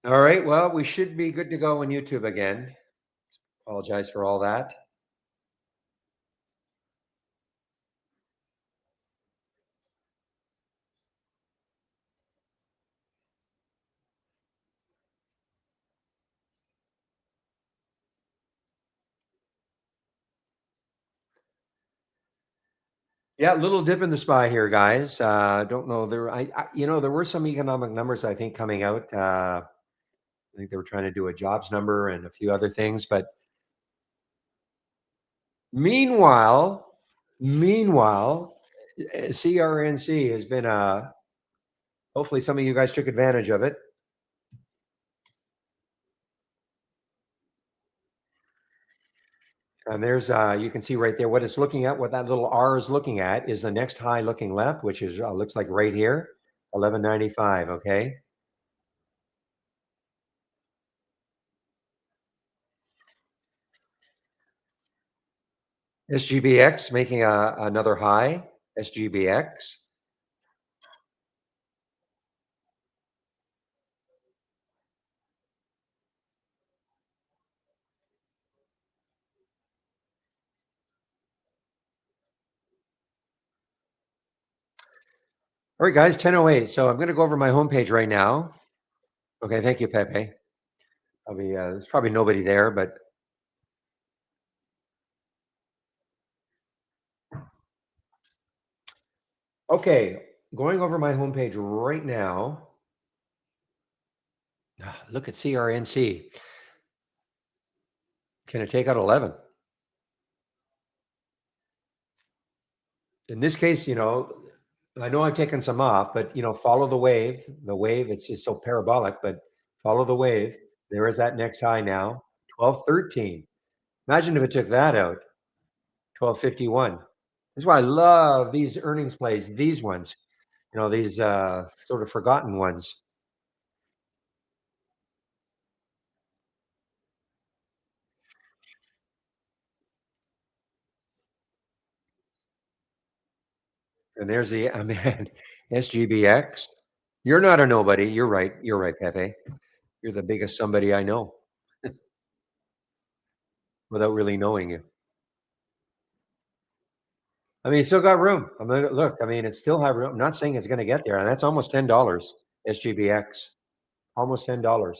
All right. Well, we should be good to go on YouTube again. Apologize for all that. Yeah, little dip in the spy here, guys. Don't know there. There were some economic numbers I think coming out. I think they were trying to do a jobs number and a few other things. But meanwhile, meanwhile, CRNC has been. Hopefully, some of you guys took advantage of it. And there's, you can see right there what it's looking at. What that little R is looking at is the next high looking left, which is looks like right here, 1195. Okay. SGBX making another high. SGBX. All right, guys, 10:08. So I'm going to go over my homepage right now. Okay, thank you, Pepe. There's probably nobody there, but okay, going over my homepage right now. Look at CRNC. Can it take out 11? In this case, I know I've taken some off, but follow the wave. The wave, it's so parabolic, but follow the wave. There is that next high now, 1213. Imagine if it took that out, 1251. This is why I love these earnings plays, these ones, these sort of forgotten ones. And there's the man, SGBX. You're not a nobody. You're right. You're right, Pepe. You're the biggest somebody I know without really knowing you. I mean, it's still got room. I'm gonna look. I mean, it still have room. I'm not saying it's going to get there, and that's almost $10. SGBX, almost $10.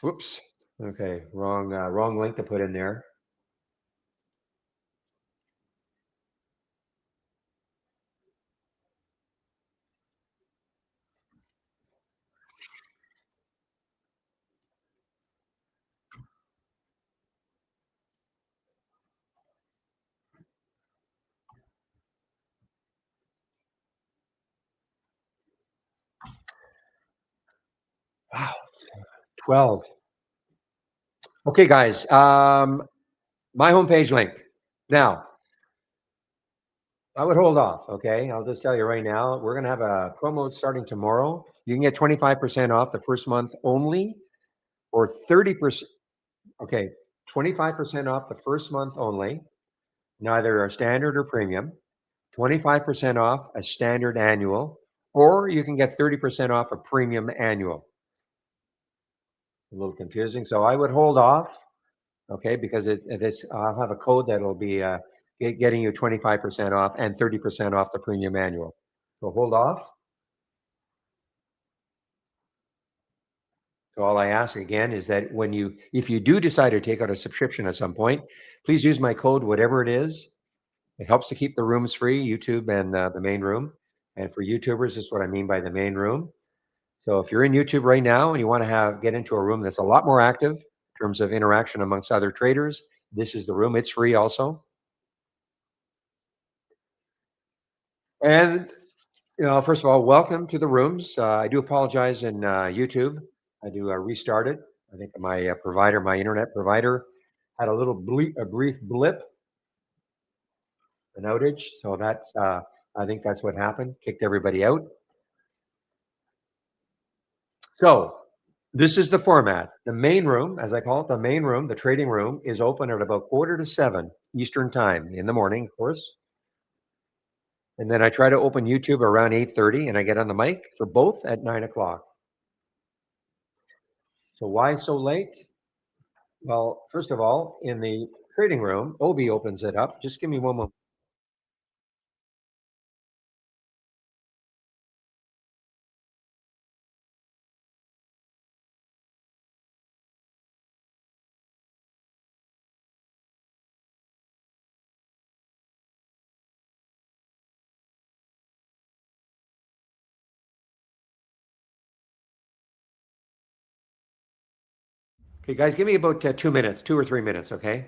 Whoops. Okay, wrong link to put in there. Wow, 12. Okay, guys. My homepage link. Now, I would hold off. Okay, I'll just tell you right now. We're gonna have a promo starting tomorrow. You can get 25% off the first month only, or 30%. Okay, 25% off the first month only, neither a standard or premium. 25% off a standard annual, or you can get 30% off a premium annual. A little confusing. So I would hold off, okay, because this I'll have a code that'll be getting you 25% off and 30% off the premium annual. So hold off. So all I ask again is that if you do decide to take out a subscription at some point, please use my code, whatever it is. It helps to keep the rooms free, YouTube and the main room. And for YouTubers, this is what I mean by the main room. So if you're in YouTube right now and you want to get into a room that's a lot more active in terms of interaction amongst other traders, this is the room. It's free also. And first of all, welcome to the rooms. I do apologize in YouTube. I do restart it. I think my provider, my internet provider, had a brief blip, an outage. So I think that's what happened. Kicked everybody out. So This is the format. The main room, as I call it, the main room, the trading room is open at about 6:45 Eastern time in the morning, of course. And then I try to open YouTube around 8:30 and I get on the mic for both at 9 o'clock. So why so late? Well, first of all, in the trading room, Obi opens it up. Just give me one moment. Okay, guys, give me about 2 minutes, 2 or 3 minutes, okay?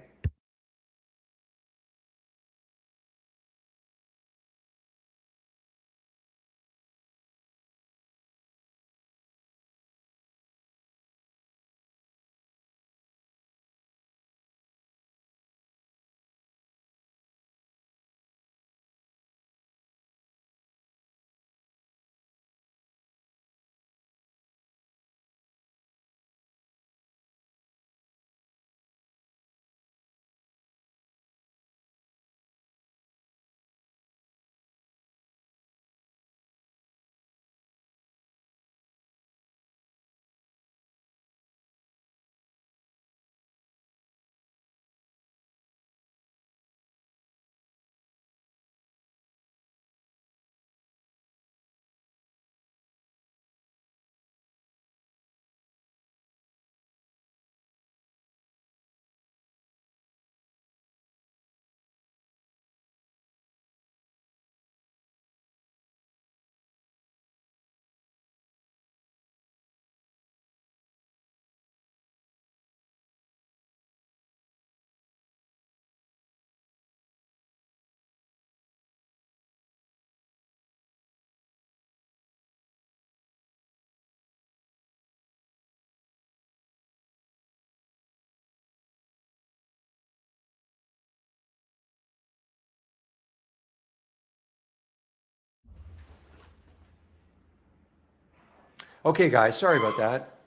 Okay, guys, sorry about that.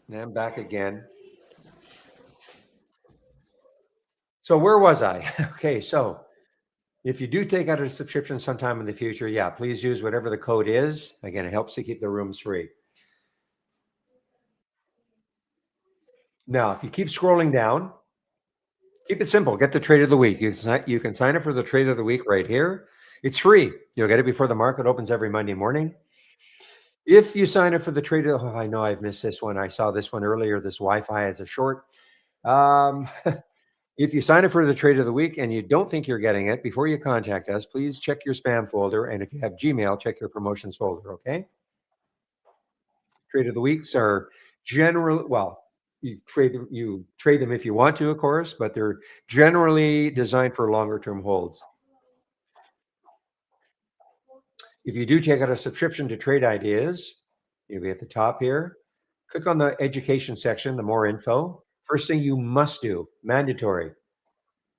Now I'm back again. So where was I? Okay, so if you do take out a subscription sometime in the future, yeah, please use whatever the code is. Again, it helps to keep the rooms free. Now, if you keep scrolling down, keep it simple. Get the trade of the week. You can sign up for the trade of the week right here. It's free. You'll get it before the market opens every Monday morning. If you sign up for the trade of, oh, I know I've missed this one. I saw this one earlier. This Wi-Fi as a short. Um, if you sign up for the trade of the week and you don't think you're getting it, before you contact us, please check your spam folder. And if you have Gmail, check your promotions folder. Okay. Trade of the weeks are generally, well, you trade them if you want to, of course, but they're generally designed for longer term holds. If you do take out a subscription to Trade Ideas, you'll be at the top here. Click on the education section, the more info. First thing you must do, mandatory,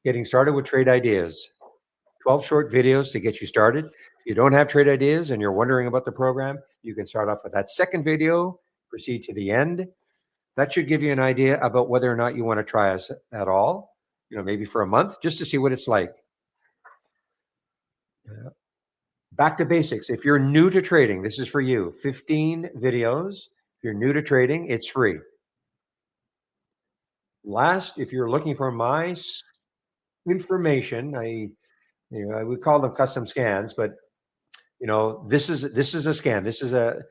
getting started with Trade Ideas. 12 short videos to get you started. If you don't have Trade Ideas and you're wondering about the program, you can start off with that second video, proceed to the end. That should give you an idea about whether or not you want to try us at all, maybe for a month, just to see what it's like. Back to basics. If you're new to trading, this is for you. 15 videos. If you're new to trading, it's free. Last, if you're looking for my information, I we call them custom scans, but this is a scan. This is a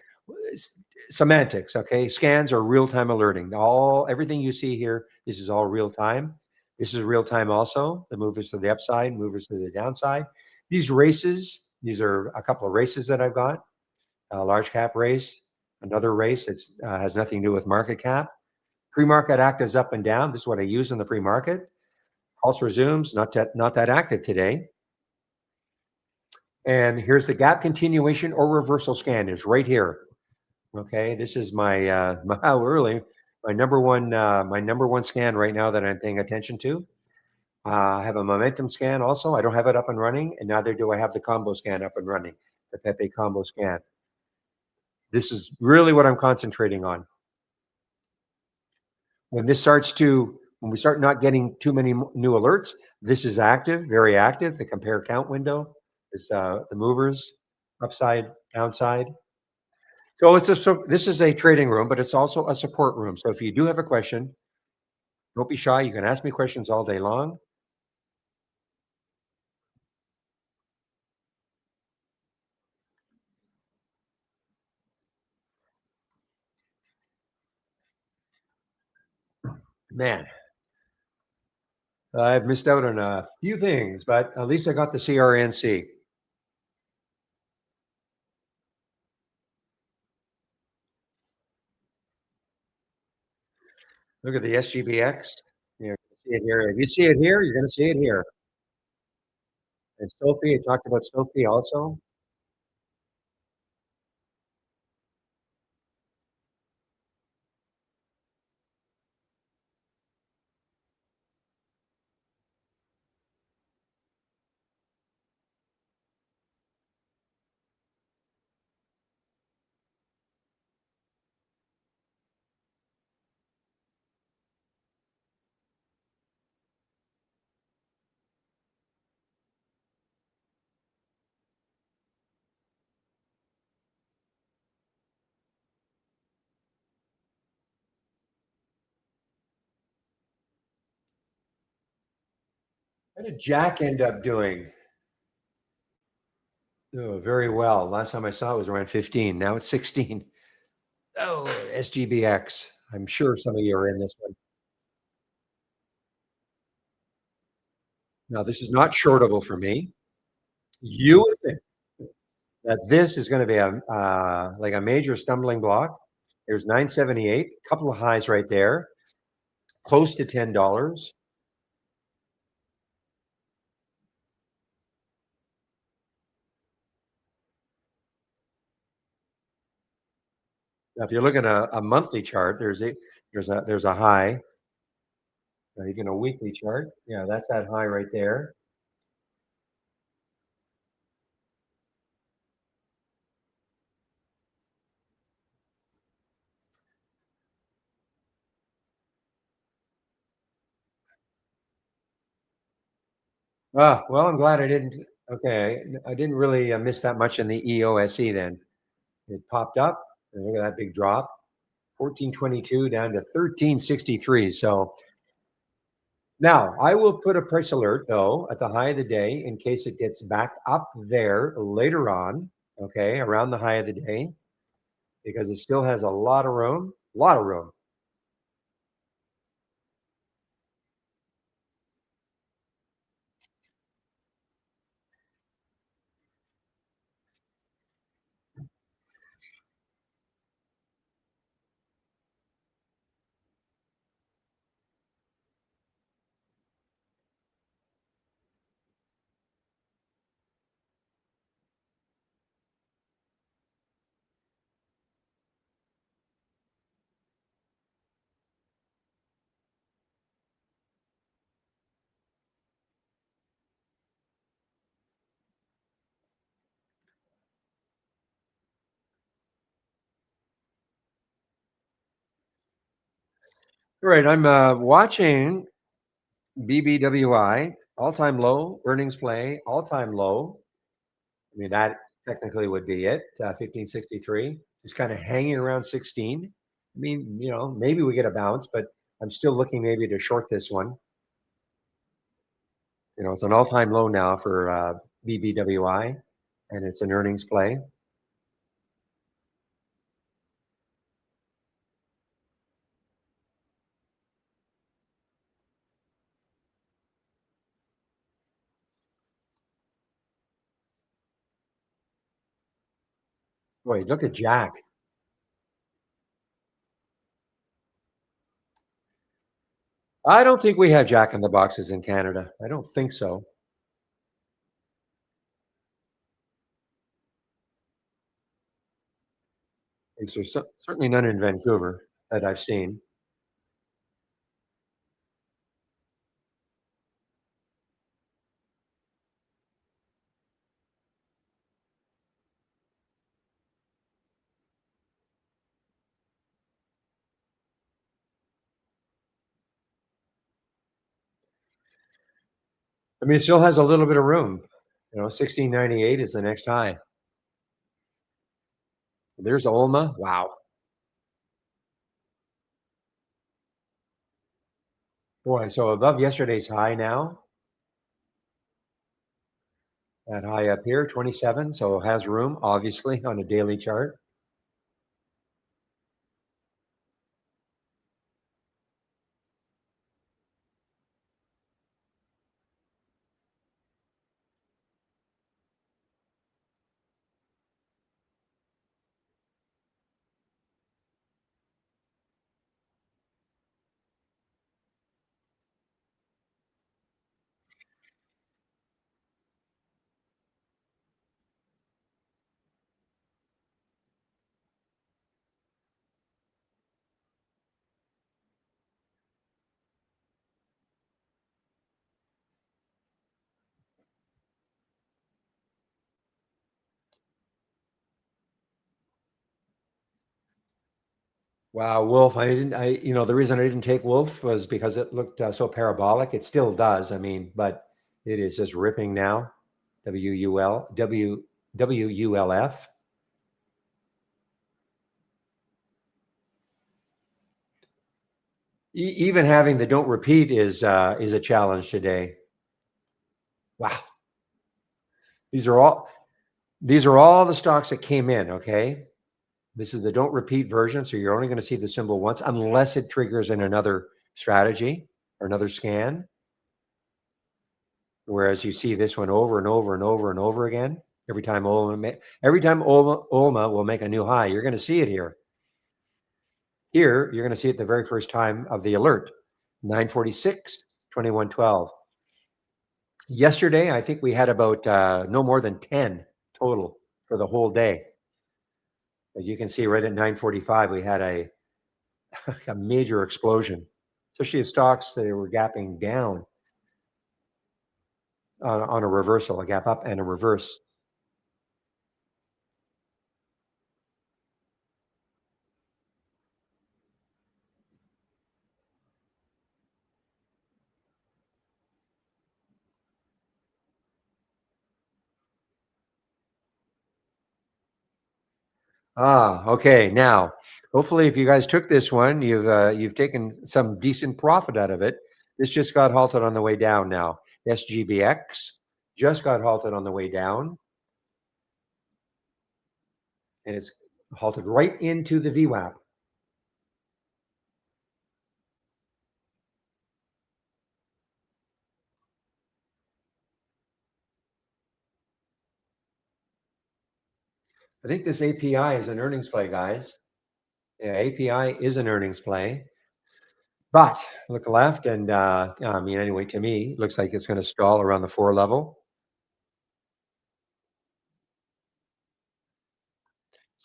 semantics. Okay, scans are real time alerting. Everything you see here, this is all real time. This is real time also. The movers to the upside, movers to the downside. These races, these are a couple of races that I've got. A large cap race, another race that has nothing to do with market cap. Pre-market actives up and down. This is what I use in the pre-market. Pulse resumes, not that active today. And here's the gap continuation or reversal scan is right here. Okay, this is my my number one scan right now that I'm paying attention to. I have a momentum scan also. I don't have it up and running, and neither do I have the combo scan up and running, the Pepe combo scan. This is really what I'm concentrating on. When we start not getting too many new alerts, this is active, very active. The compare count window is the movers upside, downside. This is a trading room, but it's also a support room. So if you do have a question, don't be shy. You can ask me questions all day long. Man, I've missed out on a few things, but at least I got the CRNC. Look at the SGBX. You see it here. If you see it here, you're going to see it here. And Sophie, I talked about Sophie also. How did Jack end up doing? Oh, very well. Last time I saw it was around 15. Now it's 16. Oh, SGBX. I'm sure some of you are in this one. Now, this is not shortable for me. You would think that this is going to be like a major stumbling block. There's 978, a couple of highs right there, close to $10. Now, if you're looking at a monthly chart, there's a high. Now, you get a weekly chart. Yeah, that's that high right there. Well, I'm glad I didn't. Okay, I didn't really miss that much in the EOSE then. It popped up, and look at that big drop, 1422 down to 1363. So now I will put a price alert though at the high of the day in case it gets back up there later on. Okay, around the high of the day because it still has a lot of room. A lot of room. All right, I'm watching BBWI all time low earnings play all time low. I mean, that technically would be it, 1563. Just kind of hanging around 16. I mean, maybe we get a bounce, but I'm still looking maybe to short this one. It's an all-time low now for BBWI, and it's an earnings play. Wait, look at Jack. I don't think we have Jack in the boxes in Canada. I don't think so. There's certainly none in Vancouver that I've seen. I mean, it still has a little bit of room. 1698 is the next high. There's Olma. Wow. Boy, so above yesterday's high now. That high up here, 27. So it has room, obviously, on a daily chart. Wow, Wolf. I didn't. The reason I didn't take Wolf was because it looked so parabolic. It still does. I mean, but it is just ripping now. WULF. Even having the don't repeat is a challenge today. Wow. These are all these are all the stocks that came in. Okay. This is the don't repeat version. So you're only going to see the symbol once unless it triggers in another strategy or another scan. Whereas you see this one over and over and over and over again. Every time Olma will make a new high, you're going to see it here. Here, you're going to see it the very first time of the alert, 946, 2112. Yesterday, I think we had about no more than 10 total for the whole day. As you can see right at 945, we had a major explosion, especially of stocks that were gapping down on a reversal, a gap up and a reverse. Okay. Now, hopefully, if you guys took this one, you've taken some decent profit out of it. This just got halted on the way down. Now, SGBX just got halted on the way down, and it's halted right into the VWAP. I think this API is an earnings play, guys. Yeah, API is an earnings play. But look left, and I mean, anyway, to me, it looks like it's going to stall around the 4 level.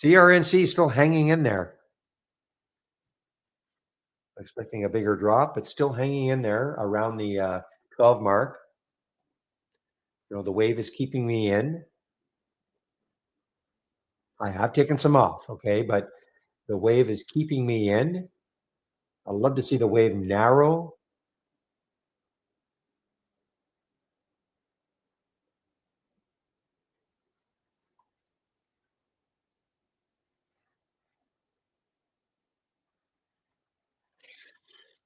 CRNC still hanging in there. Expecting a bigger drop, but still hanging in there around the 12 mark. The wave is keeping me in. I have taken some off, okay, but the wave is keeping me in. I'd love to see the wave narrow.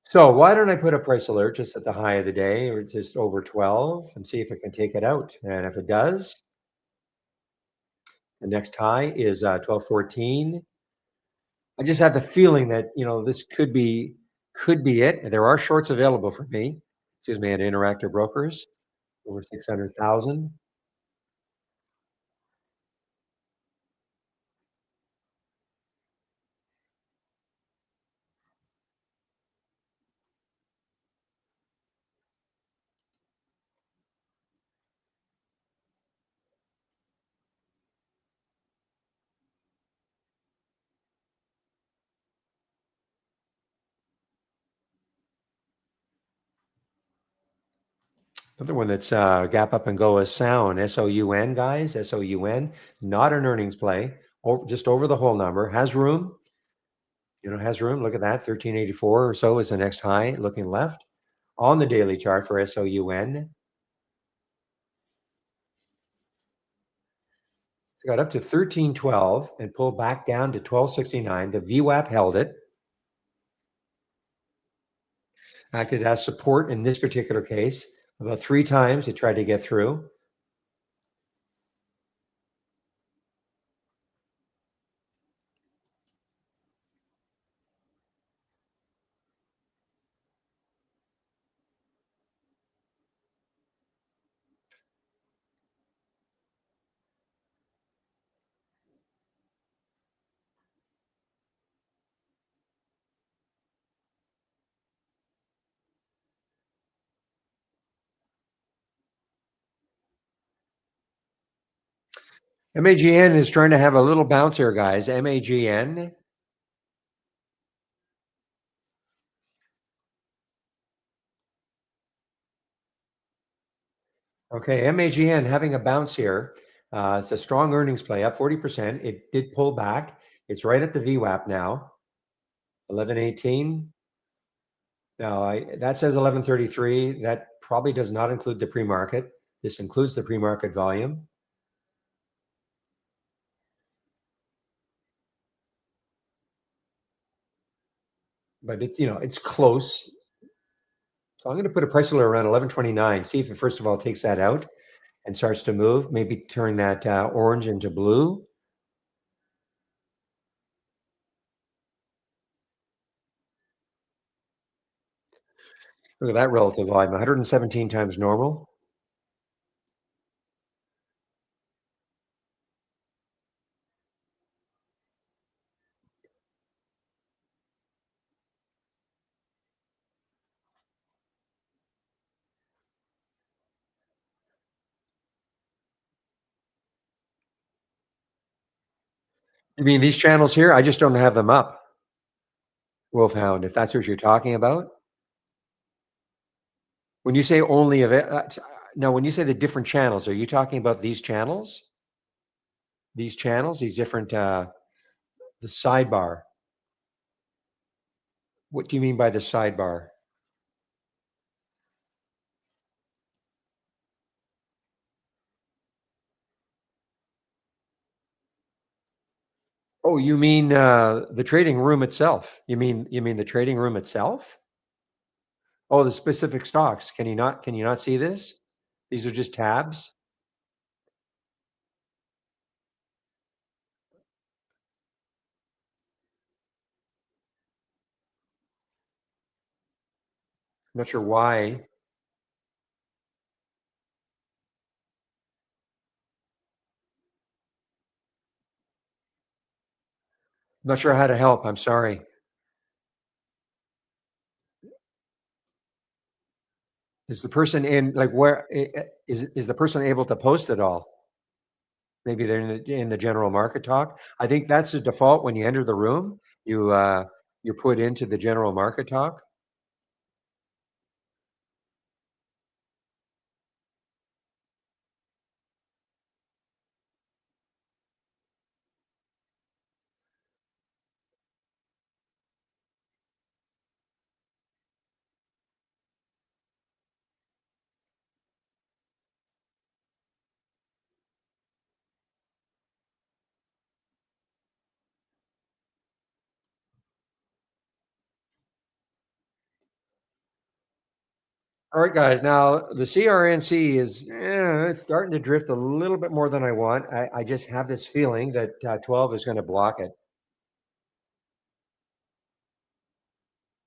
So why don't I put a price alert just at the high of the day or just over 12 and see if it can take it out? And if it does, the next high is 1214. I just have the feeling that this could be it. There are shorts available for me. Excuse me, at Interactive Brokers over 600,000. Another one that's gap up and go is Sound, SOUN, guys, SOUN, not an earnings play, just over the whole number, has room. Has room. Look at that, 1384 or so is the next high. Looking left on the daily chart for SOUN. got up to 13.12 and pulled back down to 12.69. The VWAP held it, acted as support in this particular case. About 3 times it tried to get through. MAGN is trying to have a little bounce here, guys. MAGN. Okay, MAGN having a bounce here. It's a strong earnings play, up 40%. It did pull back. It's right at the VWAP now, 11.18. Now, that says 11.33. That probably does not include the pre-market. This includes the pre-market volume. But it's close. So I'm going to put a price alert around 11.29. See if it first of all takes that out and starts to move. Maybe turn that orange into blue. Look at that relative volume, 117 times normal. You mean these channels here? I just don't have them up, Wolfhound, if that's what you're talking about. When you say only of it, no, when you say the different channels, are you talking about these channels? These channels, these different, the sidebar. What do you mean by the sidebar? Oh, you mean the trading room itself? You mean the trading room itself? Oh, the specific stocks. Can you not see this? These are just tabs. I'm not sure why. I'm not sure how to help. I'm sorry. Is the person in like where is the person able to post it all? Maybe they're in the general market talk. I think that's the default when you enter the room. You're put into the general market talk. All right, guys. Now the CRNC is it's starting to drift a little bit more than I want. I just have this feeling that 12 is going to block it.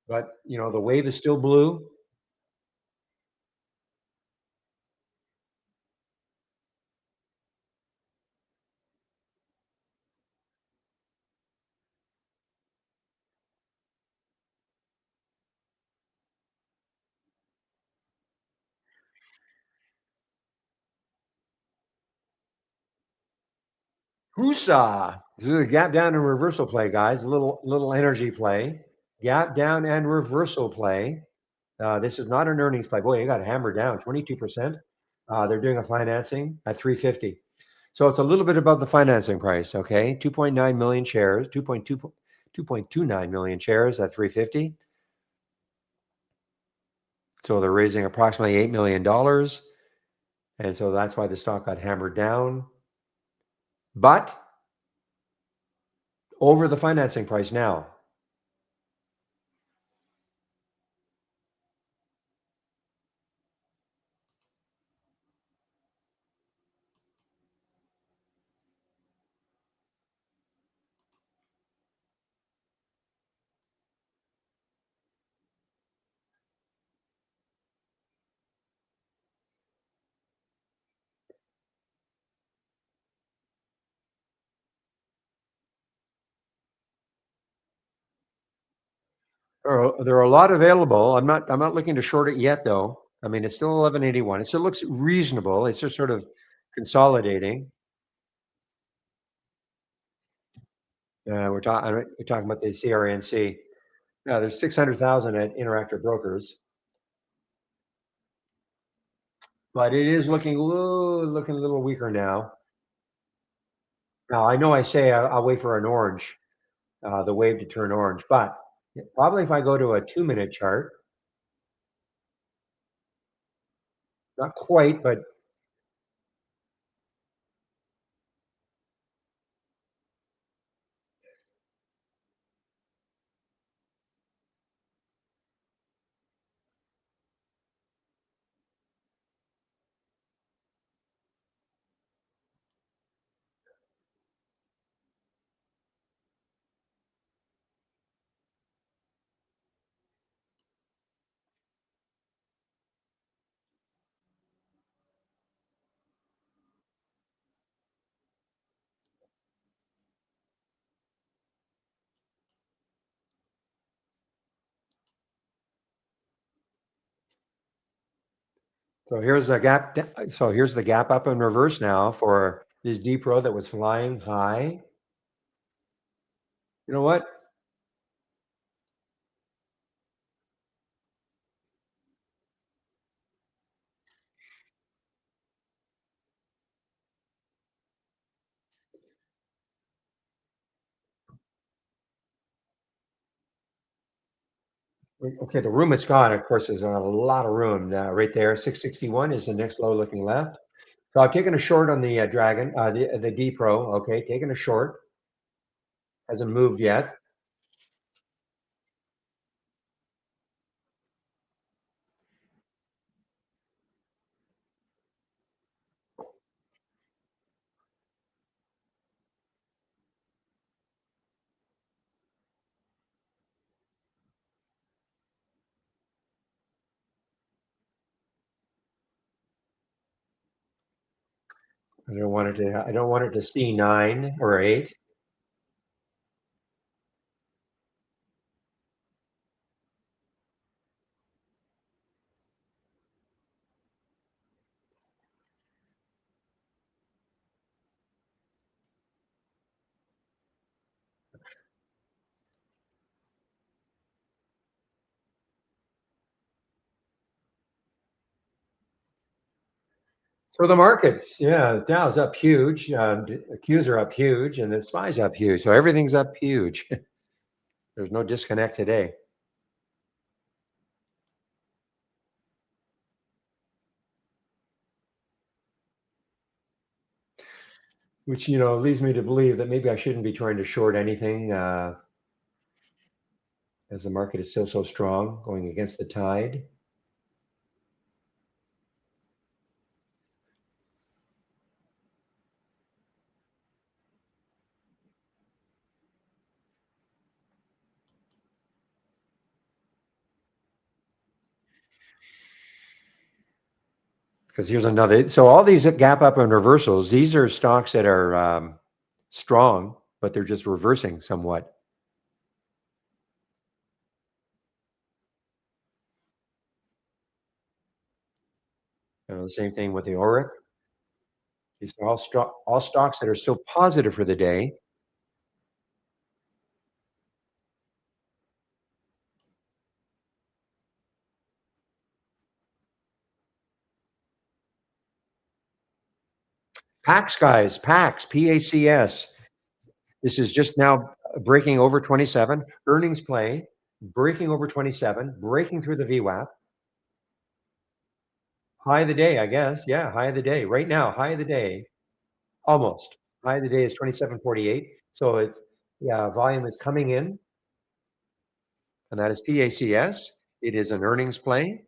But the wave is still blue. Whoosah! This is a gap down and reversal play, guys. A little energy play. Gap down and reversal play. This is not an earnings play. Boy, you got hammered down 22%. They're doing a financing at 350. So it's a little bit above the financing price. Okay, 2.9 million shares, 2.29 million shares at 350. So they're raising approximately $8 million. And so that's why the stock got hammered down. but over the financing price now. There are a lot available. I'm not looking to short it yet, though. I mean, it's still 1181. It still looks reasonable. It's just sort of consolidating. We're talking about the CRNC. Yeah, there's 600,000 at Interactive Brokers, but it is looking a little weaker now. Now, I know I say I'll wait for an orange, the wave to turn orange, but probably if I go to a 2-minute chart, not quite, but so here's the gap up in reverse now for this D Pro that was flying high. You know what? Okay, the room it's got, of course, is a lot of room right there. 661 is the next low looking left. So I've taken a short on the Dragon, the D Pro. Okay, taking a short. Hasn't moved yet. I don't want it to see 9 or 8. So the markets, yeah, Dow's up huge, Qs are up huge, and the SPY's up huge. So everything's up huge. There's no disconnect today, which leads me to believe that maybe I shouldn't be trying to short anything, as the market is so strong, going against the tide. Because here's another. So all these gap up and reversals, these are stocks that are strong, but they're just reversing somewhat. The same thing with the ORIC. These are all stocks that are still positive for the day. PAX, guys, PAX, PACS. This is just now breaking over 27. Earnings play, breaking over 27, breaking through the VWAP. High of the day, I guess. Yeah, high of the day. Right now, high of the day. Almost. High of the day is 27.48. So it's, yeah, volume is coming in, and that is PACS. It is an earnings play.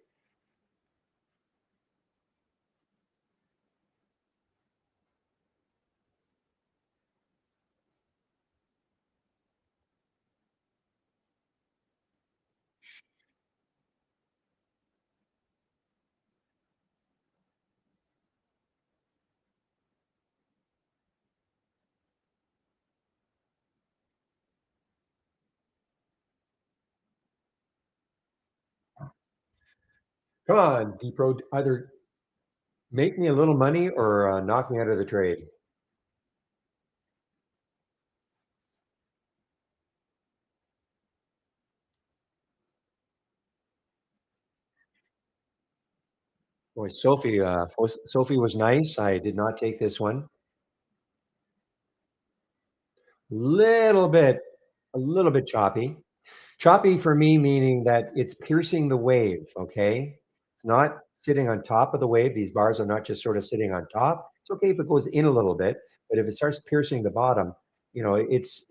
Come on, Depro, either make me a little money or knock me out of the trade. Boy, Sophie was nice. I did not take this one. Little bit, a little bit choppy. Choppy for me, meaning that it's piercing the wave. Okay, it's not sitting on top of the wave. These bars are not just sort of sitting on top. It's okay if it goes in a little bit, but if it starts piercing the bottom, it's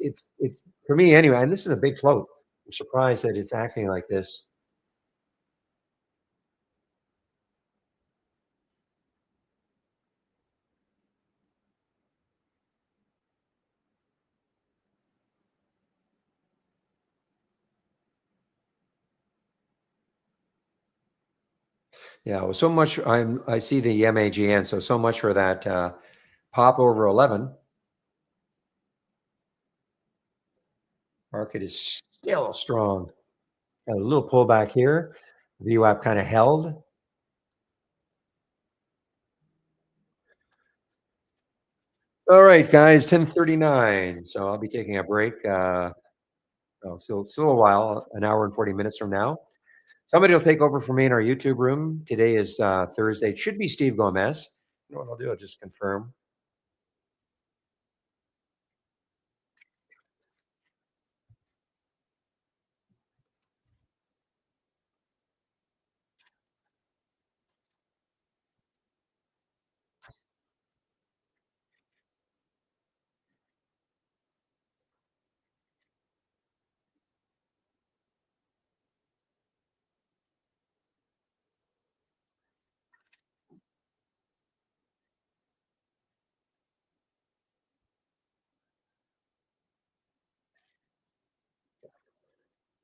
for me anyway. And this is a big float. I'm surprised that it's acting like this. Yeah, well, so much. I see the MAGN, so much for that pop over 11. Market is still strong. Got a little pullback here. VWAP kind of held. All right, guys, 10:39. So I'll be taking a break. Still a while, an hour and 40 minutes from now. Somebody will take over for me in our YouTube room. Today is Thursday. It should be Steve Gomez. You know what I'll do? I'll just confirm.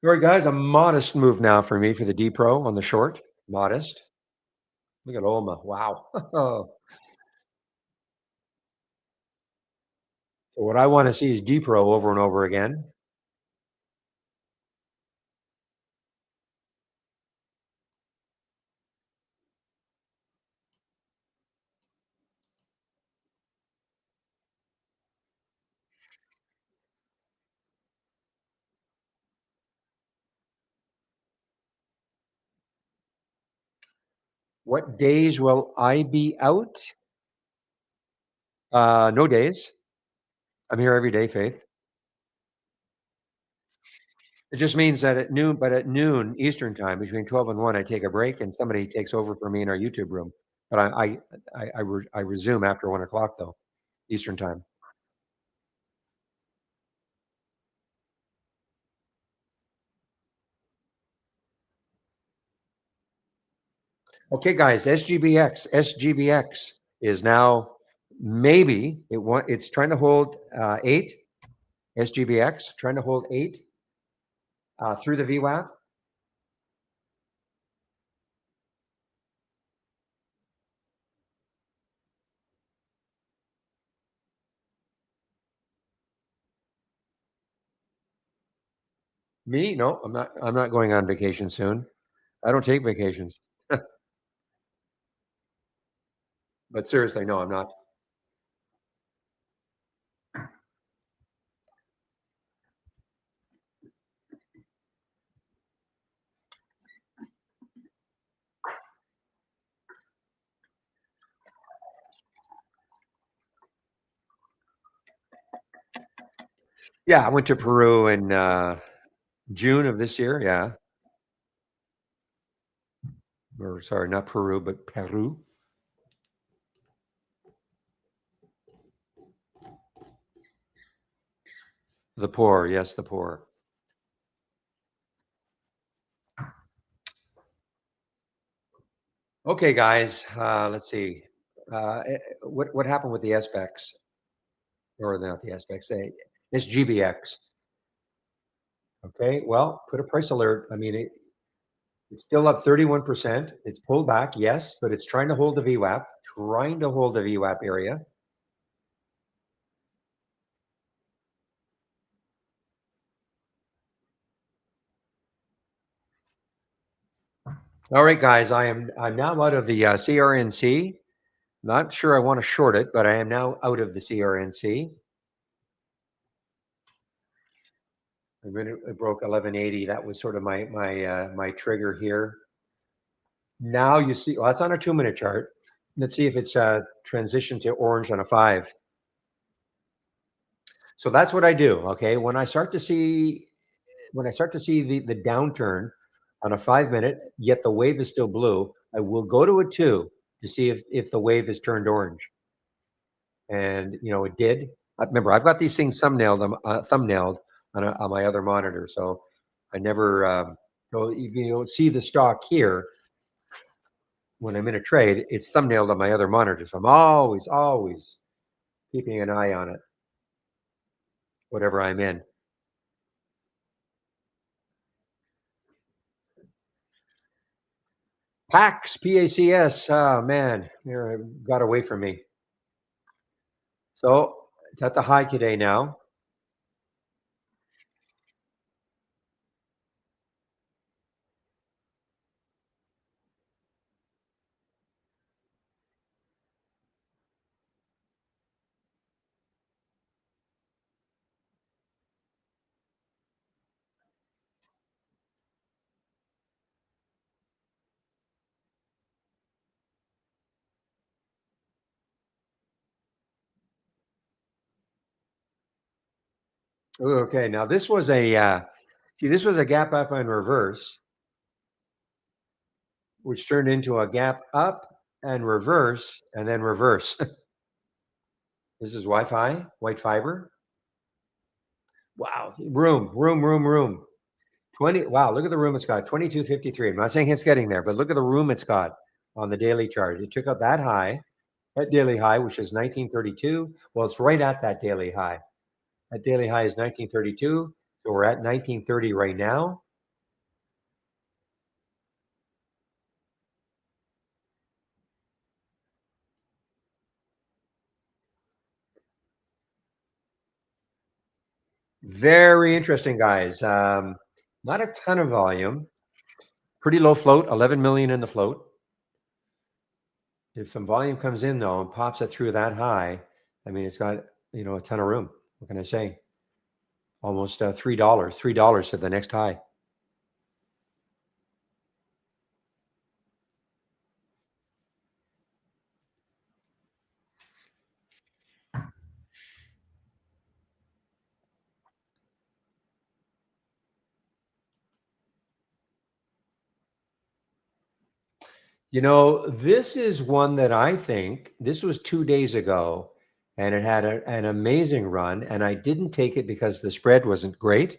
All right, guys, a modest move now for me for the D Pro on the short. Modest. Look at Olma. Wow. So what I want to see is D Pro over and over again. What days will I be out? No days. I'm here every day, Faith. It just means that at noon Eastern time, between 12 and 1, I take a break and somebody takes over for me in our YouTube room. But I resume after 1 o'clock though, Eastern time. Okay, guys, SGBX is now it's trying to hold 8. SGBX trying to hold 8 through the VWAP. Me? No, I'm not going on vacation soon. I don't take vacations. But seriously, no, I'm not. Yeah, I went to Peru in June of this year. Yeah. Or sorry, not Peru, but Peru. The poor, yes, the poor. Okay, guys, let's see. What happened with the SPECs or not the SPECs? It's GBX. Okay, well, put a price alert. I mean, it's still up 31%. It's pulled back, yes, but it's trying to hold the VWAP, trying to hold the VWAP area. All right, guys, I'm now out of the CRNC. Not sure I want to short it, but I am now out of the CRNC. I mean, it broke 1180. That was sort of my trigger here. Now you see, well, that's on a 2-minute chart. Let's see if it's transitioned to orange on a 5. So that's what I do. Okay, when I start to see the downturn on a 5-minute, yet the wave is still blue, I will go to a 2 to see if the wave has turned orange. And it did. Remember, I've got these things thumbnailed on my other monitor, so I never go. You don't see the stock here when I'm in a trade. It's thumbnailed on my other monitor, so I'm always keeping an eye on it, whatever I'm in. PACS. Oh man, it got away from me. So it's at the high today now. Ooh, okay, now this was a gap up and reverse, which turned into a gap up and reverse and then reverse. This is Wi-Fi, white fiber. Wow, room. 20. Wow, look at the room it's got. 2253. I'm not saying it's getting there, but look at the room it's got on the daily chart. It took up that high, that daily high, which is 1932. Well, it's right at that daily high. That daily high is 1932. So we're at 1930 right now. Very interesting, guys. Not a ton of volume. Pretty low float, 11 million in the float. If some volume comes in though and pops it through that high, I mean, it's got a ton of room. What can I say? Almost $3 to the next high. This is one that I think this was 2 days ago, and it had an amazing run, and I didn't take it because the spread wasn't great,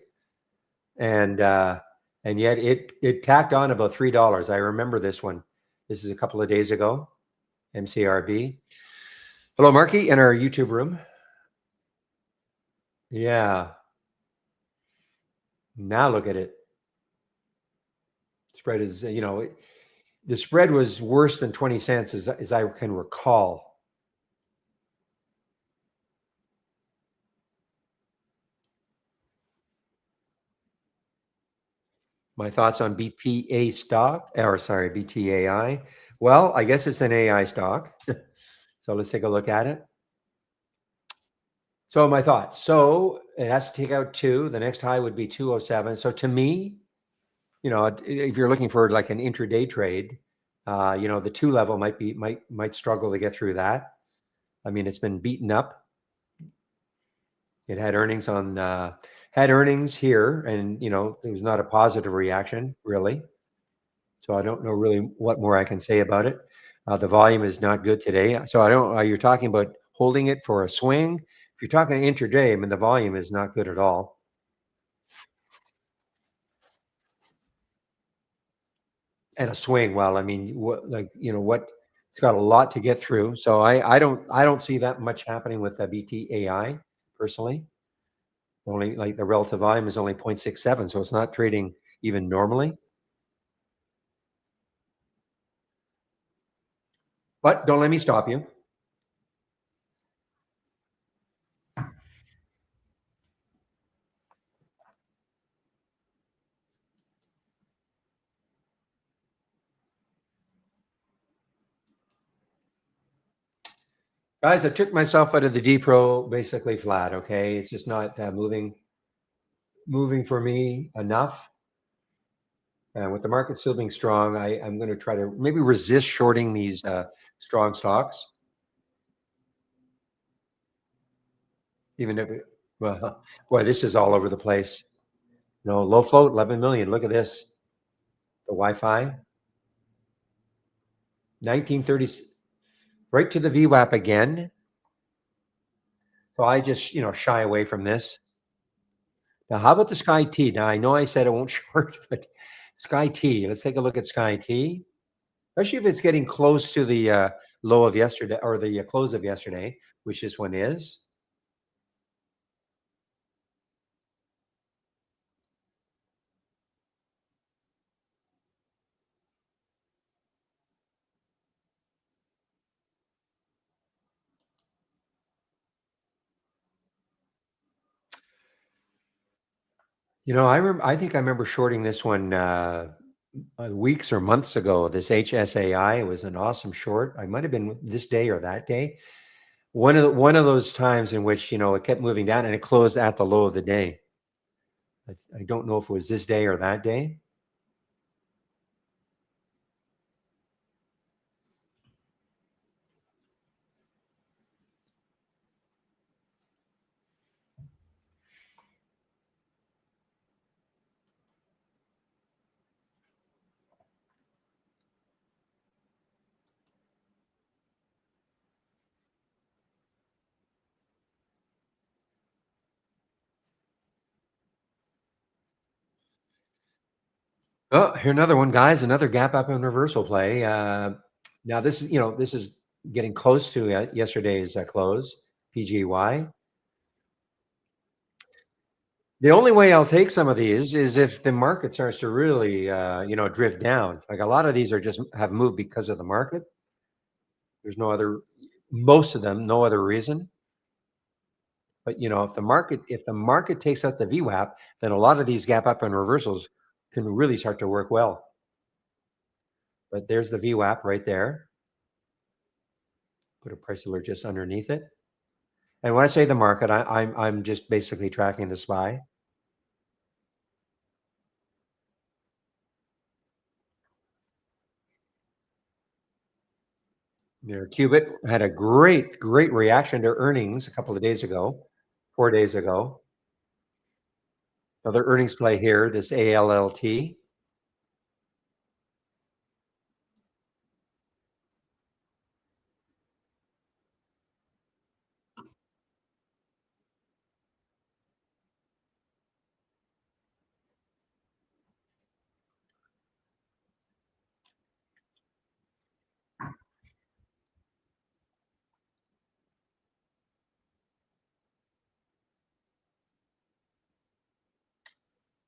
and yet it tacked on about $3. I remember this one. This is a couple of days ago. MCRB. Hello, Marky, in our YouTube room. Yeah. Now look at it. Spread is, the spread was worse than 20 cents as I can recall. My thoughts on BTA stock, or sorry, BTAI. Well, I guess it's an AI stock. So let's take a look at it. So my thoughts. So it has to take out 2. The next high would be 207. So to me, if you're looking for like an intraday trade, the 2 level might struggle to get through that. I mean, it's been beaten up. It had earnings here, and it was not a positive reaction really. So I don't know really what more I can say about it. The volume is not good today. So I don't. You're talking about holding it for a swing, If you're talking intraday, I mean, the volume is not good at all. And a swing, well, I mean, what, like, what, it's got a lot to get through. So I don't see that much happening with BTAI personally. Only like the relative volume is only 0.67, so it's not trading even normally. But don't let me stop you. Guys, I took myself out of the D Pro basically flat. Okay, it's just not moving for me enough. And with the market still being strong, I'm going to try to maybe resist shorting these strong stocks, even if well, boy, this is all over the place. Low float, 11 million. Look at this. The Wi-Fi, 1930, right to the VWAP again. So I just, shy away from this. Now, how about the Sky T? Now, I know I said I won't short, but Sky T, let's take a look at Sky T, especially if it's getting close to the low of yesterday or the close of yesterday, which this one is. I think I remember shorting this one weeks or months ago. This HSAI, it was an awesome short. I might have been this day or that day. One of those times in which it kept moving down and it closed at the low of the day. I don't know if it was this day or that day. Oh, here another one, guys. Another gap up and reversal play. Now this is getting close to yesterday's close. PGY. The only way I'll take some of these is if the market starts to really, drift down. Like a lot of these are just have moved because of the market. There's no other, most of them, no other reason. But if the market takes out the VWAP, then a lot of these gap up and reversals can really start to work well. But there's the VWAP right there. Put a price alert just underneath it. And when I say the market, I'm just basically tracking the SPY. There, Qubit had a great reaction to earnings a couple of days ago, 4 days ago. Another earnings play here, this ALLT.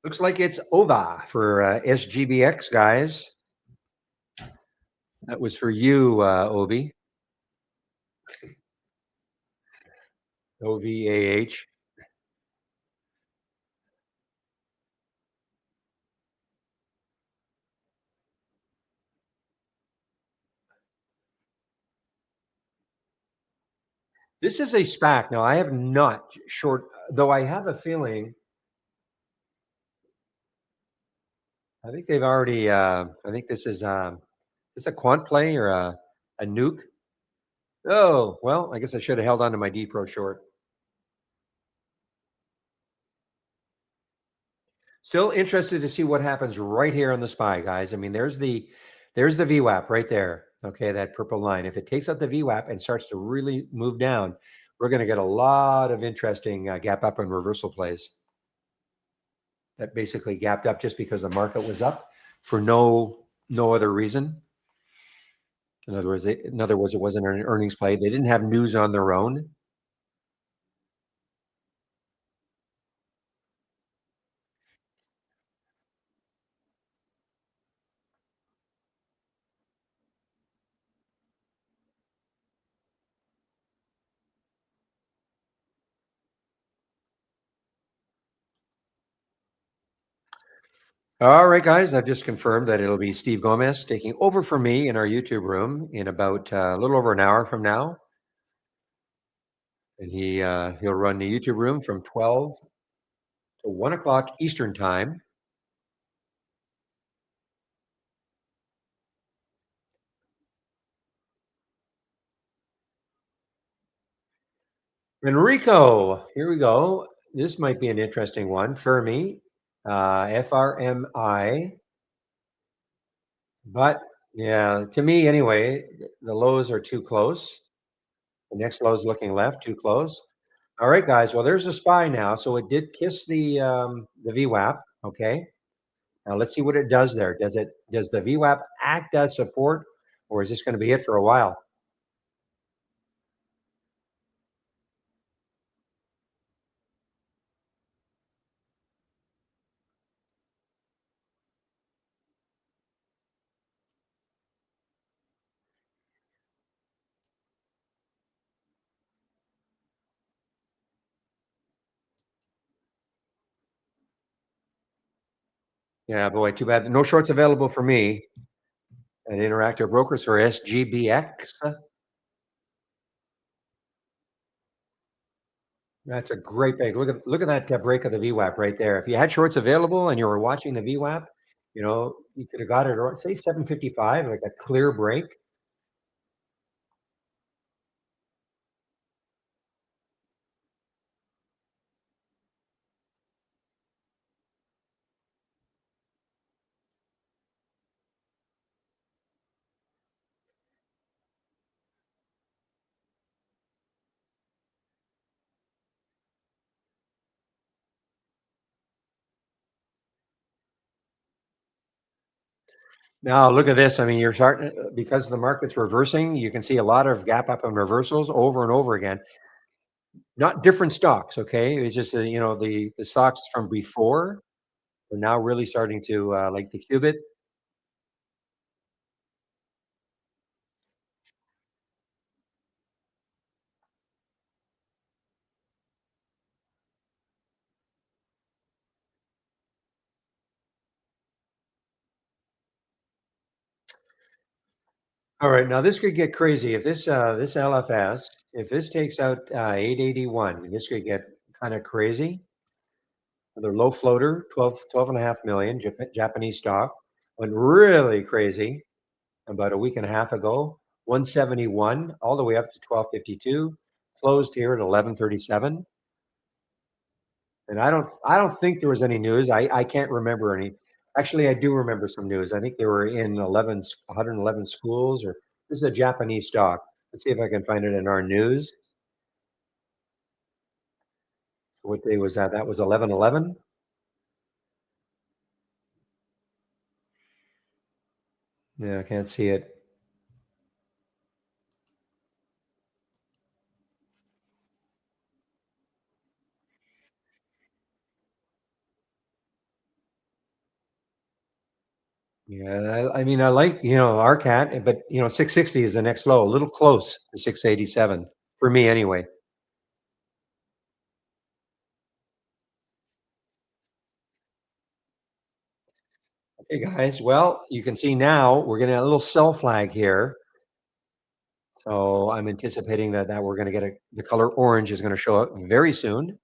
Looks like it's OVA for SGBX, guys. That was for you, Obi. OVAH. This is a SPAC. Now, I have not short, though I have a feeling, I think they've already, I think this is a quant play or a nuke. Oh, well, I guess I should have held on to my D Pro short. Still interested to see what happens right here on the SPY, guys. I mean, there's the VWAP right there. Okay, that purple line. If it takes out the VWAP and starts to really move down, we're going to get a lot of interesting gap up and reversal plays that basically gapped up just because the market was up for no other reason. In other words, it wasn't an earnings play. They didn't have news on their own. All right, guys, I've just confirmed that it'll be Steve Gomez taking over for me in our YouTube room in about a little over an hour from now, and he'll run the YouTube room from 12 to 1 o'clock Eastern time. Enrico, here we go. This might be an interesting one. Fermi, FRMI, but yeah, to me anyway, the lows are too close. The next low is looking left, too close. All right, guys. Well, there's a SPY now. So it did kiss the VWAP. Okay. Now let's see what it does there. Does the VWAP act as support, or is this going to be it for a while? Yeah, boy, too bad. No shorts available for me at Interactive Brokers for SGBX. That's a great break. Look at that break of the VWAP right there. If you had shorts available and you were watching the VWAP, you could have got it around, say 755, like a clear break. Now look at this. I mean, you're starting because the market's reversing. You can see a lot of gap up and reversals over and over again. Not different stocks, okay? It's just the stocks from before are now really starting to like the Qubit. All right, now this could get crazy if this LFS if this takes out 881. This could get kind of crazy. Another low floater, 12.5 million Japanese stock went really crazy about a week and a half ago. 171 all the way up to 1252, closed here at 1137. And I don't think there was any news. I can't remember any. Actually, I do remember some news. I think they were in 111 schools, or this is a Japanese stock. Let's see if I can find it in our news. What day was that? That was 1111. Yeah, I can't see it. Yeah, I mean, I like our cat, but 660 is the next low, a little close to 687 for me anyway. Okay, guys. Well, you can see now we're getting a little sell flag here. So I'm anticipating that we're going to get the color orange is going to show up very soon.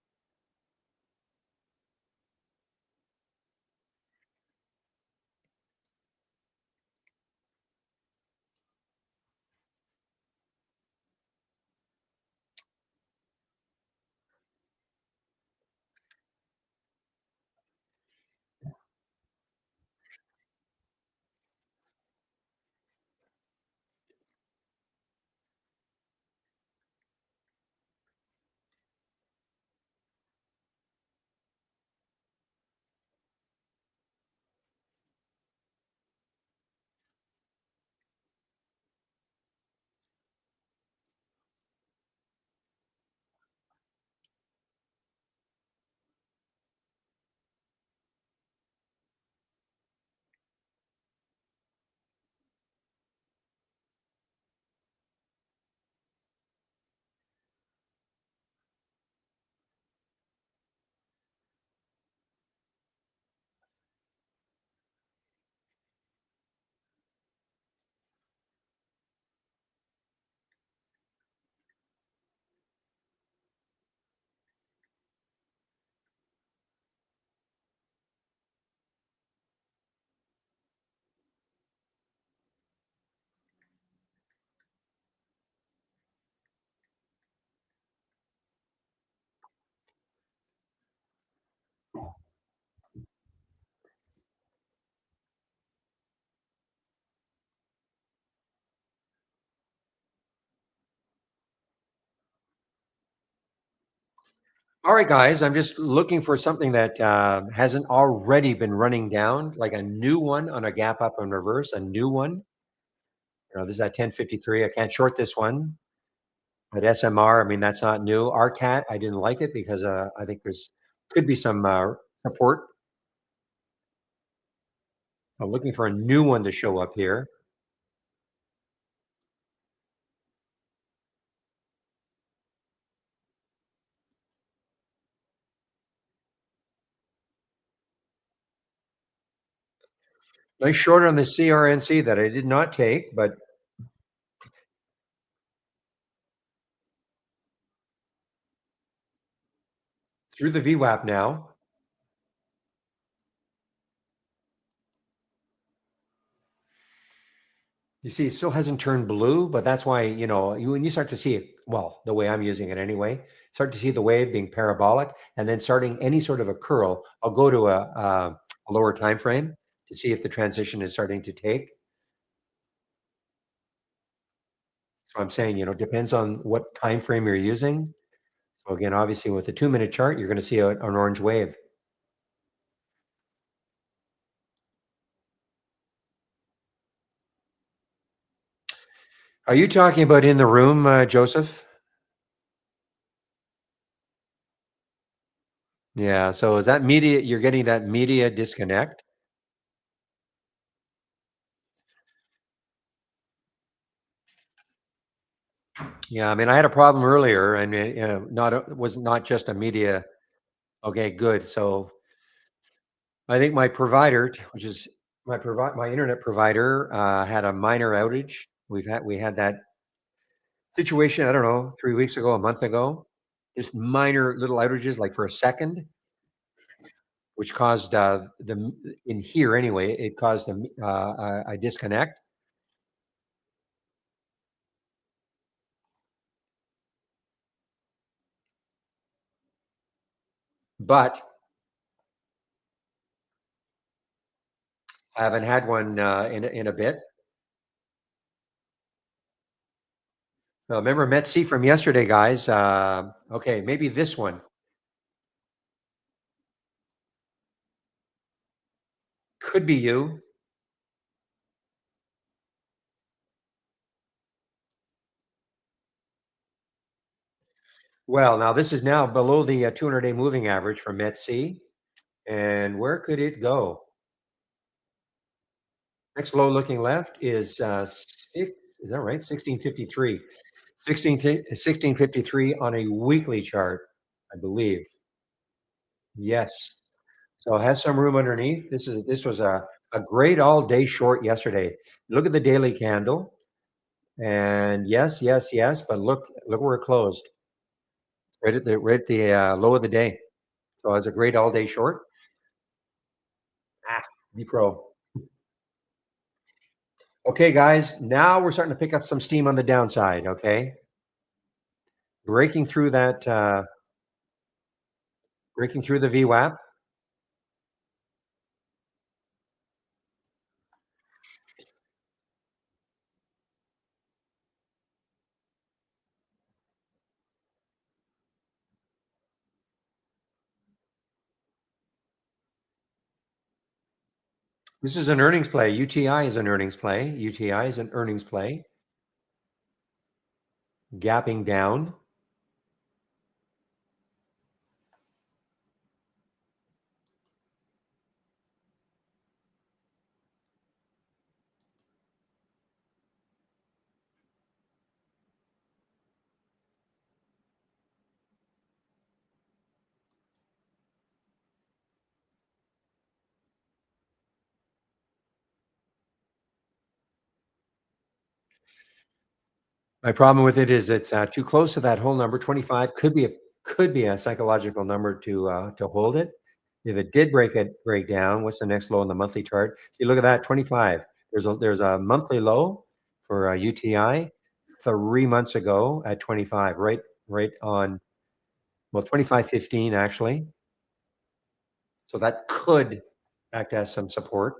All right, guys, I'm just looking for something that hasn't already been running down, like a new one on a gap up and reverse, a new one. This is at 1053. I can't short this one. But SMR, I mean, that's not new. RCAT, I didn't like it because I think there's could be some support. I'm looking for a new one to show up here. Nice short on the CRNC that I did not take, but through the VWAP now. You see, it still hasn't turned blue, but that's why, when you start to see it, well, the way I'm using it anyway, start to see the wave being parabolic and then starting any sort of a curl, I'll go to a lower time frame to see if the transition is starting to take. So I'm saying, depends on what time frame you're using. So again, obviously with the 2-minute chart, you're going to see an orange wave. Are you talking about in the room, Joseph? Yeah. So is that media? You're getting that media disconnect? Yeah. I mean, I had a problem earlier, and it was not just a media. Okay, good. So I think my provider, which is my internet provider, had a minor outage. We had that situation. I don't know, 3 weeks ago, a month ago. Just minor little outages, like for a second, which caused the in here anyway. It caused a disconnect. But I haven't had one in a bit. Remember Metsi from yesterday, guys. Okay, maybe this one could be you. Well, now this is now below the 200-day moving average for Metsi. And where could it go? Next low looking left is is that right? 1653. 1653 on a weekly chart, I believe. Yes. So it has some room underneath. This was a great all day short yesterday. Look at the daily candle. And yes, yes, yes. But look where it closed. Right at the low of the day. So it's a great all day short. Ah, D Pro. Okay, guys. Now we're starting to pick up some steam on the downside. Okay, breaking through that, breaking through the VWAP. This is an earnings play. UTI is an earnings play. UTI is an earnings play. Gapping down. My problem with it is it's too close to that whole number. 25 could be a psychological number to hold it. If it did break down, what's the next low on the monthly chart? See, look at that, 25. There's a monthly low for UTI 3 months ago at 25, right on, well, 25.15 actually. So that could act as some support.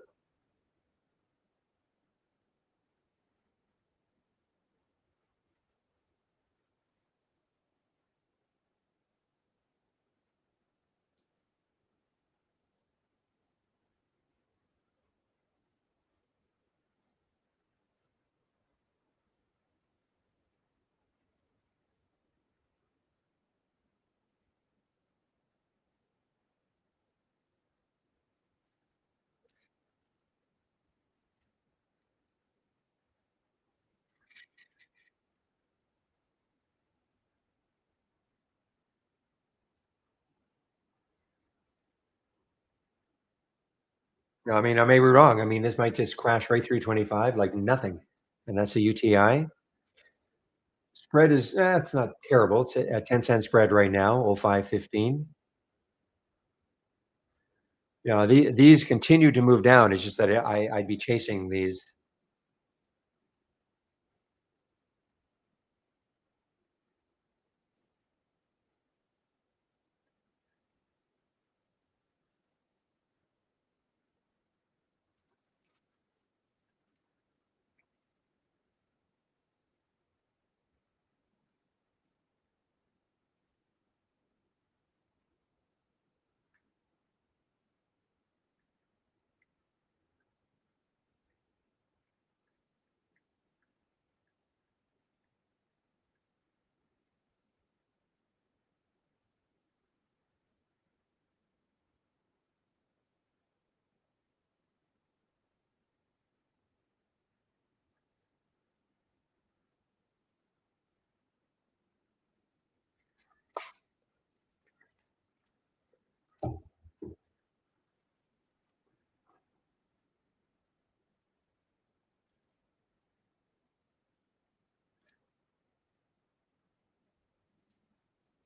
I mean, I may be wrong. I mean, this might just crash right through 25 like nothing, and that's a UTI. Spread is it's not terrible. It's a 10-cent spread right now, 0515. These continue to move down. It's just that I'd be chasing these.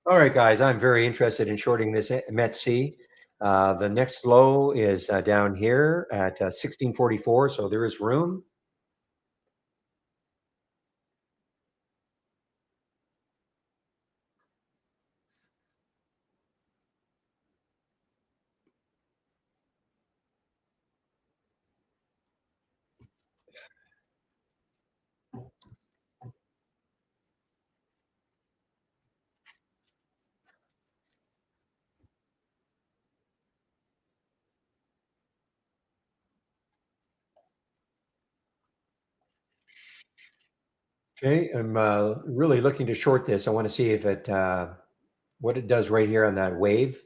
All right, guys, I'm very interested in shorting this Met C. The next low is down here at 1644, so there is room. Okay, I'm really looking to short this. I want to see if it what it does right here on that wave.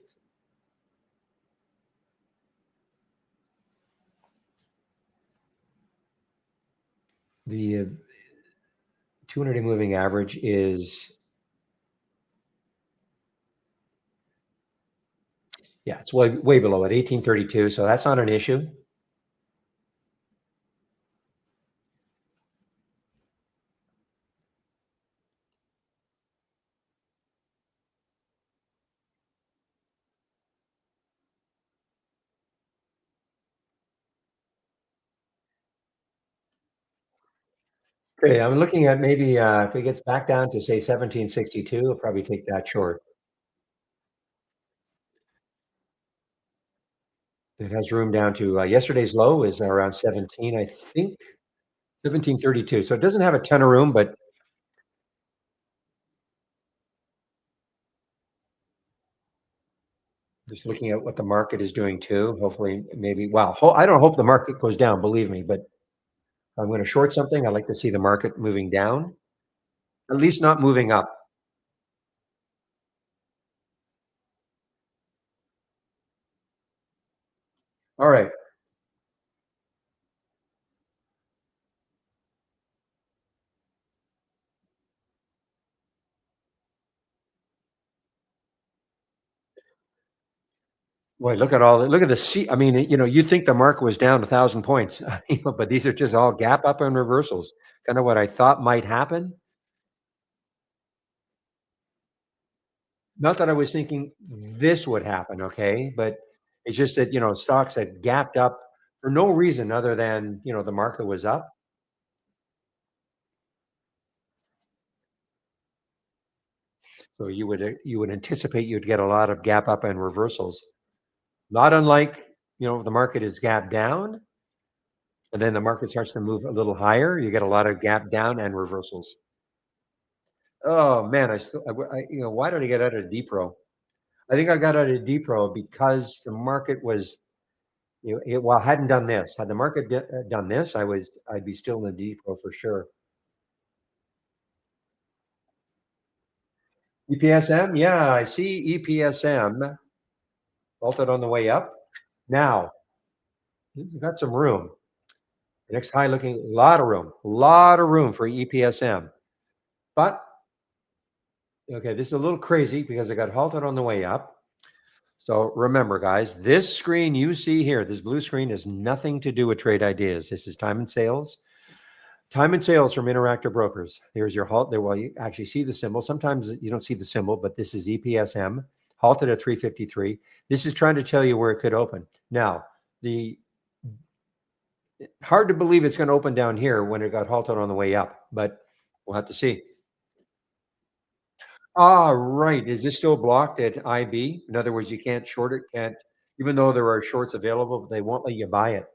The 200-day moving average is, yeah, it's way below at 1832, so that's not an issue. Okay, I'm looking at maybe if it gets back down to say 1762, I'll probably take that short. It has room down to yesterday's low is around 17, I think, 1732. So it doesn't have a ton of room, but just looking at what the market is doing too. Hopefully, maybe, well, I don't hope the market goes down, believe me, but if I'm going to short something, I'd like to see the market moving down, at least not moving up. All right. Boy, look at the C. I mean, you'd think the market was down 1,000 points, but these are just all gap up and reversals. Kind of what I thought might happen. Not that I was thinking this would happen, okay? But it's just that, stocks had gapped up for no reason other than, the market was up. So you would anticipate you'd get a lot of gap up and reversals. Not unlike, the market is gap down and then the market starts to move a little higher, you get a lot of gap down and reversals. Oh man, I still, why did I get out of Depro? I think I got out of Depro because the market was, well, hadn't done this. Had the market done this, I'd be still in the Depro for sure. EPSM, yeah, I see EPSM vaulted on the way up. Now, this has got some room. The next high looking, a lot of room for EPSM. But okay, this is a little crazy because it got halted on the way up. So remember, guys, this screen you see here, this blue screen, has nothing to do with trade ideas. This is time and sales. Time and sales from Interactive Brokers. There's your halt there. Well, you actually see the symbol. Sometimes you don't see the symbol, but this is EPSM, halted at 353. This is trying to tell you where it could open. Now, the hard to believe it's going to open down here when it got halted on the way up, but we'll have to see. Ah, right. Is this still blocked at IB? In other words, you can't short it, can't, even though there are shorts available, they won't let you buy it.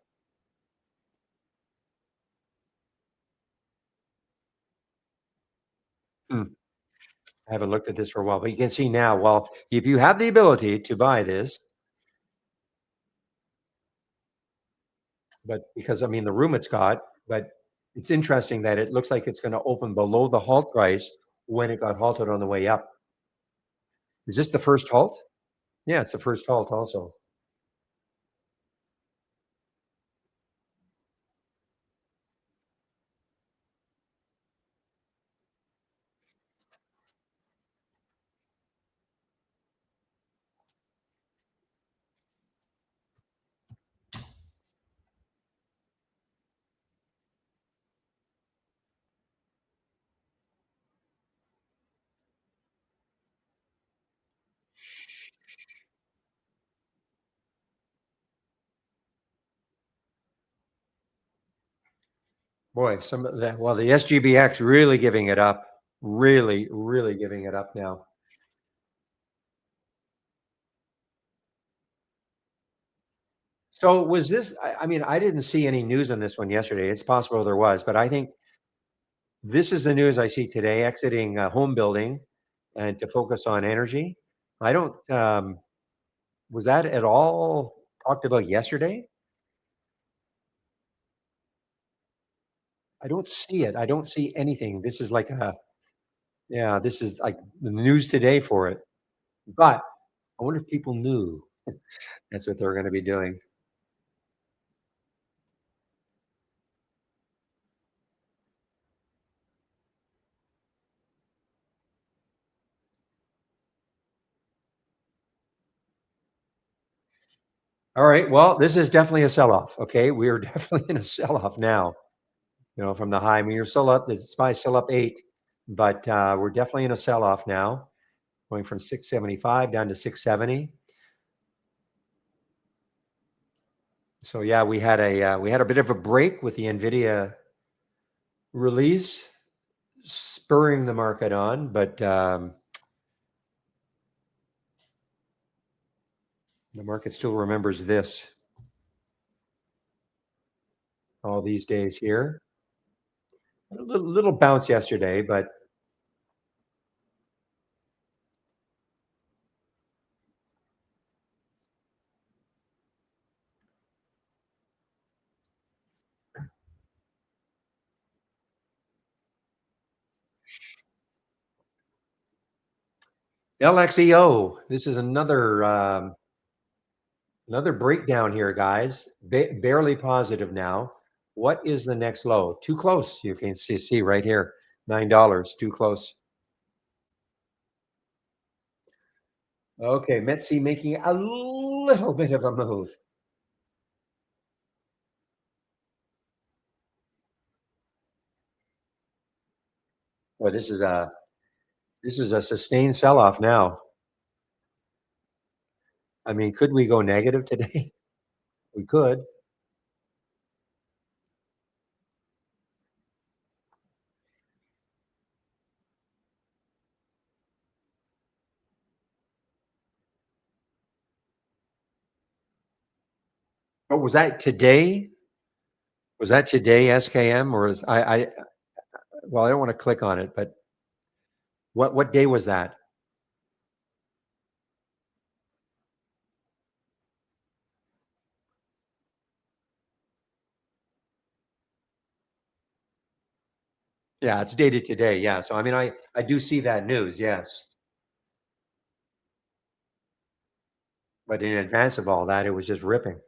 Hmm. I haven't looked at this for a while, but you can see now. Well, if you have the ability to buy this, but because I mean the room it's got, but it's interesting that it looks like it's going to open below the halt price when it got halted on the way up. Is this the first halt? Yeah, it's the first halt also. Boy, some of that. Well, the SGBX really giving it up. Really, really giving it up now. So was this? I mean, I didn't see any news on this one yesterday. It's possible there was, but I think this is the news I see today. Exiting home building and to focus on energy. I don't. Was that at all talked about yesterday? I don't see it. I don't see anything. This is like a yeah. This is like the news today for it. But I wonder if people knew that's what they're going to be doing. All right. Well, this is definitely a sell-off. Okay, we are definitely in a sell-off now. You know, from the high. I mean, you're still up. The SPY's still up 8, but we're definitely in a sell-off now, going from 675 down to 670. So yeah, we had a bit of a break with the NVDA release, spurring the market on, but the market still remembers this all these days here. A little bounce yesterday, but LXEO. This is another breakdown here, guys. Barely positive now. What is the next low? Too close. You can see right here, $9. Too close. Okay, Metsi making a little bit of a move. Boy, this is a sustained sell-off now. I mean, could we go negative today? We could. But was that today? Was that today, SKM, or is I well, I don't want to click on it, but what day was that? Yeah, it's dated today. Yeah. So I mean, I do see that news, yes. But in advance of all that, it was just ripping.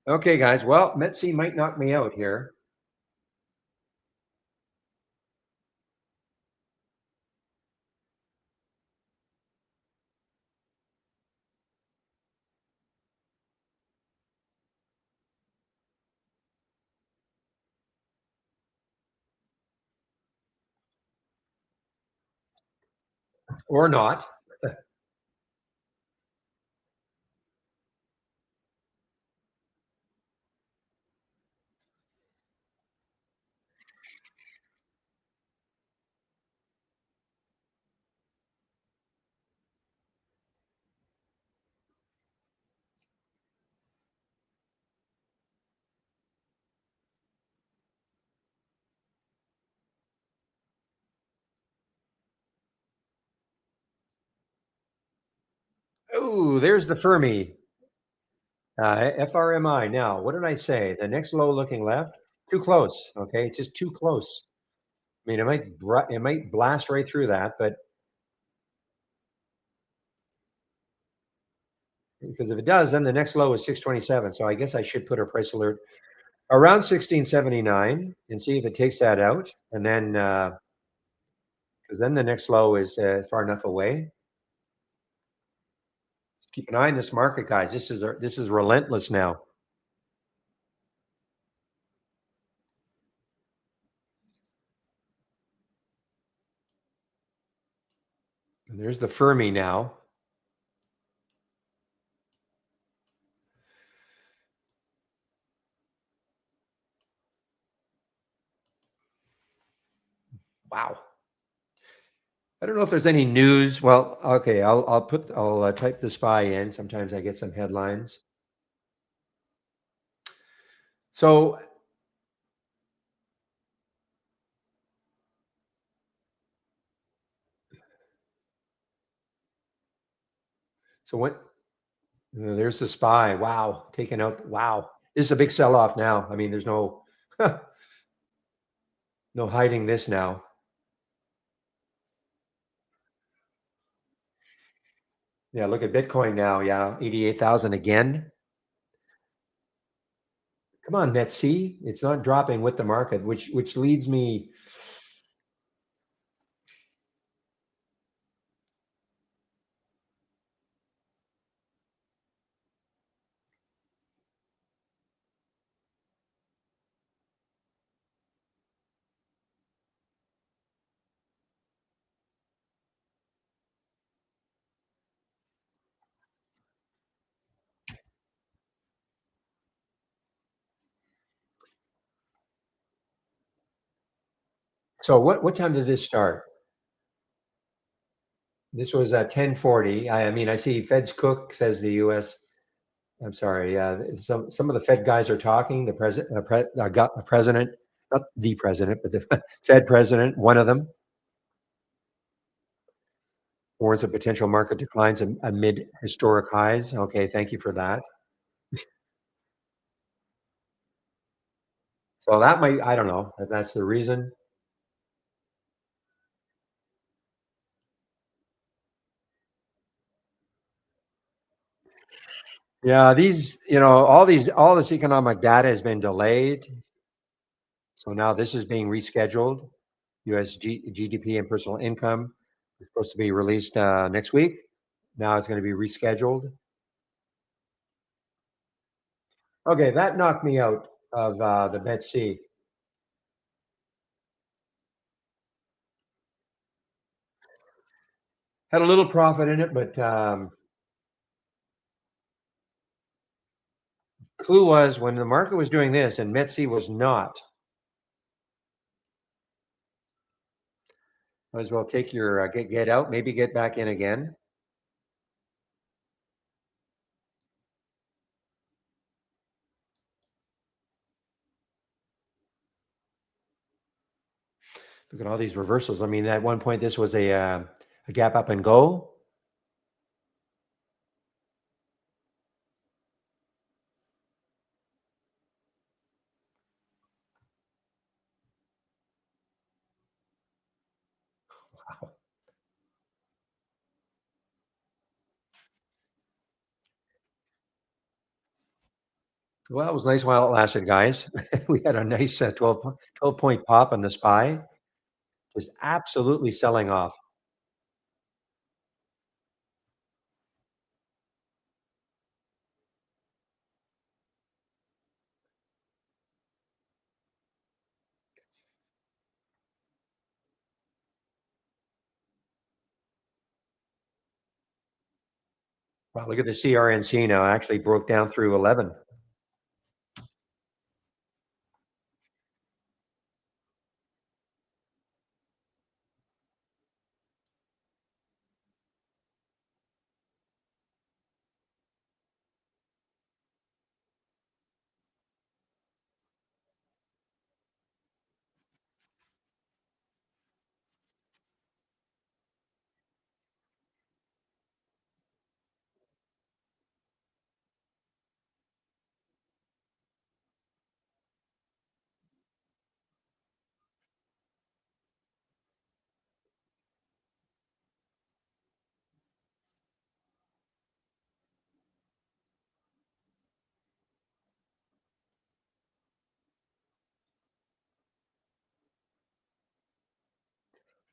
Okay, guys. Well, Metsi might knock me out here. Or not. Ooh, there's the Fermi. FRMI. Now, what did I say? The next low looking left? Too close. Okay, it's just too close. I mean, it might blast right through that, but because if it does, then the next low is 627. So I guess I should put a price alert around 1679 and see if it takes that out. And then, because then the next low is far enough away. Just keep an eye on this market, guys. This is relentless now. And there's the Fermi now. Wow. I don't know if there's any news. Well, okay, I'll type the spy in. Sometimes I get some headlines. So what? There's the spy. Wow, taken out. Wow, this is a big sell off now. I mean, there's no no hiding this now. Yeah, look at Bitcoin now. Yeah, 88,000 again. Come on, Metsi. It's not dropping with the market, which leads me. So what time did this start? This was at 10:40. I mean, I see Fed's Cook says the U.S. I'm sorry. Some of the Fed guys are talking. The president, got the president, not the president, but the Fed president, one of them, warns of potential market declines amid historic highs. Okay, thank you for that. So that might, I don't know if that's the reason. Yeah, all this economic data has been delayed. So now this is being rescheduled. US GDP and personal income is supposed to be released next week. Now it's going to be rescheduled. Okay, that knocked me out of the BET-C. Had a little profit in it, but clue was when the market was doing this and METC was not, might as well take your get out, maybe get back in again. Look at all these reversals. I mean, at one point this was a gap up and go. Well, it was nice while it lasted, guys. We had a nice 12 point pop on the SPY, just absolutely selling off. Wow, look at the CRNC now, actually broke down through 11.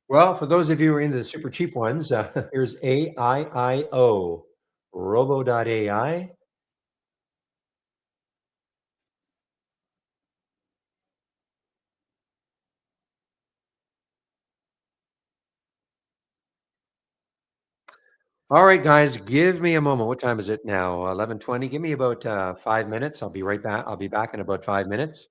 Well, for those of you who are into the super cheap ones, here's AIIO, Robo.ai. All right, guys, give me a moment. What time is it now? 11:20. Give me about 5 minutes. I'll be right back. I'll be back in about 5 minutes.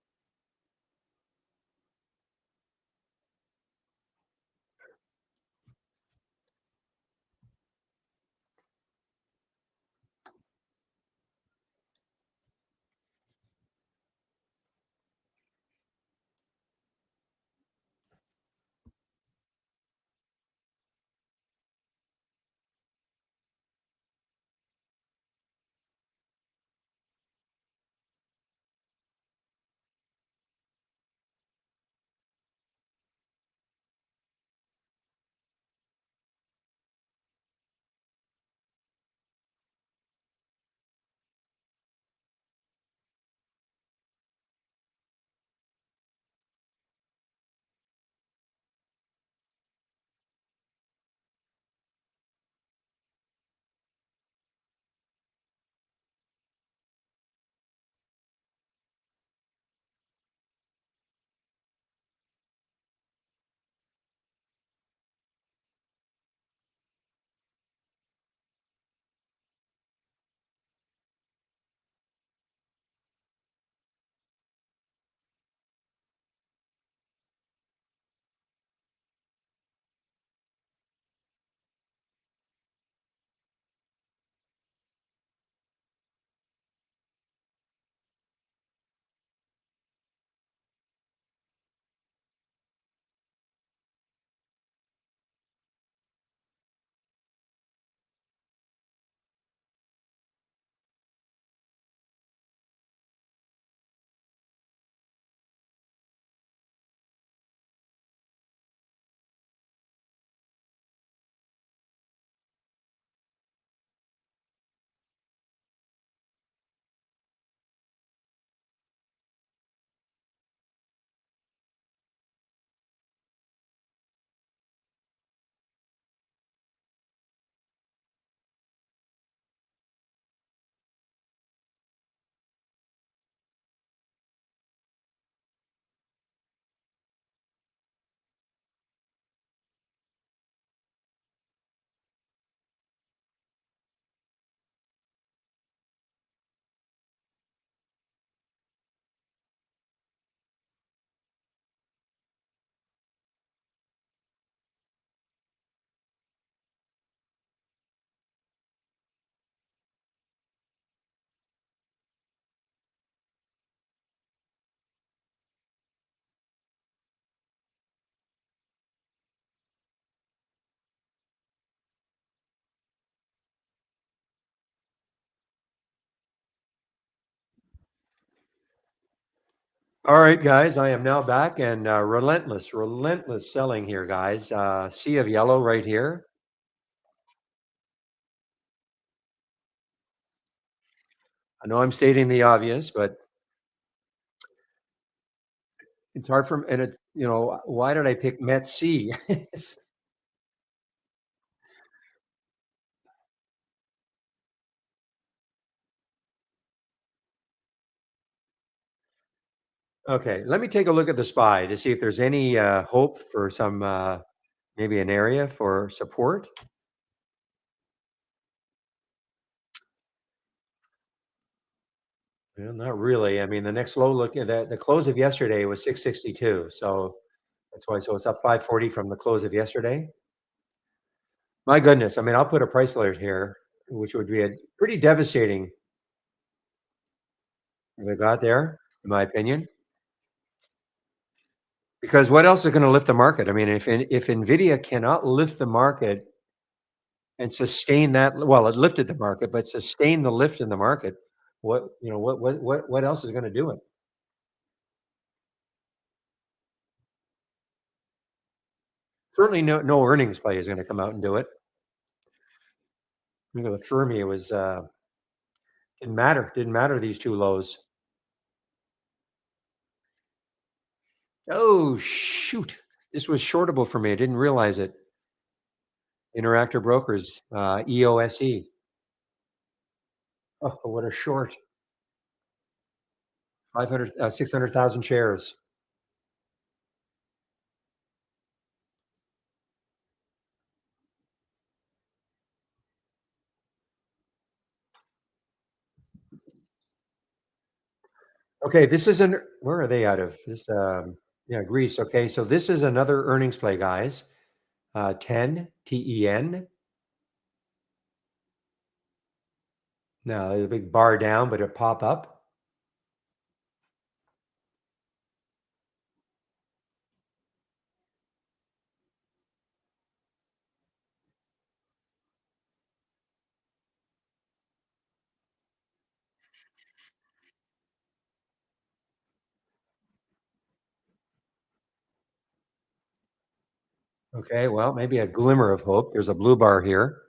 All right, guys, I am now back and relentless selling here, guys. Sea of yellow right here. I know I'm stating the obvious, but it's hard for and it's why did I pick Met C? Okay, let me take a look at the SPY to see if there's any hope for some maybe an area for support. Well, not really. I mean, the next low look at the close of yesterday was 662, so that's why. So it's up 540 from the close of yesterday. My goodness, I mean, I'll put a price alert here, which would be a pretty devastating if it got there, in my opinion. Because what else is going to lift the market? I mean, if Nvidia cannot lift the market and sustain that, well, it lifted the market, but sustain the lift in the market, what else is going to do it? Certainly, no earnings play is going to come out and do it. Look at the Fermi; it was didn't matter these two lows. Oh shoot! This was shortable for me. I didn't realize it. Interactive Brokers, EOSE. Oh, what a short! 600,000 shares. Okay, this is an where are they out of? This yeah, Greece. Okay, so this is another earnings play, guys. 10 TEN. Now the big bar down, but it pop up. Okay, well, maybe a glimmer of hope. There's a blue bar here.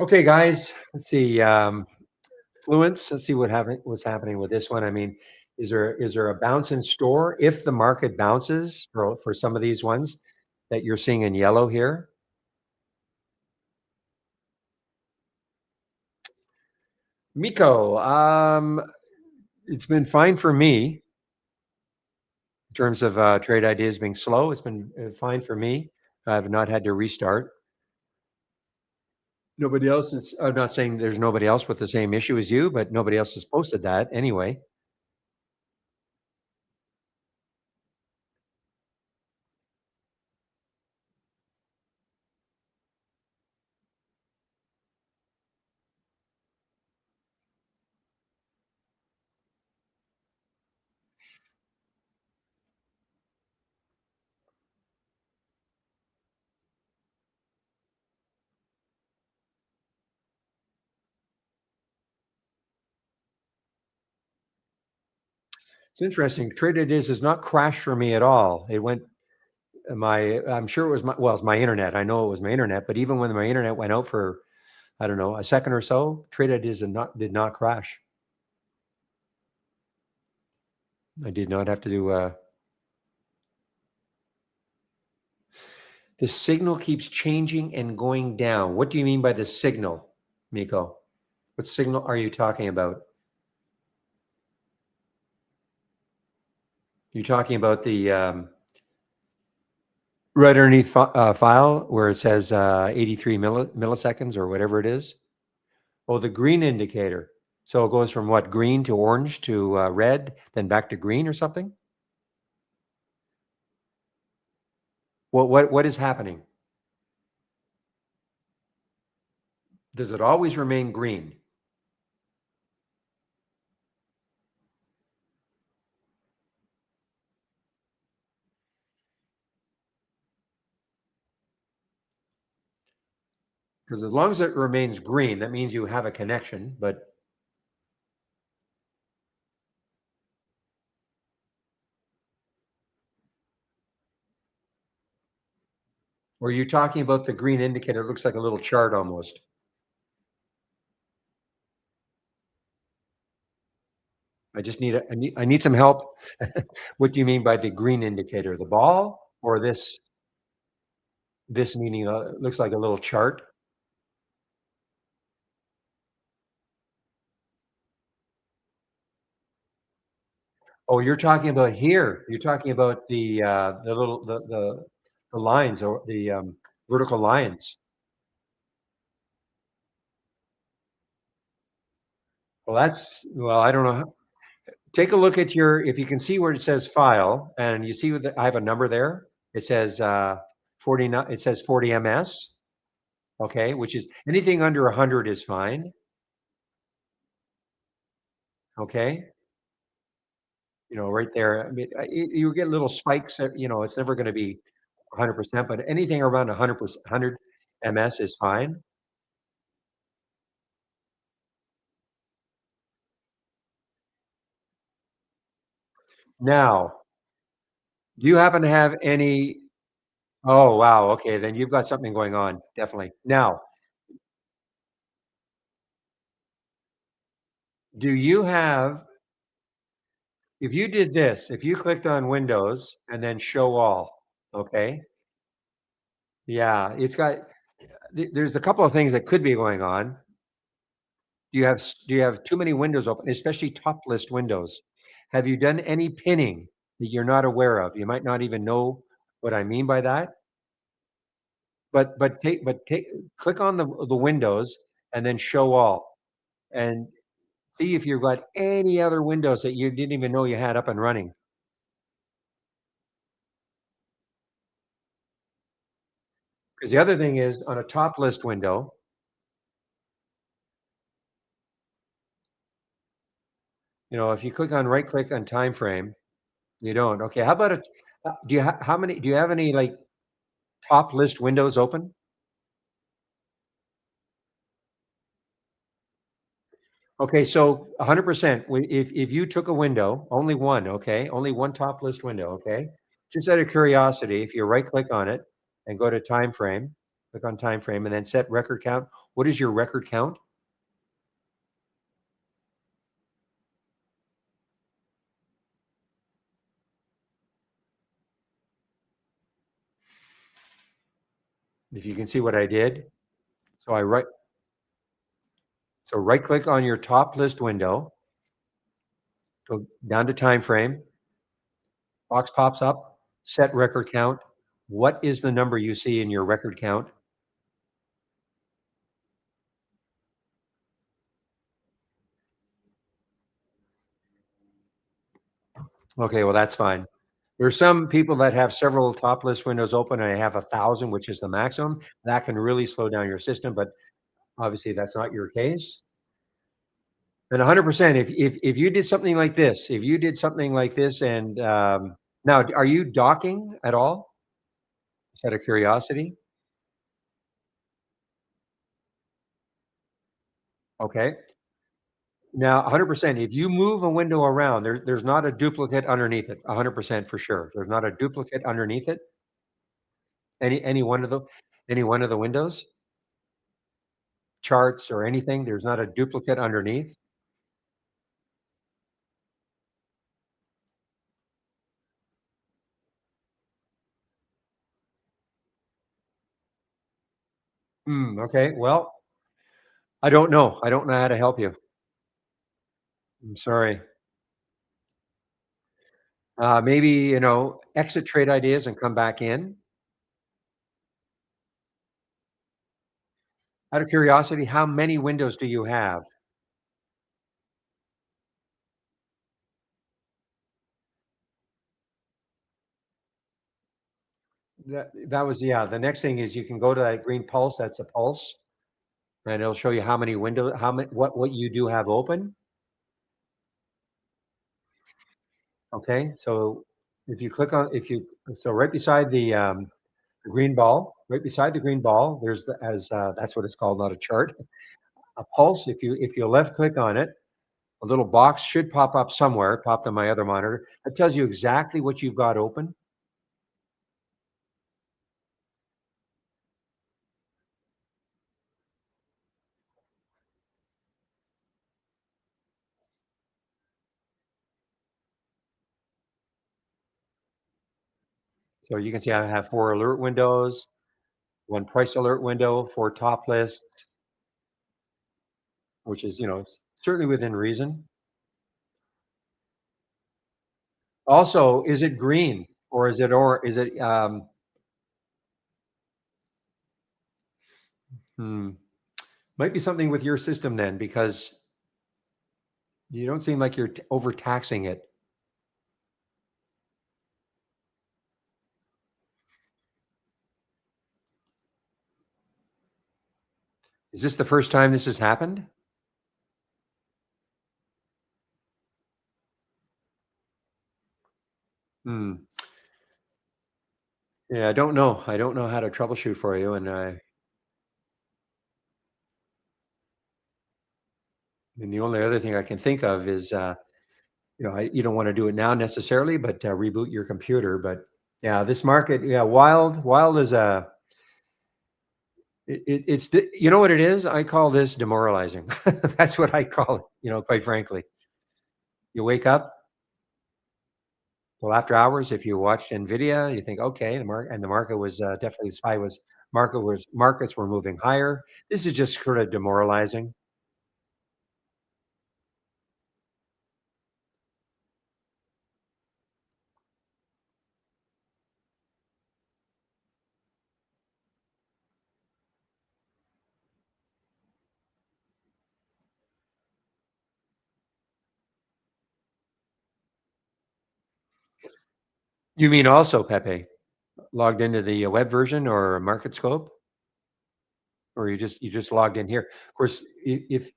Okay, guys, let's see. Fluence. Let's see what's happening with this one. I mean, is there a bounce in store if the market bounces for some of these ones that you're seeing in yellow here? Miko, it's been fine for me in terms of trade ideas being slow. It's been fine for me. I've not had to restart. Nobody else is. I'm not saying there's nobody else with the same issue as you, but nobody else has posted that anyway. It's interesting. Trade ideas has not crashed for me at all. It went I'm sure it was it's my internet. I know it was my internet, but even when my internet went out for I don't know a second or so, trade ideas did not crash. I did not have to do. The signal keeps changing and going down. What do you mean by the signal, Miko? What signal are you talking about? You talking about the right underneath file where it says 83 milliseconds or whatever it is? Oh, the green indicator. So it goes from what, green to orange to red, then back to green or something? What is happening? Does it always remain green? Because as long as it remains green, that means you have a connection. But were you talking about the green indicator? It looks like a little chart almost. I need some help. What do you mean by the green indicator? The ball or this meaning looks like a little chart? Oh, you're talking about here. You're talking about the little the lines or the vertical lines. Well, I don't know. Take a look at your if you can see where it says file and you see I have a number there. It says 49. It says 40 ms. Okay, which is anything under 100 is fine. Okay, right there. I mean, you get little spikes. It's never going to be 100%, but anything around 100%, 100 ms is fine. Now, do you happen to have any? Oh, wow. Okay, then you've got something going on, definitely. Now, do you have if you did this, if you clicked on Windows and then show all, okay? Yeah, there's a couple of things that could be going on. Do you have too many windows open, especially top list windows? Have you done any pinning that you're not aware of? You might not even know what I mean by that. But click on the windows and then show all and see if you've got any other windows that you didn't even know you had up and running. Because the other thing is on a top list window, if you click on right click on time frame, you don't. Okay, how about do you have any like top list windows open? Okay, so 100%. If you took a window, only one, okay, only one top list window, okay. Just out of curiosity, if you right click on it and go to time frame, click on time frame, and then set record count. What is your record count? If you can see what I did, so I right so right click on your top list window, go down to time frame, box pops up, set record count. What is the number you see in your record count? Okay, well, that's fine. There's some people that have several top list windows open and they have 1,000, which is the maximum. That can really slow down your system, but obviously that's not your case. And 100%, if you did something like this, if you did something like this, and now, are you docking at all? Just out of curiosity. Okay. Now, 100%, if you move a window around, there's not a duplicate underneath it. 100% for sure. There's not a duplicate underneath it. Any one of the any one of the windows, charts or anything. There's not a duplicate underneath. Okay. Well, I don't know. I don't know how to help you. I'm sorry. Maybe, exit trade ideas and come back in. Out of curiosity, how many windows do you have? That was, yeah. The next thing is you can go to that green pulse. That's a pulse, and it'll show you how many windows, how many, what you do have open. Okay, so if you click on, if you, so right beside the green ball, right beside the green ball, there's the, as that's what it's called, not a chart, a pulse. If you left click on it, a little box should pop up somewhere. It popped on my other monitor. It tells you exactly what you've got open. So you can see I have 4 alert windows, 1 price alert window, 4 top lists, which is, certainly within reason. Also, is it green or is it, hmm, might be something with your system then, because you don't seem like you're overtaxing it. Is this the first time this has happened? Hmm. Yeah, I don't know. I don't know how to troubleshoot for you, and the only other thing I can think of is, you don't want to do it now necessarily, but reboot your computer. But yeah, this market, yeah, wild is a. You know what it is? I call this demoralizing. That's what I call it. Quite frankly, you wake up. Well, after hours, if you watched NVDA, you think, okay, the market was definitely, the SPY was, markets were moving higher. This is just sort of demoralizing. You mean also, Pepe, logged into the web version or market scope, or you just logged in here? Of course, if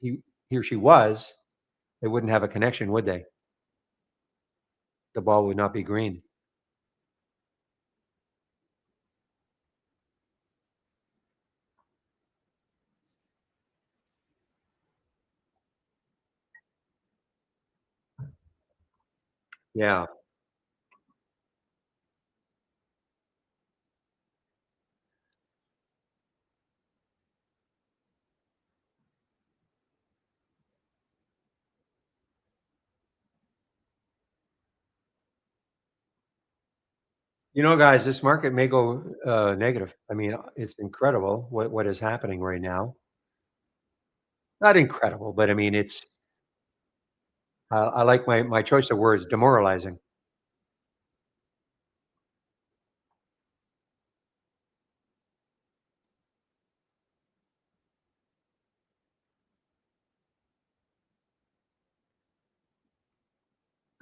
he or she was, they wouldn't have a connection, would they? The ball would not be green. Yeah. Guys, this market may go negative. I mean, it's incredible what is happening right now. Not incredible, but I mean, it's. I like my choice of words, demoralizing.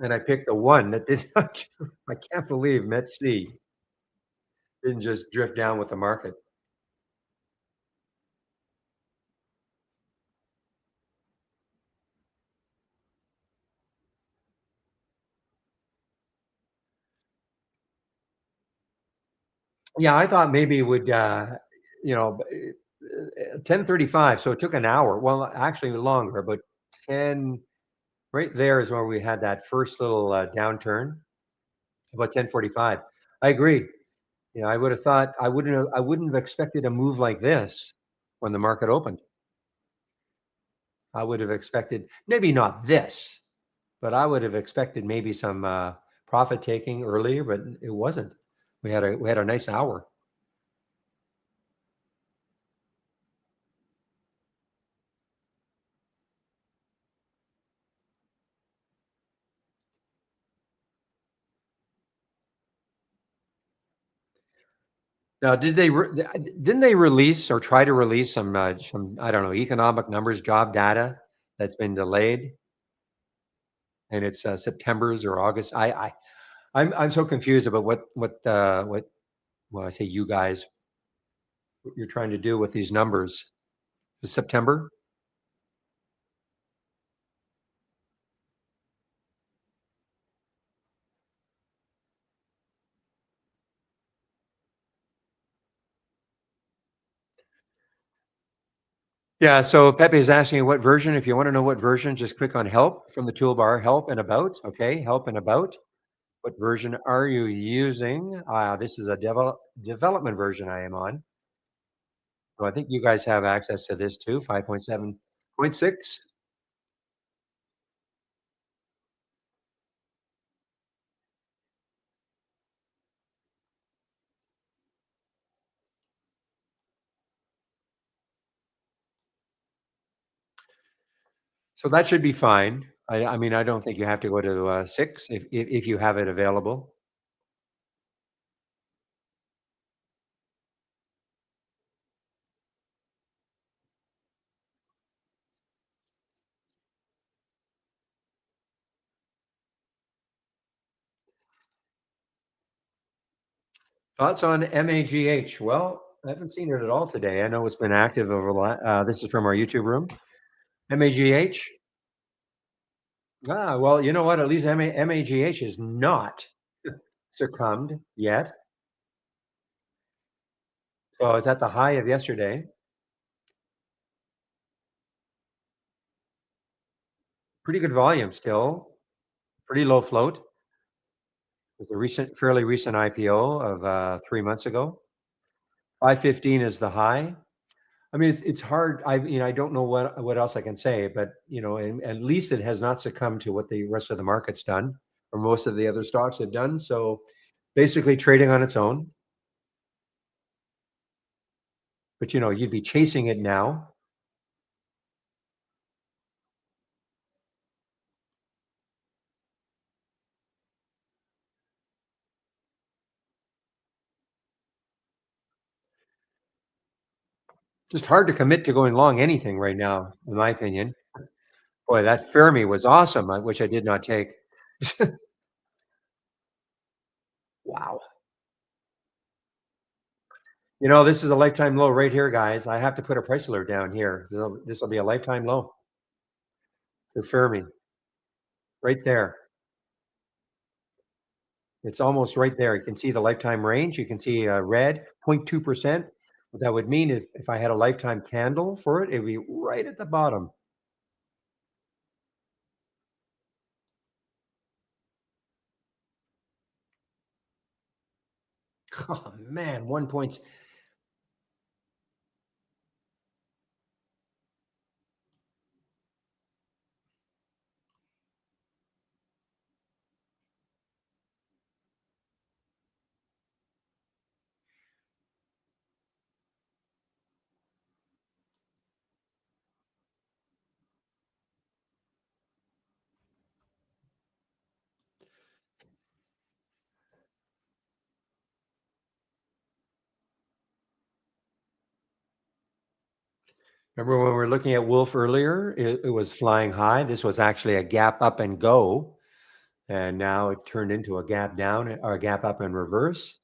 And I picked the one that did not. I can't believe Met-C didn't just drift down with the market. Yeah, I thought maybe it would, 10:35, so it took an hour. Well, actually longer, but 10 right there is where we had that first little, downturn, about 10:45. I agree. I would have thought I wouldn't have expected a move like this when the market opened. I would have expected maybe not this, but I would have expected maybe some, profit taking earlier, but it wasn't. We had a nice hour. Now, didn't they release or try to release some, I don't know, economic numbers, job data that's been delayed, and it's September's or August? I'm so confused about what well, I say you guys, what you're trying to do with these numbers. Is September? Yeah, so Pepe is asking what version. If you want to know what version, just click on help from the toolbar, help and about. Okay, help and about. What version are you using? This is a development version I am on. So I think you guys have access to this too, 5.7.6. So that should be fine. I mean, I don't think you have to go to 6 if you have it available. Thoughts on MAGH? Well, I haven't seen it at all today. I know it's been active over this is from our YouTube room. MAGH? Well, you know what? At least MAGH is not succumbed yet. So it's at the high of yesterday. Pretty good volume still. Pretty low float. With a fairly recent IPO of 3 months ago. 515 is the high. I mean, it's hard. I don't know what else I can say, but and at least it has not succumbed to what the rest of the market's done, or most of the other stocks have done. So basically, trading on its own. But you'd be chasing it now. Just hard to commit to going long anything right now, in my opinion. Boy, that Fermi was awesome, which I did not take. Wow. This is a lifetime low right here, guys. I have to put a price alert down here. This will be a lifetime low for Fermi, right there. It's almost right there. You can see the lifetime range. You can see red, 0.2%. What that would mean if I had a lifetime candle for it, it would be right at the bottom. Oh man, 1 point. Remember when we were looking at Wolf earlier? It was flying high. This was actually a gap up and go. And now it turned into a gap down or a gap up and reverse.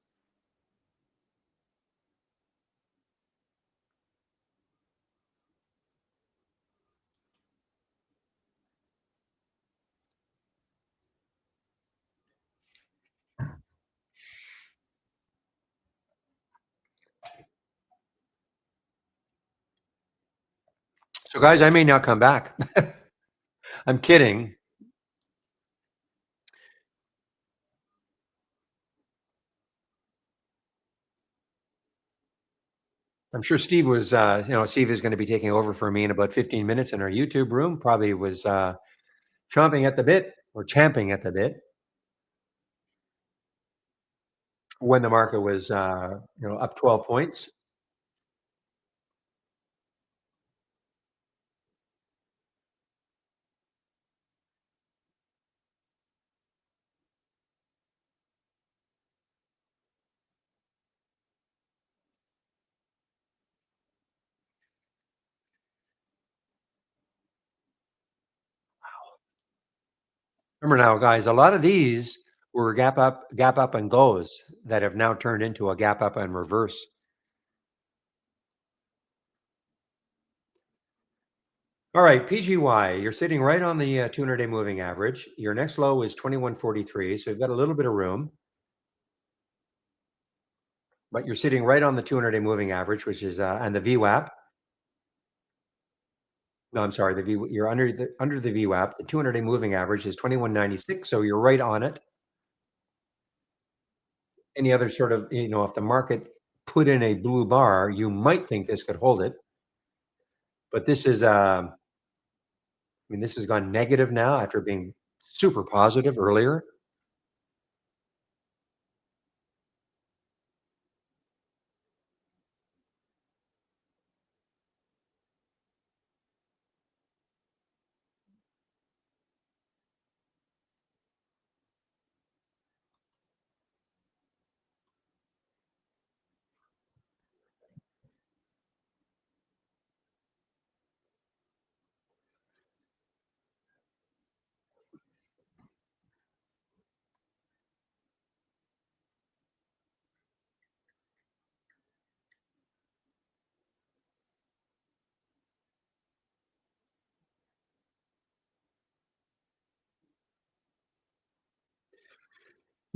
So guys, I may not come back. I'm kidding. I'm sure Steve is going to be taking over for me in about 15 minutes in our YouTube room. Probably was chomping at the bit or champing at the bit when the market was, up 12 points. Remember now, guys, a lot of these were gap up and goes that have now turned into a gap up and reverse. All right, PGY, you're sitting right on the 200-day moving average. Your next low is 2143, so you've got a little bit of room, but you're sitting right on the 200-day moving average, which is and the VWAP. No, I'm sorry, you're under the VWAP. The 200-day moving average is 2196, so you're right on it. Any other sort of, if the market put in a blue bar, you might think this could hold it, but this is this has gone negative now after being super positive earlier.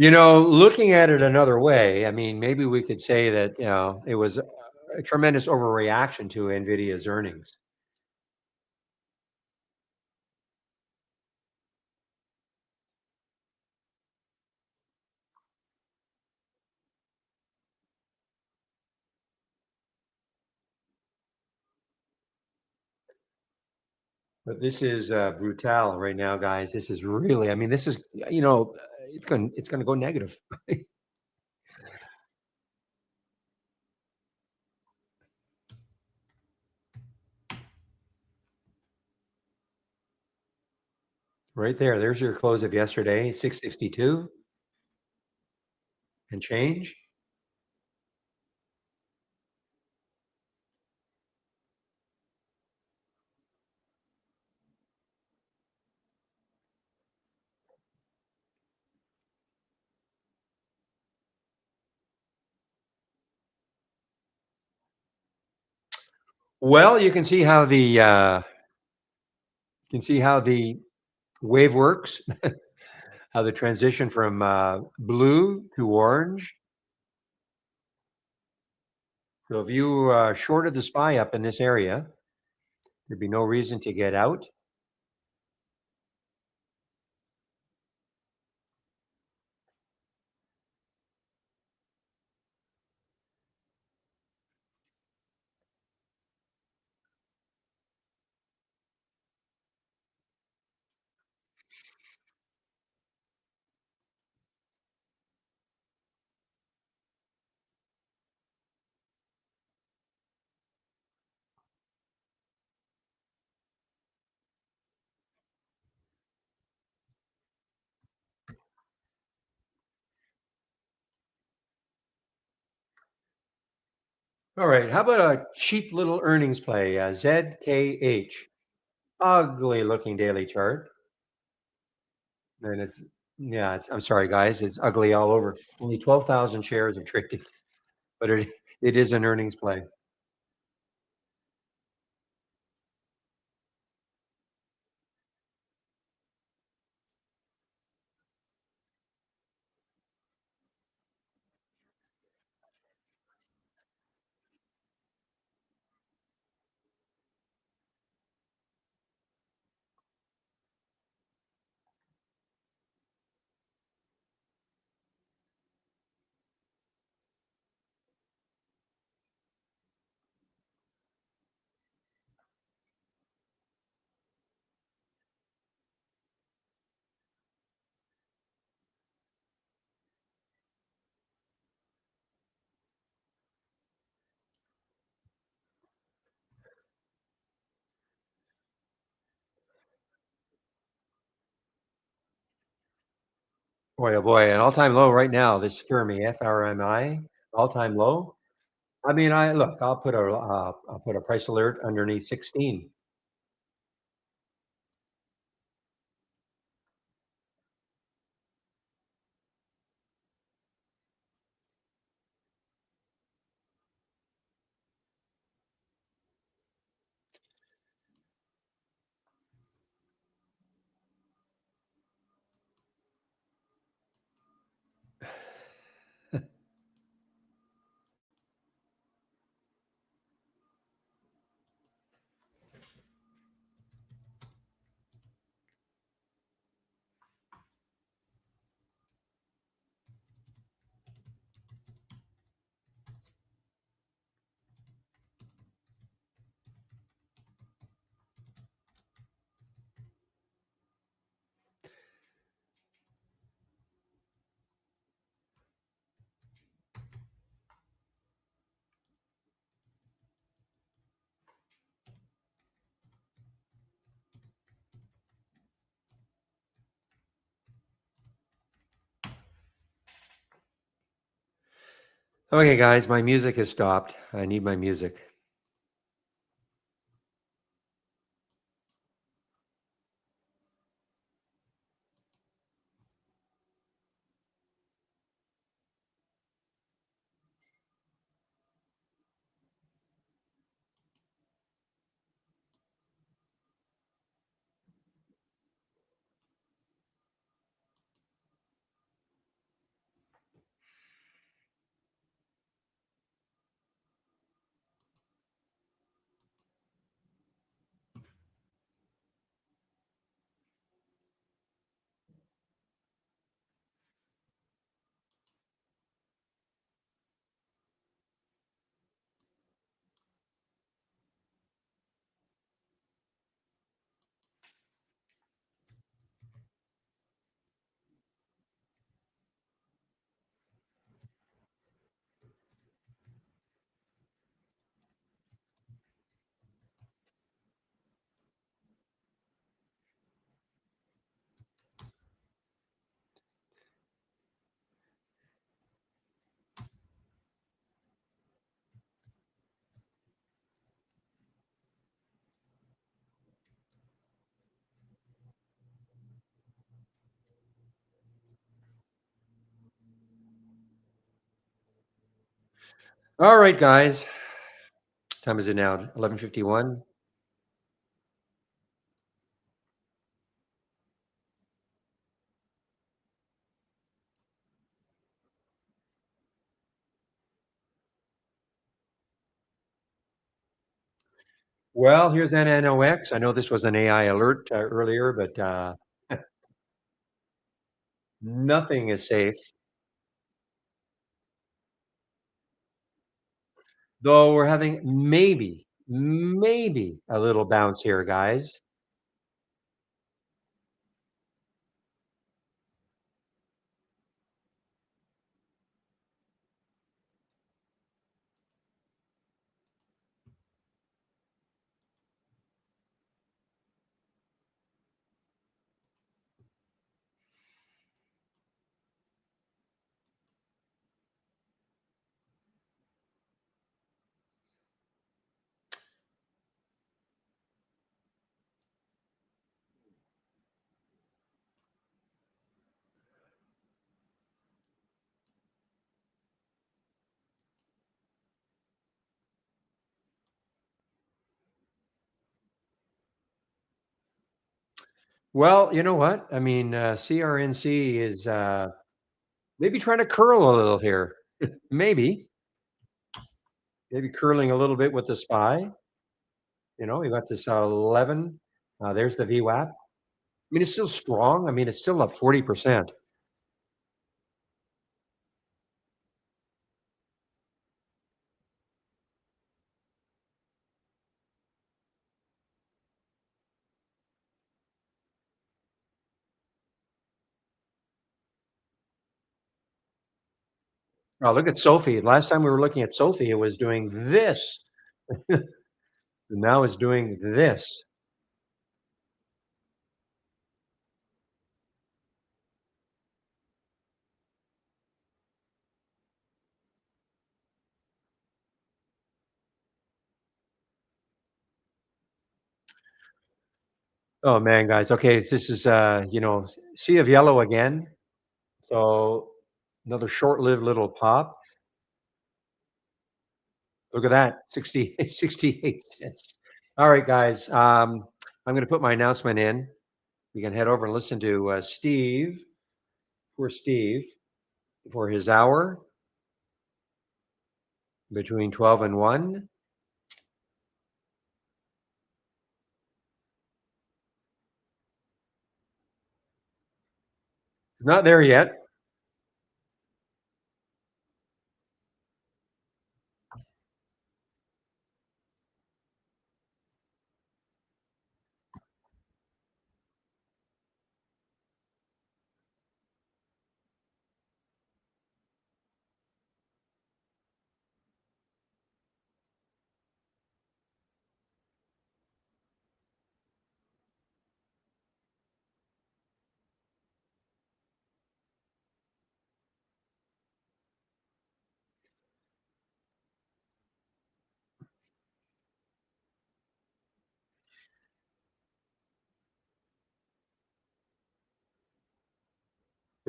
Looking at it another way, maybe we could say that, it was a tremendous overreaction to NVIDIA's earnings. But this is brutal right now, guys. This is really, this is, it's going to go negative. Right there. There's your close of yesterday, 662 and change. Well, you can see how the wave works, how the transition from blue to orange. So if you shorted the SPY up in this area, there'd be no reason to get out. All right. How about a cheap little earnings play? ZKH. Ugly looking daily chart. And I'm sorry, guys. It's ugly all over. Only 12,000 shares are traded, but it is an earnings play. Boy, oh boy, an all-time low right now. This Fermi, FRMI, all-time low. I look. I'll put a price alert underneath 16. Okay, guys, my music has stopped. I need my music. All right, guys. Time is it now? 11:51. Well, here's NNOX. I know this was an AI alert earlier, but nothing is safe. Though we're having maybe a little bounce here, guys. Well, you know what? I mean, CRNC is maybe trying to curl a little here. Maybe, maybe curling a little bit with the SPY. You know, we got this 11. There's the VWAP. I mean, it's still strong. I mean, it's still up 40%. Oh, look at Sophie. Last time we were looking at Sophie, it was doing this. And now it's doing this. Oh man, guys. Okay, this is sea of yellow again. So another short-lived little pop. Look at that, 68, 68 cents. All right, guys. I'm going to put my announcement in. You can head over and listen to Steve, poor Steve, for his hour between 12 and 1. Not there yet.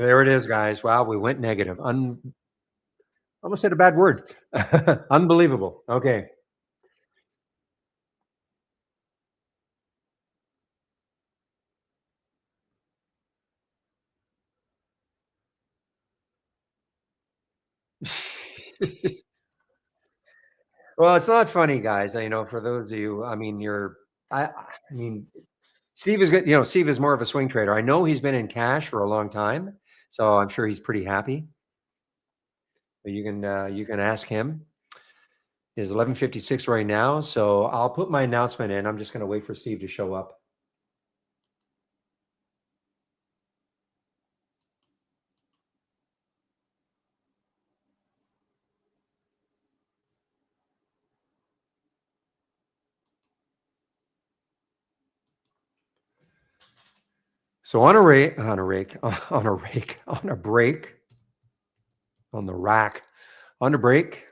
There it is, guys. Wow, we went negative. Almost said a bad word. Unbelievable. Okay. Well, it's not funny, guys. For those of you, I mean, I mean, Steve is good. Steve is more of a swing trader. I know he's been in cash for a long time, so I'm sure he's pretty happy. But you can ask him. It's 11:56 right now, so I'll put my announcement in. I'm just going to wait for Steve to show up. So on a rake, on a rake, on a rake, on a break, on the rack, on a break.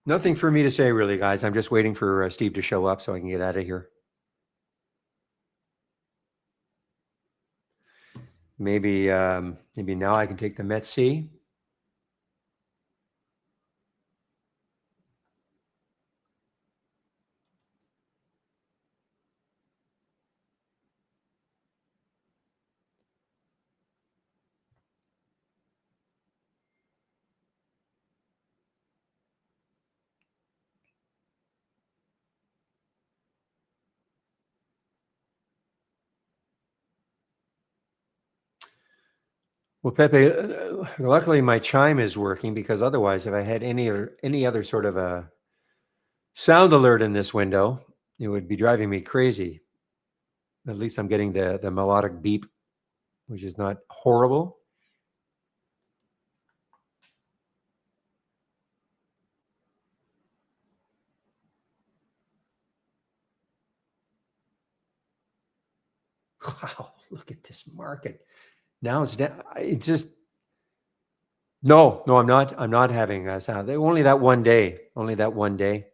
Nothing for me to say, really, guys. I'm just waiting for Steve to show up so I can get out of here. Maybe now I can take the Met C. Well, Pepe, luckily my chime is working, because otherwise, if I had any other sort of a sound alert in this window, it would be driving me crazy. At least I'm getting the melodic beep, which is not horrible. Wow, look at this market. Now it's down. It's just no. I'm not. I'm not having a sound. Only that one day. Only that one day,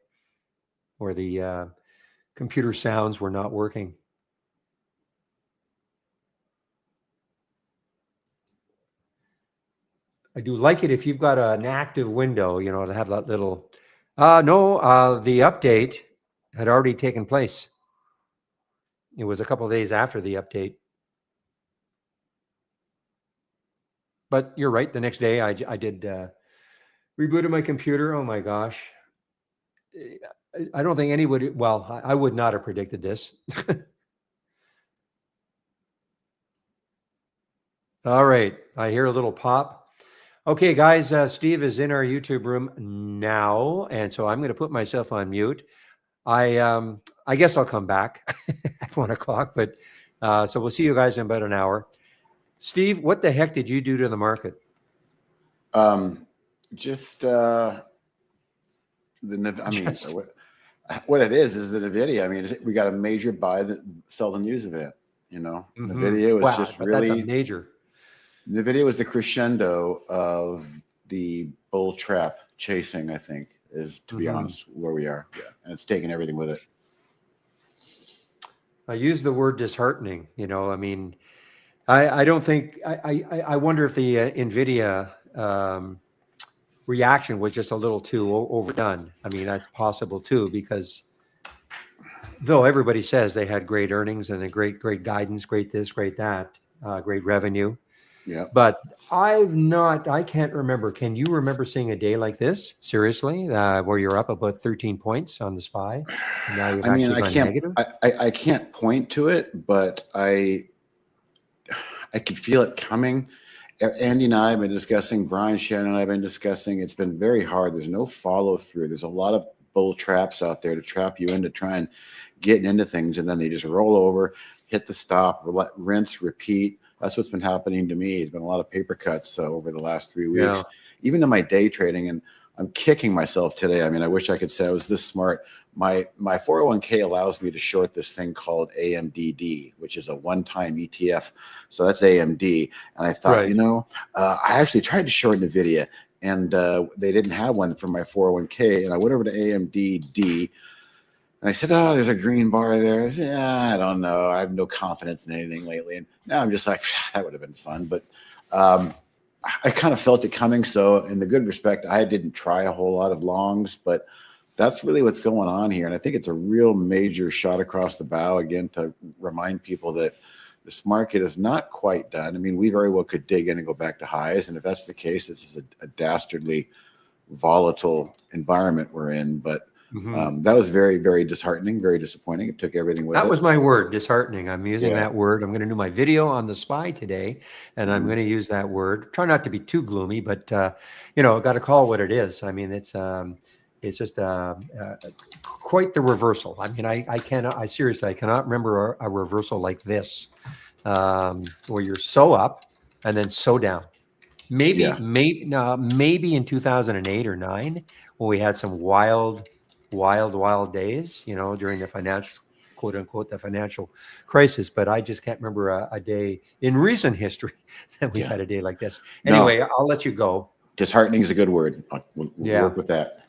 where the computer sounds were not working. I do like it if you've got an active window, to have that little. No, the update had already taken place. It was a couple of days after the update. But you're right. The next day, I did rebooted my computer. Oh my gosh. I don't think anybody. Well, I would not have predicted this. All right. I hear a little pop. Okay, guys. Steve is in our YouTube room now, and so I'm going to put myself on mute. I guess I'll come back at 1:00, but so we'll see you guys in about an hour. Steve, what the heck did you do to the market? Just I mean, what it is the NVDA. I mean, we got a major buy that sell the news event. NVDA was just really that's a major. NVIDIA was the crescendo of the bull trap chasing, I think, is, to be honest, where we are. Yeah. And it's taking everything with it. I use the word disheartening. I mean, I don't think, I wonder if the NVIDIA reaction was just a little too overdone. I mean, that's possible too, because though everybody says they had great earnings and a great guidance, great this, great that, great revenue. Yeah. But I can't remember. Can you remember seeing a day like this? Seriously, where you're up about 13 points on the SPY, and now you've I mean, actually gone negative? I can't point to it, but I could feel it coming. Andy and I have been discussing, Brian Shannon and I have been discussing, it's been very hard. There's no follow through. There's a lot of bull traps out there to trap you into trying getting into things, and then they just roll over, hit the stop, rinse, repeat. That's what's been happening to me. It's been a lot of paper cuts over the last 3 weeks, Yeah. even in my day trading. And I'm kicking myself today. I mean, I wish I could say I was this smart. My 401k allows me to short this thing called AMDD, which is a one-time ETF. So that's AMD. And I thought, Right. you know, I actually tried to short NVDA, and they didn't have one for my 401k. And I went over to AMDD, and I said, oh, there's a green bar there. I said, yeah, I don't know. I have no confidence in anything lately. And now I'm just like, that would have been fun. But I kind of felt it coming. So in the good respect, I didn't try a whole lot of longs, but that's really what's going on here. And I think it's a real major shot across the bow, again, to remind people that this market is not quite done. I mean, we very well could dig in and go back to highs. And if that's the case, this is a dastardly volatile environment we're in. But that was very, very disheartening, very disappointing. It took everything with it. That was my word, disheartening. I'm using Yeah. that word. I'm going to do my video on the SPY today, and I'm going to use that word. Try not to be too gloomy, but got to call it what it is. I mean, it's just quite the reversal. I mean, I seriously, I cannot remember a reversal like this, where you're so up and then so down. Maybe in 2008 or 9, when we had some wild days, during the financial, quote unquote, the financial crisis. But I just can't remember a day in recent history that we've had a day like this. Anyway, I'll let you go. Disheartening is a good word. We'll work with that.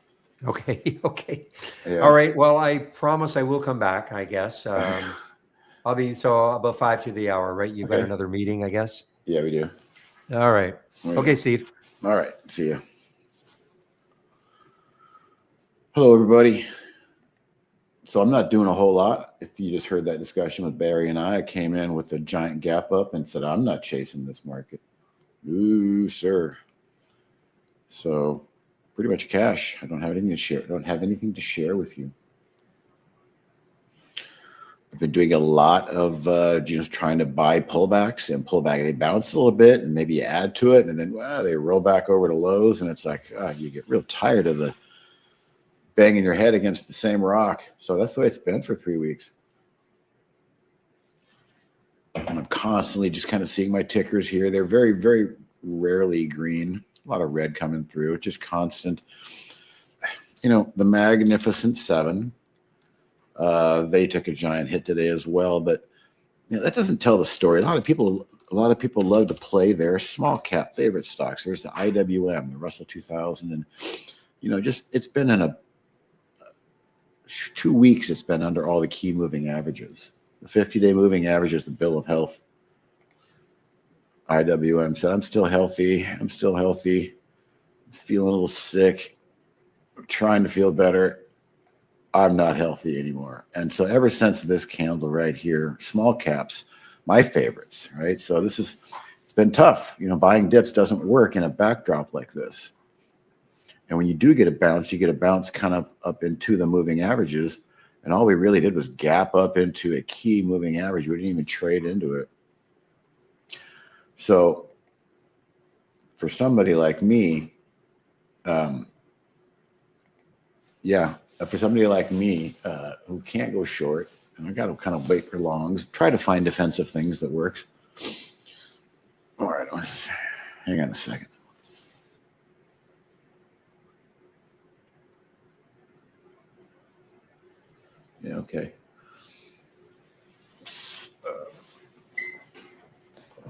Okay. Okay. Yeah. All right. Well, I promise I will come back, I guess. I'll be about 5 to the hour, right? You've got another meeting, I guess. Yeah, we do. All right. Okay, Steve. All right. See you. Hello, everybody. So I'm not doing a whole lot. If you just heard that discussion with Barry and I came in with a giant gap up and said, I'm not chasing this market. Ooh, sir. So pretty much cash. I don't have anything to share. I don't have anything to share with you. I've been doing a lot of trying to buy pullbacks and pullback. They bounce a little bit and maybe you add to it, and then they roll back over to lows, and it's like you get real tired of the banging your head against the same rock. So that's the way it's been for 3 weeks. And I'm constantly just kind of seeing my tickers here. They're very, very rarely green. A lot of red coming through, just constant. The Magnificent Seven. They took a giant hit today as well, but that doesn't tell the story. A lot of people love to play their small cap favorite stocks. There's the IWM, the Russell 2000, and it's been in a 2 weeks. It's been under all the key moving averages. The 50-day moving average is the bill of health. IWM said, I'm still healthy. I'm feeling a little sick. I'm trying to feel better. I'm not healthy anymore. And so ever since this candle right here, small caps, my favorites, right? So it's been tough. Buying dips doesn't work in a backdrop like this. And when you do get a bounce, you get a bounce kind of up into the moving averages. And all we really did was gap up into a key moving average. We didn't even trade into it. So for somebody like me, for somebody like me who can't go short, and I got to kind of wait for longs, try to find defensive things that works. All right, hang on a second. Yeah, okay.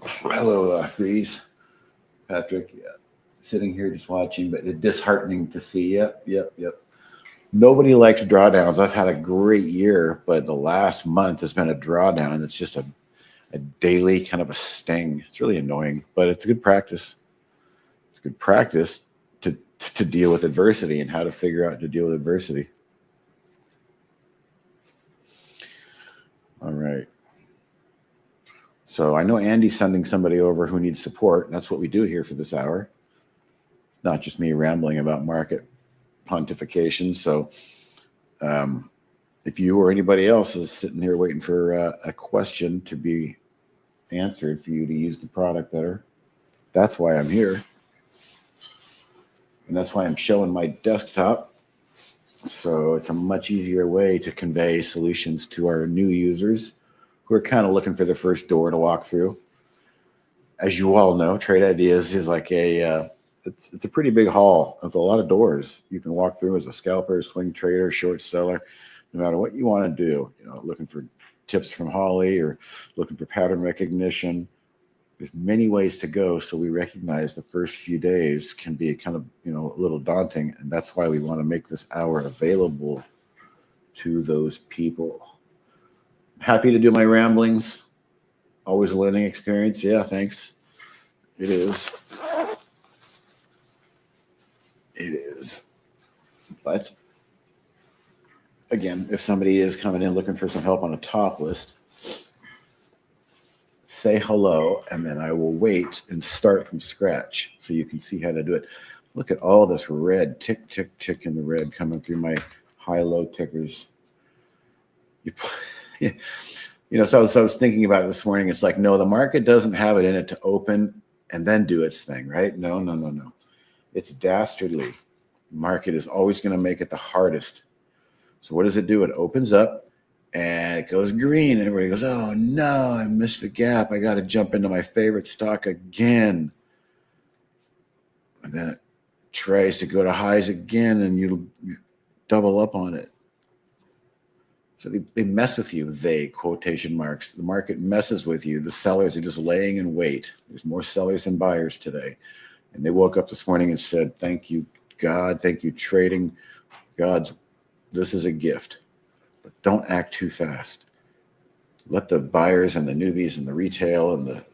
Hello, Freeze. Patrick, sitting here just watching, but it's disheartening to see. Yep. Nobody likes drawdowns. I've had a great year, but the last month has been a drawdown. It's just a daily kind of a sting. It's really annoying, but it's good practice. It's good practice to deal with adversity and how to figure out to deal with adversity. All right. So I know Andy's sending somebody over who needs support. That's what we do here for this hour. Not just me rambling about market pontification. So if you or anybody else is sitting here waiting for a question to be answered for you to use the product better, that's why I'm here. And that's why I'm showing my desktop. So it's a much easier way to convey solutions to our new users who are kind of looking for the first door to walk through. As you all know, Trade Ideas is like it's a pretty big hall with a lot of doors you can walk through as a scalper, swing trader, short seller, no matter what you want to do. Looking for tips from Holly or looking for pattern recognition. There's many ways to go. So we recognize the first few days can be kind of, a little daunting. And that's why we want to make this hour available to those people. Happy to do my ramblings. Always a learning experience. Yeah, thanks. It is. It is. But again, if somebody is coming in looking for some help on a top list, say hello, and then I will wait and start from scratch so you can see how to do it. Look at all this red, tick, tick, tick in the red coming through my high-low tickers. So I was thinking about it this morning. It's like, no, the market doesn't have it in it to open and then do its thing, right? No. It's dastardly. The market is always going to make it the hardest. So what does it do? It opens up and it goes green. And everybody goes, oh, no, I missed the gap. I got to jump into my favorite stock again. And then it tries to go to highs again, and you double up on it. So they mess with you, quotation marks. The market messes with you. The sellers are just laying in wait. There's more sellers than buyers today. And they woke up this morning and said, thank you, God. Thank you, trading gods. This is a gift. But don't act too fast. Let the buyers and the newbies and the retail and the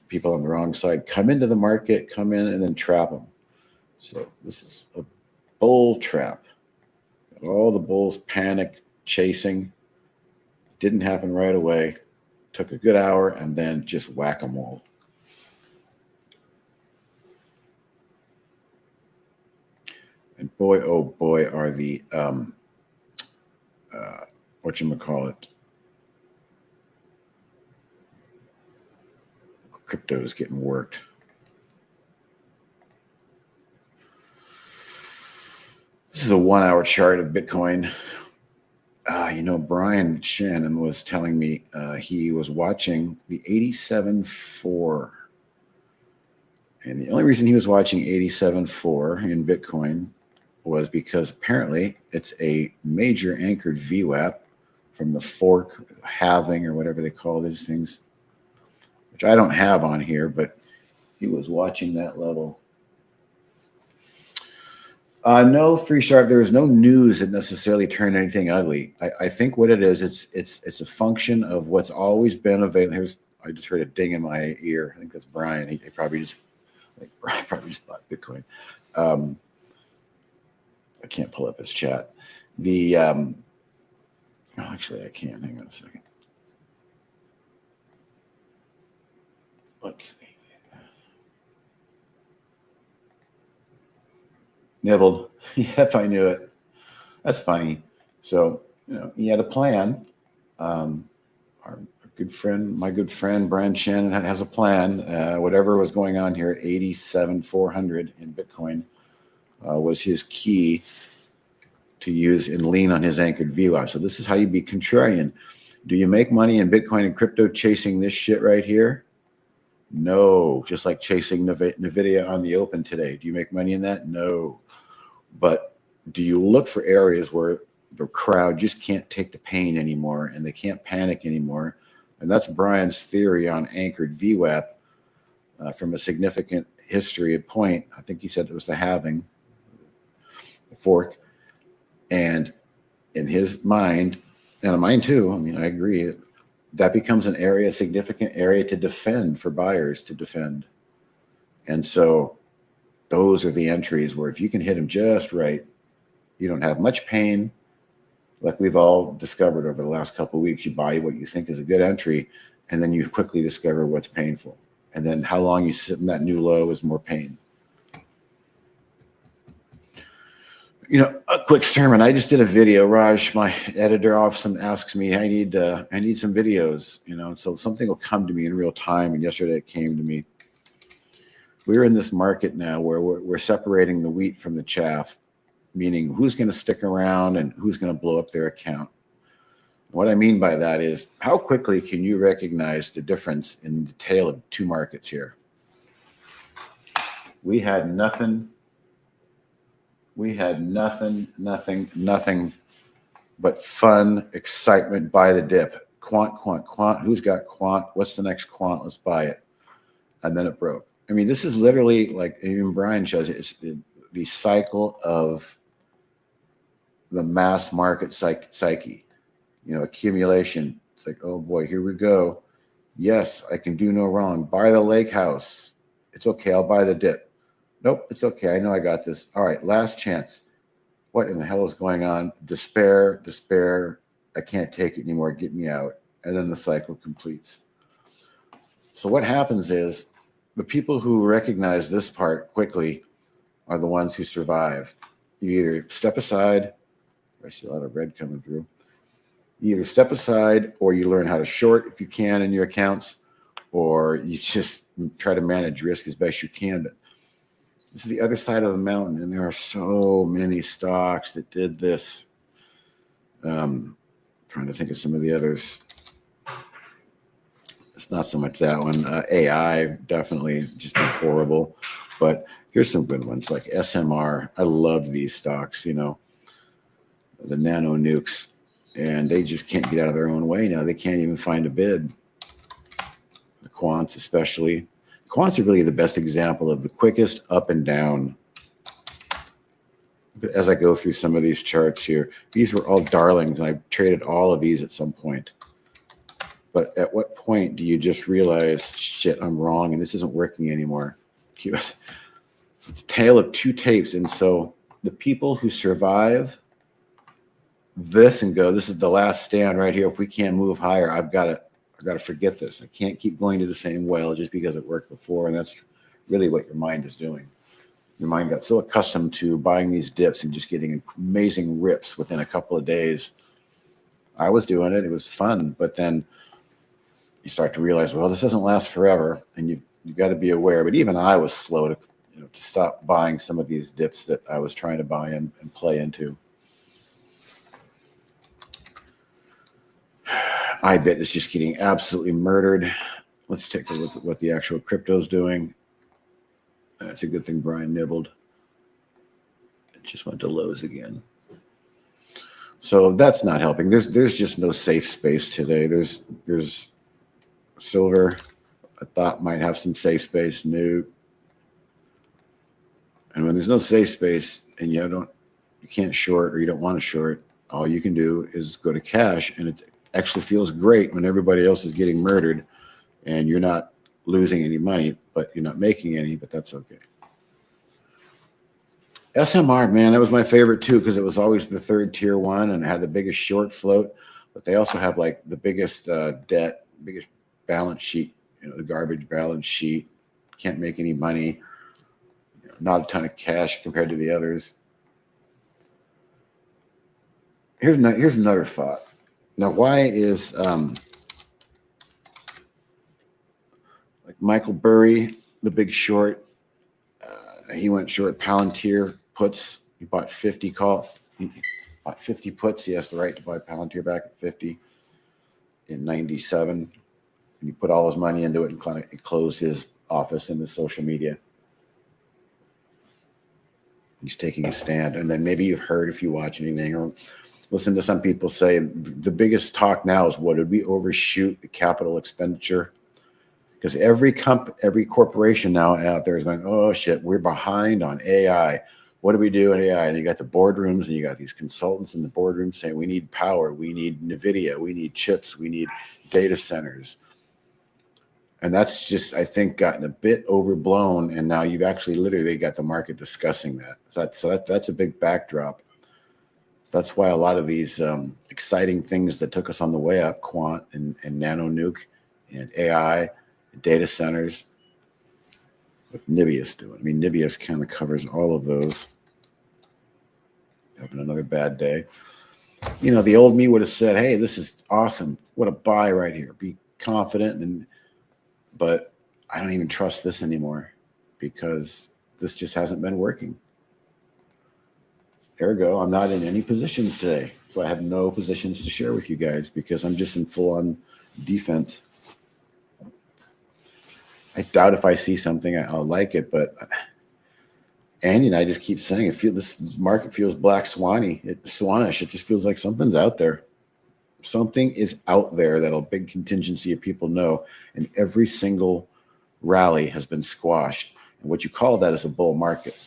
people on the wrong side come into the market, come in, and then trap them. So this is a bull trap. All the bulls panicked, chasing. Didn't happen right away. Took a good hour, and then just whack-a-mole. And boy, oh boy, are the whatchamacallit, crypto is getting worked. This is a 1 hour chart of Bitcoin. Brian Shannon was telling me he was watching the 87.4. And the only reason he was watching 87.4 in Bitcoin was because apparently it's a major anchored VWAP from the fork, halving, or whatever they call these things, which I don't have on here, but he was watching that level. No, Free Sharp, there is no news that necessarily turned anything ugly. I think what it is, it's a function of what's always been available. I just heard a ding in my ear. I think that's Brian. He probably just bought Bitcoin. I can't pull up his chat. Actually, I can. Hang on a second. Let's see. Nibbled. Yep, I knew it. That's funny. So, he had a plan. My good friend, Brian Shannon has a plan. Whatever was going on here at 87,400 in Bitcoin was his key to use and lean on his anchored VWAP. So this is how you be contrarian. Do you make money in Bitcoin and crypto chasing this shit right here? No. Just like chasing NVDA on the open today. Do you make money in that? No. But do you look for areas where the crowd just can't take the pain anymore and they can't panic anymore? And that's Brian's theory on anchored VWAP from a significant history at point. I think he said it was the halving, the fork. And in his mind, and in mine too, I agree, that becomes a significant area to defend for buyers to defend. And so those are the entries where if you can hit them just right, you don't have much pain. Like we've all discovered over the last couple of weeks, you buy what you think is a good entry, and then you quickly discover what's painful. And then how long you sit in that new low is more pain. You know, a quick sermon. I just did a video. Raj, my editor, often asks me, I need some videos, you know, so something will come to me in real time. And yesterday it came to me. We're in this market now where we're separating the wheat from the chaff, meaning who's going to stick around and who's going to blow up their account. What I mean by that is, how quickly can you recognize the difference in the tale of two markets here? We had nothing but fun, excitement, buy the dip. Quant. Who's got quant? What's the next quant? Let's buy it. And then it broke. I mean, this is literally, like even Brian shows it, it's the cycle of the mass market psyche, you know, accumulation. It's like, oh boy, here we go. Yes, I can do no wrong. Buy the lake house. It's okay. I'll buy the dip. Nope, it's okay. I know I got this. All right, last chance. What in the hell is going on? Despair. I can't take it anymore. Get me out. And then the cycle completes. So what happens is the people who recognize this part quickly are the ones who survive. You either step aside. I see a lot of red coming through. You either step aside or you learn how to short if you can in your accounts, or you just try to manage risk as best you can. But this is the other side of the mountain, and there are so many stocks that did this. Trying to think of some of the others. It's not so much that one. AI definitely just been horrible, but here's some good ones like SMR. I love these stocks, you know, the nano nukes, and they just can't get out of their own way now. They can't even find a bid. The quants, especially. Quants are really the best example of the quickest up and down. As I go through some of these charts here, these were all darlings, and I traded all of these at some point. But at what point do you just realize, shit, I'm wrong, and this isn't working anymore? It's a tale of two tapes. And so the people who survive this and go, this is the last stand right here. If we can't move higher, I've got to forget this. I can't keep going to the same well just because it worked before. And that's really what your mind is doing. Your mind got so accustomed to buying these dips and just getting amazing rips within a couple of days. I was doing it. It was fun. But then you start to realize, well, this doesn't last forever. And you've got to be aware. But even I was slow to stop buying some of these dips that I was trying to buy and play into. iBit is just getting absolutely murdered. Let's take a look at what the actual crypto is doing. That's a good thing Brian nibbled. It just went to lows again. So that's not helping. There's just no safe space today. There's silver. I thought might have some safe space. Nope. And when there's no safe space and you can't short or you don't want to short, all you can do is go to cash, and it actually feels great when everybody else is getting murdered and you're not losing any money, but you're not making any, but that's okay. SMR, man, that was my favorite too, because it was always the third tier one and it had the biggest short float, but they also have like the biggest debt, biggest balance sheet, the garbage balance sheet, can't make any money, not a ton of cash compared to the others. Here's another thought. Now, why is like Michael Burry, the big short, he went short Palantir puts. He bought 50 puts. He has the right to buy Palantir back at 50 in 97. And he put all his money into it and kind of closed his office and his social media. He's taking a stand. And then maybe you've heard, if you watch anything or listen to some people say, the biggest talk now is, what did we overshoot the capital expenditure? Because every corporation now out there is going, oh shit, we're behind on AI. What do we do in AI? And you got the boardrooms and you got these consultants in the boardroom saying, we need power, we need NVDA, we need chips, we need data centers. And that's just, I think, gotten a bit overblown. And now you've actually literally got the market discussing that. So that's a big backdrop. That's why a lot of these exciting things that took us on the way up, quant and nano nuke and AI, data centers. What's Nibius doing? I mean, Nibius kind of covers all of those. Having another bad day. You know, the old me would have said, hey, this is awesome. What a buy right here. Be confident. But I don't even trust this anymore because this just hasn't been working. Ergo, I'm not in any positions today. So I have no positions to share with you guys because I'm just in full-on defense. I doubt if I see something, I'll like it, but Andy and I just keep saying this market feels black swanish. It just feels like something's out there. Something is out there that a big contingency of people know, and every single rally has been squashed. And what you call that is a bull market.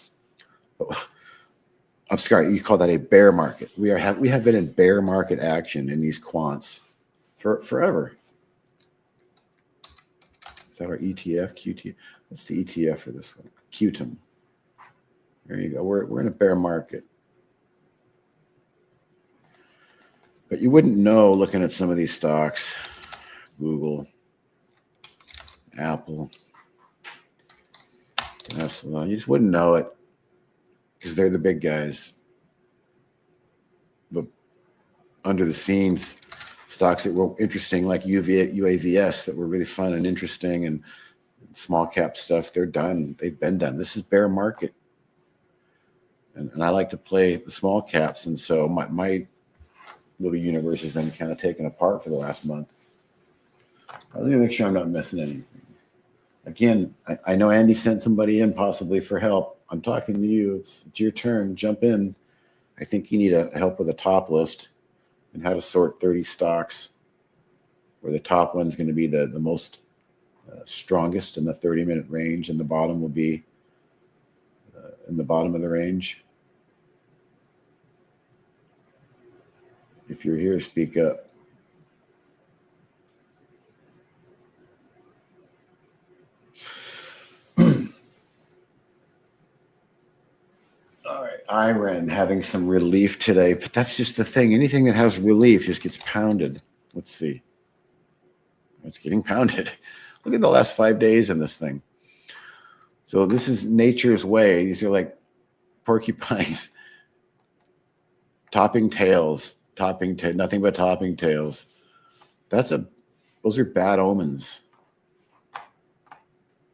I'm sorry, you call that a bear market. We have been in bear market action in these quants for forever. Is that our ETF? QT? What's the ETF for this one? QTM. There you go. We're in a bear market. But you wouldn't know looking at some of these stocks. Google, Apple, Tesla. You just wouldn't know it because they're the big guys. But under the scenes, stocks that were interesting like UAVS that were really fun and interesting and small cap stuff, they're done. They've been done. This is bear market. And I like to play the small caps. And so my little universe has been kind of taken apart for the last month. Let me make sure I'm not missing anything. Again, I know Andy sent somebody in possibly for help. I'm talking to you. It's your turn. Jump in. I think you need help with a top list and how to sort 30 stocks where the top one's going to be the most strongest in the 30-minute range, and the bottom will be in the bottom of the range. If you're here, speak up. All right, Iran having some relief today, but that's just the thing. Anything that has relief just gets pounded. Let's see. It's getting pounded. Look at the last 5 days in this thing. So this is nature's way. These are like porcupines. Topping tails. Nothing but topping tails. Those are bad omens,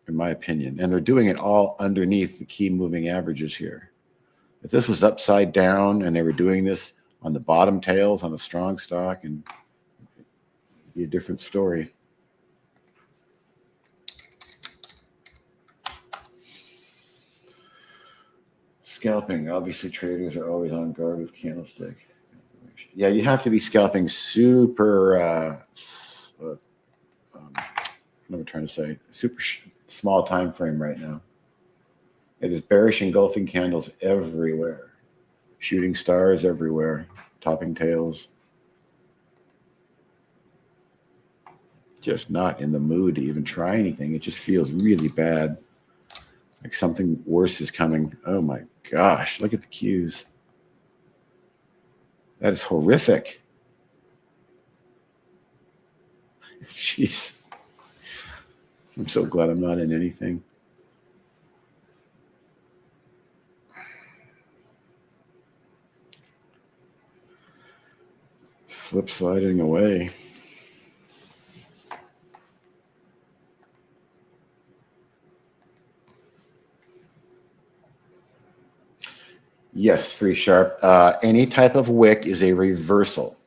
in my opinion. And they're doing it all underneath the key moving averages here. If this was upside down and they were doing this on the bottom tails on the strong stock, and it'd be a different story. Scalping. Obviously, traders are always on guard with candlestick. Yeah, you have to be scalping super, what am I trying to say? Super small time frame right now. There's bearish engulfing candles everywhere. Shooting stars everywhere. Topping tails. Just not in the mood to even try anything. It just feels really bad. Like something worse is coming. Oh my gosh, look at the cues. That is horrific. Jeez. I'm so glad I'm not in anything. Slip sliding away. Yes, 3 sharp. Any type of wick is a reversal.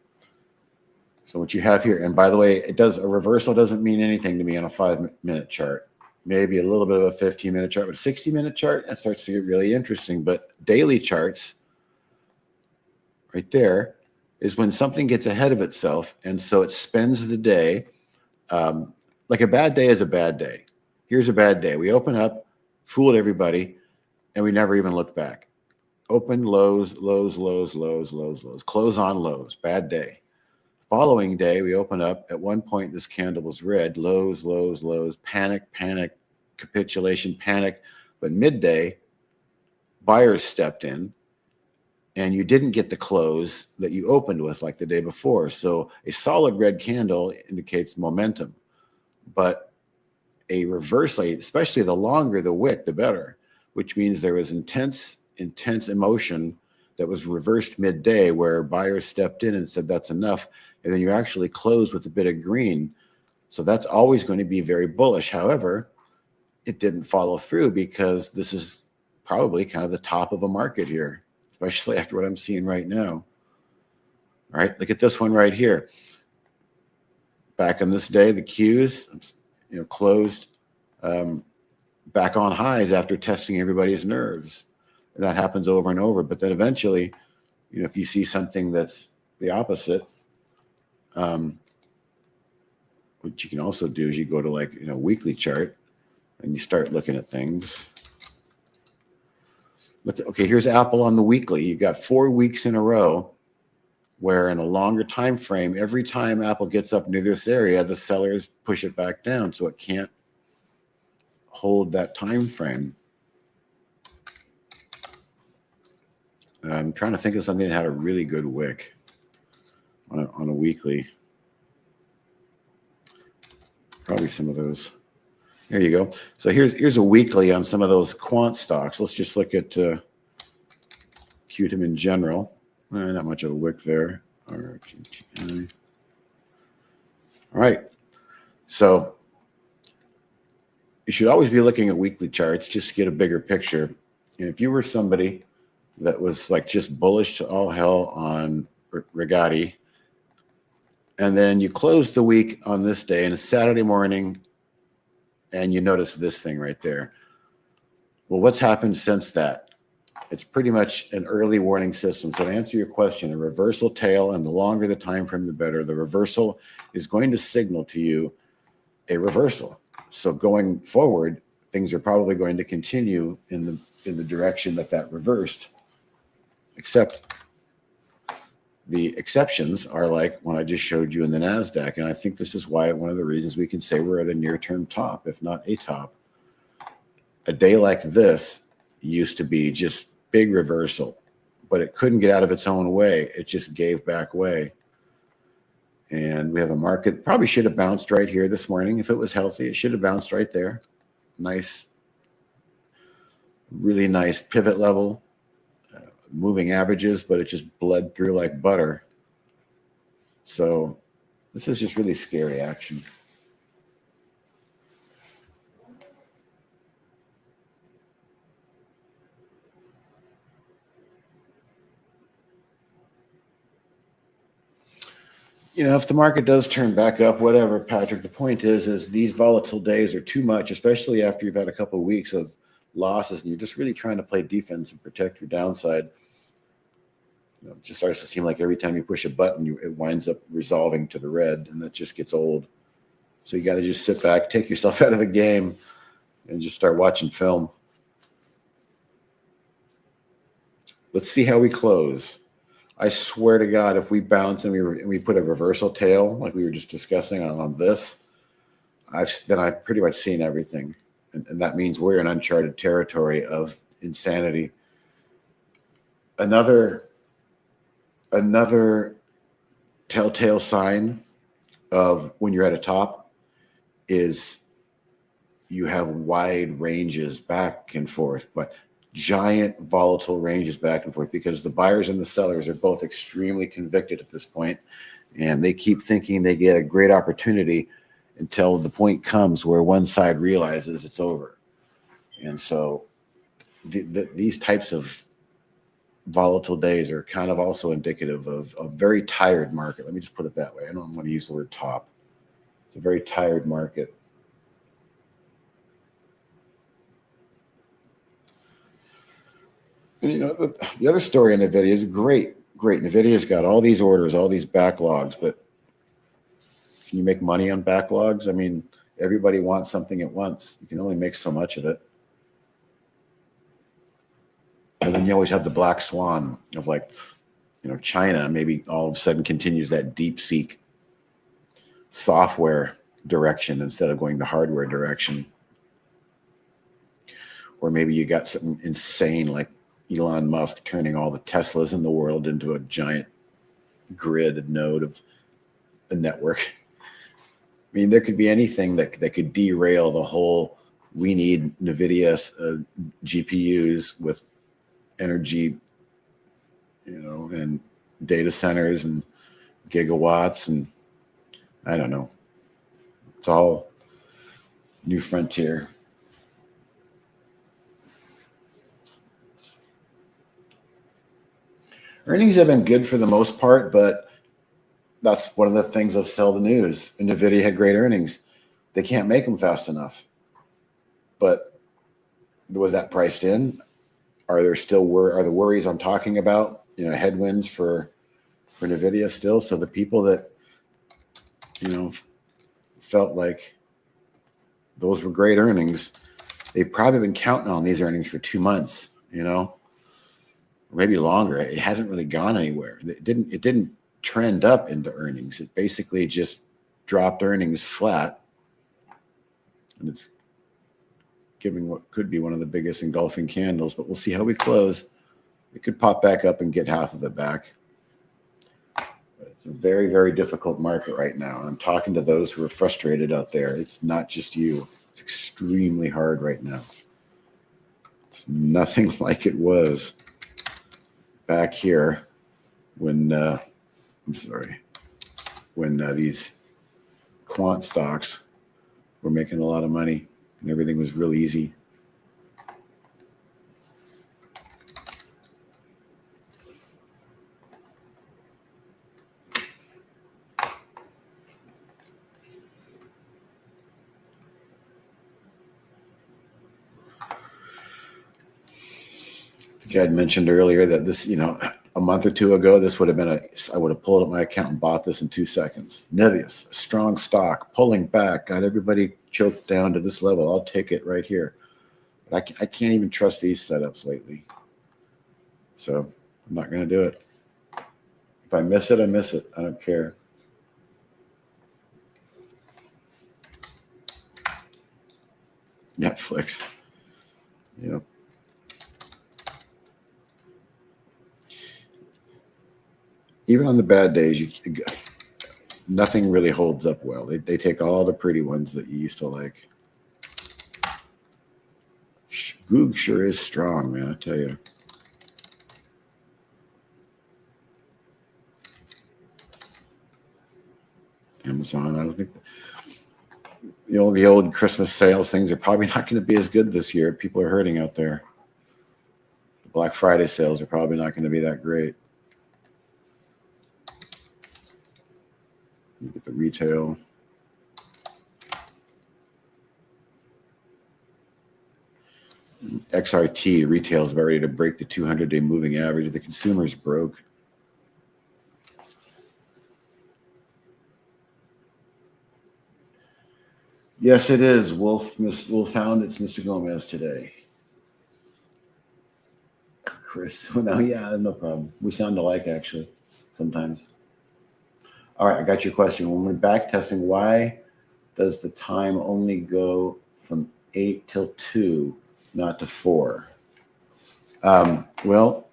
So what you have here, and by the way, a reversal doesn't mean anything to me on a 5-minute chart. Maybe a little bit of a 15-minute chart, but a 60-minute chart, that starts to get really interesting. But daily charts, right there, is when something gets ahead of itself, and so it spends the day. Like a bad day is a bad day. Here's a bad day. We open up, fooled everybody, and we never even looked back. Open lows, lows, lows, lows, lows, lows. Close on lows. Bad day. Following day, we open up. At one point, this candle was red. Lows, lows, lows. Panic, panic, capitulation, panic. But midday, buyers stepped in, and you didn't get the close that you opened with like the day before. So a solid red candle indicates momentum. but a reverse light, especially the longer the wick, the better, which means there was intense emotion that was reversed midday where buyers stepped in and said, that's enough. And then you actually closed with a bit of green. So that's always going to be very bullish. However, it didn't follow through because this is probably kind of the top of a market here, especially after what I'm seeing right now. All right, look at this one right here. Back on this day, the Qs, closed back on highs after testing everybody's nerves. And that happens over and over. But then eventually, if you see something that's the opposite, what you can also do is you go to weekly chart and you start looking at things. Okay, here's Apple on the weekly. You've got 4 weeks in a row where in a longer time frame, every time Apple gets up near this area, the sellers push it back down, so it can't hold that time frame. I'm trying to think of something that had a really good wick on a weekly. Probably some of those. There you go. So here's a weekly on some of those quant stocks. Let's just look at QTIM in general. Not much of a wick there. All right. So you should always be looking at weekly charts just to get a bigger picture. And if you were somebody that was just bullish to all hell on Rigotti, and then you close the week on this day and it's Saturday morning, and you notice this thing right there. Well, what's happened since that? It's pretty much an early warning system. So to answer your question, a reversal tail, and the longer the time frame, the better. The reversal is going to signal to you a reversal. So going forward, things are probably going to continue in the direction that reversed, except the exceptions are like when I just showed you in the NASDAQ. And I think this is why one of the reasons we can say we're at a near-term top, if not a top. A day like this used to be just big reversal, but it couldn't get out of its own way. It just gave back way. And we have a market, probably should have bounced right here this morning. If it was healthy, it should have bounced right there. Nice, really nice pivot level. Moving averages, but it just bled through like butter. So this is just really scary action. If the market does turn back up, whatever, Patrick, the point is these volatile days are too much, especially after you've had a couple of weeks of losses and you're just really trying to play defense and protect your downside. It just starts to seem like every time you push a button, it winds up resolving to the red, and that just gets old. So you got to just sit back, take yourself out of the game, and just start watching film. Let's see how we close. I swear to God, if we bounce and we put a reversal tail like we were just discussing on this, then I've pretty much seen everything, and that means we're in uncharted territory of insanity. Another telltale sign of when you're at a top is you have wide ranges back and forth, but giant volatile ranges back and forth, because the buyers and the sellers are both extremely convicted at this point, and they keep thinking they get a great opportunity until the point comes where one side realizes it's over. And so these types of volatile days are kind of also indicative of a very tired market. Let me just put it that way. I don't want to use the word top. It's a very tired market. And the other story in NVIDIA is great. NVIDIA's got all these orders, all these backlogs, but can you make money on backlogs? I mean, everybody wants something at once. You can only make so much of it. And then you always have the black swan of China maybe all of a sudden continues that DeepSeek software direction instead of going the hardware direction. Or maybe you got something insane like Elon Musk turning all the Teslas in the world into a giant grid node of the network. mean, there could be anything that could derail the whole. We need NVIDIA GPUs with energy, and data centers and gigawatts, and I don't know. It's all new frontier. Earnings have been good for the most part, but that's one of the things of sell the news. And NVIDIA had great earnings. They can't make them fast enough. But was that priced in? Are there still are the worries I'm talking about, headwinds for NVIDIA still? So the people that, felt like those were great earnings, they've probably been counting on these earnings for 2 months, or maybe longer. It hasn't really gone anywhere. It didn't trend up into earnings. It basically just dropped earnings flat. And it's giving what could be one of the biggest engulfing candles, but we'll see how we close. It could pop back up and get half of it back. But it's a very, very difficult market right now. I'm talking to those who are frustrated out there. It's not just you. It's extremely hard right now. It's nothing like it was back here when, when these quant stocks were making a lot of money and everything was real easy. I had mentioned earlier that this, a month or two ago, this would have been I would have pulled up my account and bought this in 2 seconds. Nevius, a strong stock, pulling back, got everybody choked down to this level. I'll take it right here. But I can't even trust these setups lately. So I'm not going to do it. If I miss it, I miss it. I don't care. Netflix. Even on the bad days, nothing really holds up well. They take all the pretty ones that you used to like. Goog sure is strong, man, I tell you. Amazon, I don't think the old Christmas sales things are probably not going to be as good this year. People are hurting out there. The Black Friday sales are probably not going to be that great. Look at the retail. XRT retail is about ready to break the 200-day moving average. The consumer's broke. Yes, it is. Wolf found it's Mr. Gomez today. Chris, well, no, yeah, no problem. We sound alike, actually, sometimes. All right, I got your question. When we're back testing, why does the time only go from 8 till 2, not to 4? Well,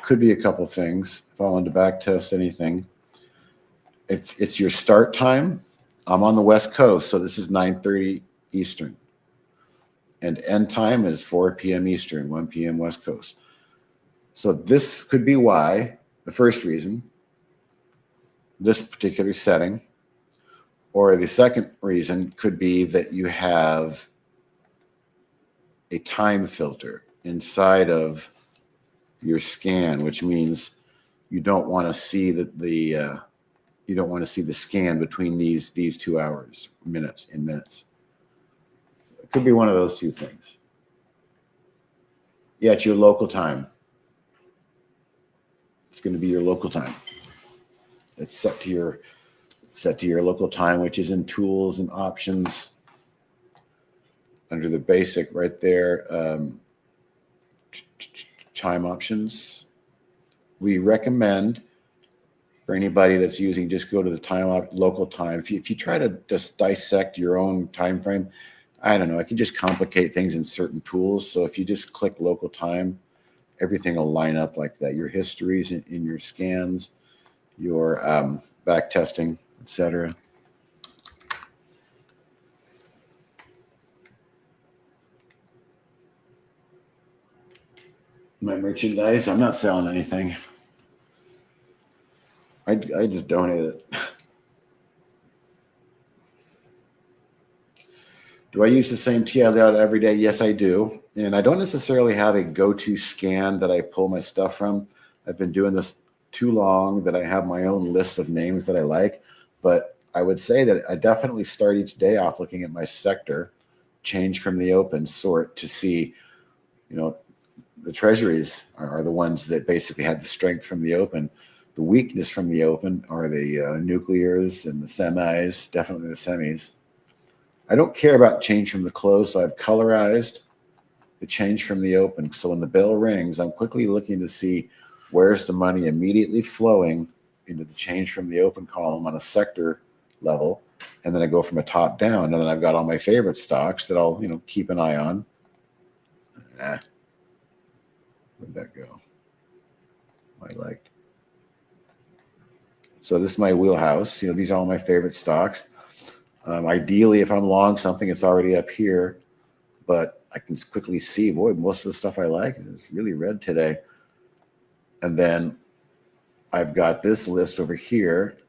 could be a couple things. If I wanted to back test anything, it's your start time. I'm on the West Coast, so this is 9:30 Eastern. And end time is 4 p.m. Eastern, 1 p.m. West Coast. So this could be why, the first reason, this particular setting. Or the second reason could be that you have a time filter inside of your scan, which means you don't want to see you don't want to see the scan between these 2 hours, minutes. It could be one of those two things. Yeah, it's your local time. It's going to be your local time. It's set to your local time, which is in tools and options under the basic right there. Time options. We recommend for anybody that's using, just go to the local time. If you try to just dissect your own time frame, I don't know, it can just complicate things in certain tools. So if you just click local time, everything will line up like that. Your histories in your scans, your back testing, etc. My merchandise. I'm not selling anything. I just donate it. Do I use the same TI layout every day? Yes, I do. And I don't necessarily have a go-to scan that I pull my stuff from. I've been doing this too long that I have my own list of names that I like. But I would say that I definitely start each day off looking at my sector, change from the open, sort to see, the treasuries are the ones that basically had the strength from the open. The weakness from the open are the nuclears and the semis, definitely the semis. I don't care about change from the close, so I've colorized the change from the open. So when the bell rings, I'm quickly looking to see where's the money immediately flowing into the change from the open column on a sector level. And then I go from a top down, and then I've got all my favorite stocks that I'll keep an eye on. Where'd that go? I liked. So this is my wheelhouse. These are all my favorite stocks. Ideally, if I'm long something, it's already up here, but I can quickly see, boy, most of the stuff I like is really red today. And then I've got this list over here,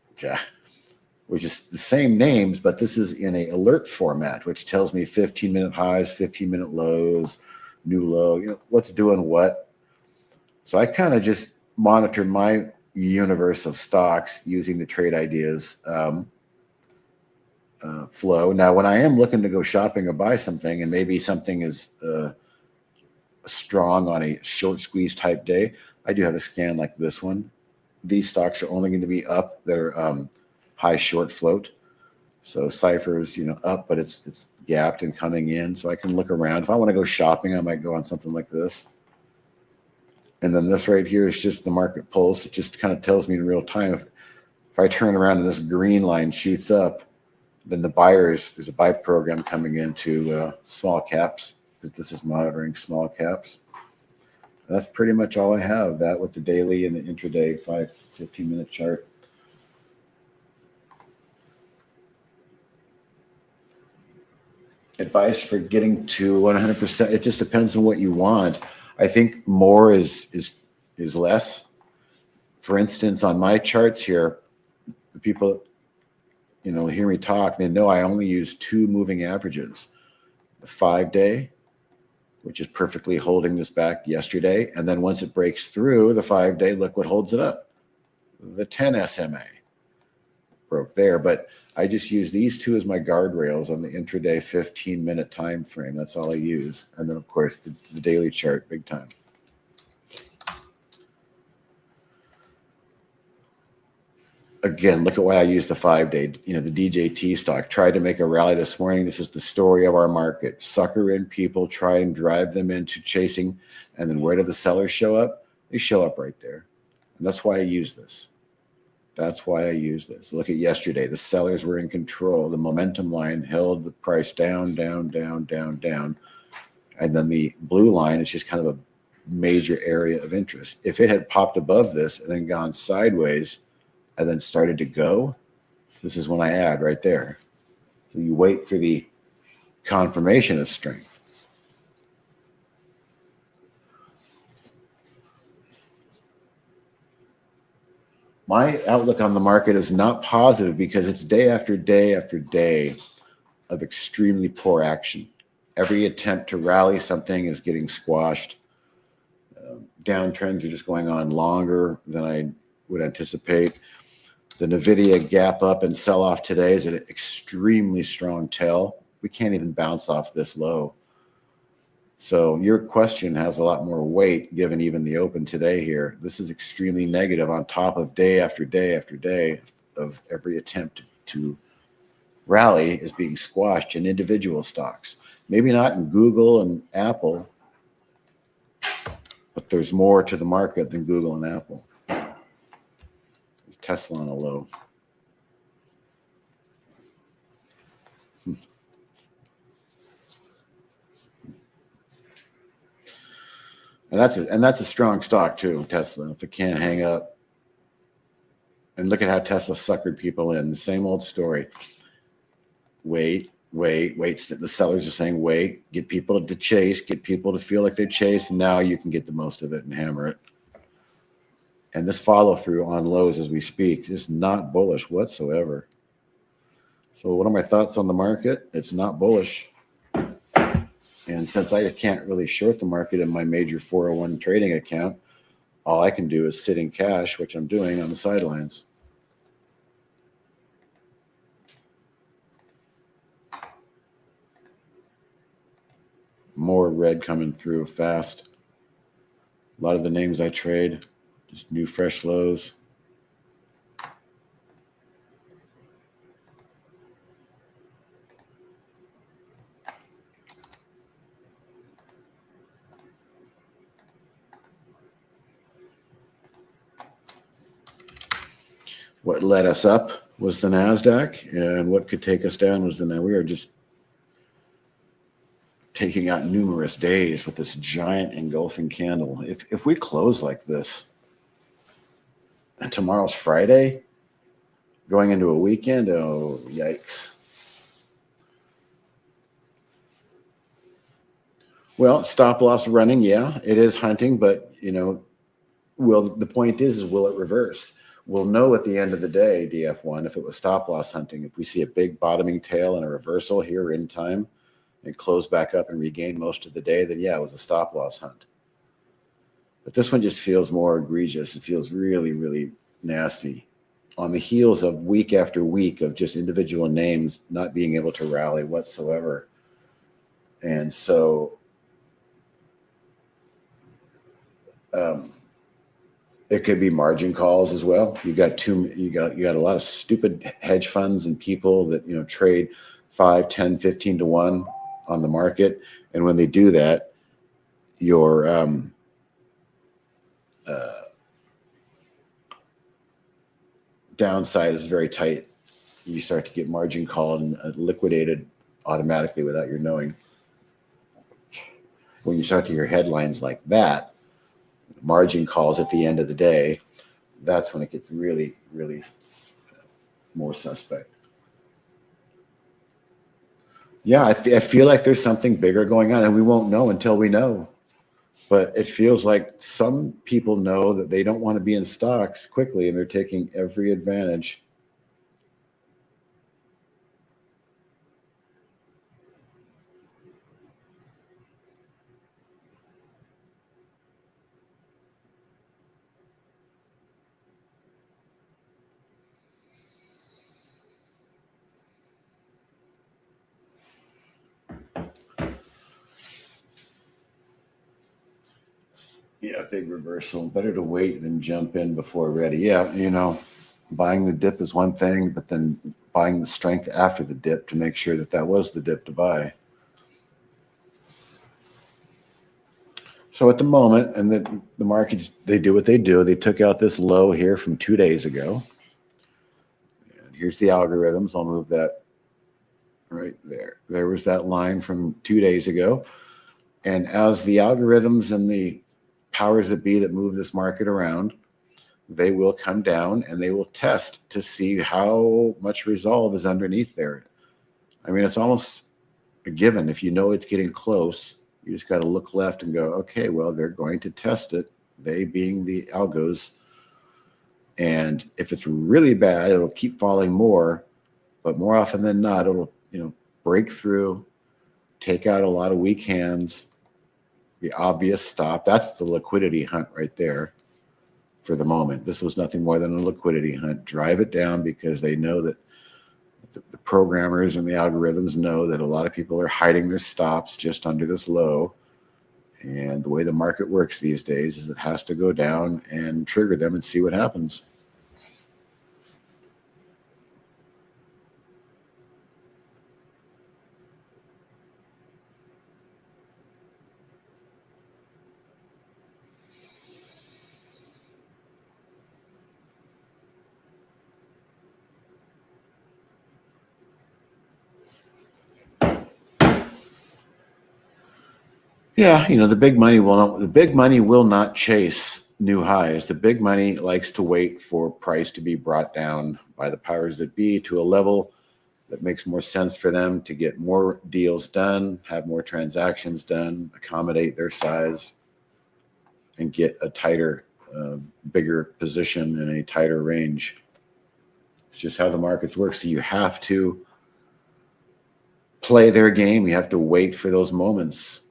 which is the same names, but this is in a alert format, which tells me 15-minute highs, 15-minute lows, new low, what's doing what. So I kind of just monitor my universe of stocks using the trade ideas flow. Now, when I am looking to go shopping or buy something, and maybe something is strong on a short squeeze type day, I do have a scan like this one. These stocks are only going to be up. They're high short float. So Cypher's, up, but it's gapped and coming in. So I can look around. If I want to go shopping, I might go on something like this. And then this right here is just the market pulse. It just kind of tells me in real time. If I turn around and this green line shoots up, then there's a buy program coming into small caps, because this is monitoring small caps. That's pretty much all I have, that with the daily and the intraday 15-minute chart. Advice for getting to 100%. It just depends on what you want. I think more is less. For instance, on my charts here, the people hear me talk, they know I only use 2 moving averages. The 5-day, which is perfectly holding this back yesterday. And then once it breaks through the 5-day, look what holds it up. The 10 SMA broke there. But I just use these 2 as my guardrails on the intraday 15-minute time frame. That's all I use. And then, of course, the daily chart, big time. Again, look at why I use the 5-day. The DJT stock tried to make a rally this morning. This is the story of our market. Sucker in people, try and drive them into chasing. And then where do the sellers show up? They show up right there. And that's why I use this. That's why I use this. Look at yesterday. The sellers were in control. The momentum line held the price down, down, down, down, down. And then the blue line is just kind of a major area of interest. If it had popped above this and then gone sideways, and then started to go, this is when I add right there. So you wait for the confirmation of strength. My outlook on the market is not positive because it's day after day after day of extremely poor action. Every attempt to rally something is getting squashed. Downtrends are just going on longer than I would anticipate. The NVDA gap up and sell off today is an extremely strong tell. We can't even bounce off this low. So your question has a lot more weight given even the open today here. This is extremely negative on top of day after day after day of every attempt to rally is being squashed in individual stocks. Maybe not in Google and Apple, but there's more to the market than Google and Apple. Tesla on a low. And that's a strong stock too, Tesla. If it can't hang up. And look at how Tesla suckered people in. The same old story. Wait, wait. The sellers are saying, wait, get people to chase, get people to feel like they're chased. And now you can get the most of it and hammer it. And this follow through on lows as we speak is not bullish whatsoever. So what are my thoughts on the market? It's not bullish. And since I can't really short the market in my major 401 trading account, all I can do is sit in cash, which I'm doing on the sidelines. More red coming through fast. A lot of the names I trade, just new fresh lows. What led us up was the NASDAQ, and what could take us down was we are just taking out numerous days with this giant engulfing candle. If we close like this, and tomorrow's Friday, going into a weekend, oh, yikes. Well, stop loss running, yeah, it is hunting, but, the point is will it reverse? We'll know at the end of the day, DF1, if it was stop loss hunting. If we see a big bottoming tail and a reversal here in time and close back up and regain most of the day, then yeah, it was a stop loss hunt. But this one just feels more egregious. It feels really, really nasty on the heels of week after week of just individual names not being able to rally whatsoever. And so it could be margin calls as well. You got a lot of stupid hedge funds and people that trade 5, 10, 15 to 1 on the market, and when they do that, your downside is very tight. You start to get margin called and liquidated automatically without your knowing. When you start to hear headlines like that, margin calls at the end of the day, that's when it gets really, really more suspect. Yeah, I feel like there's something bigger going on, and we won't know until we know. But it feels like some people know that they don't want to be in stocks quickly, and they're taking every advantage. Yeah, big reversal. Better to wait than jump in before ready. Yeah, buying the dip is one thing, but then buying the strength after the dip to make sure that was the dip to buy. So at the moment, and the markets, they do what they do. They took out this low here from 2 days ago. And here's the algorithms. I'll move that right there. There was that line from 2 days ago. And as the algorithms and the powers that be that move this market around, they will come down and they will test to see how much resolve is underneath there. I mean, it's almost a given. If you know it's getting close, you just got to look left and go, okay, well, they're going to test it, they being the algos. And if it's really bad, it'll keep falling more, but more often than not, it'll, break through, take out a lot of weak hands, the obvious stop. That's the liquidity hunt right there for the moment. This was nothing more than a liquidity hunt. Drive it down because they know that the programmers and the algorithms know that a lot of people are hiding their stops just under this low. And the way the market works these days is it has to go down and trigger them and see what happens. Yeah, the big money will not chase new highs. The big money likes to wait for price to be brought down by the powers that be to a level that makes more sense for them to get more deals done, have more transactions done, accommodate their size, and get a tighter, bigger position in a tighter range. It's just how the markets work. So you have to play their game. You have to wait for those moments.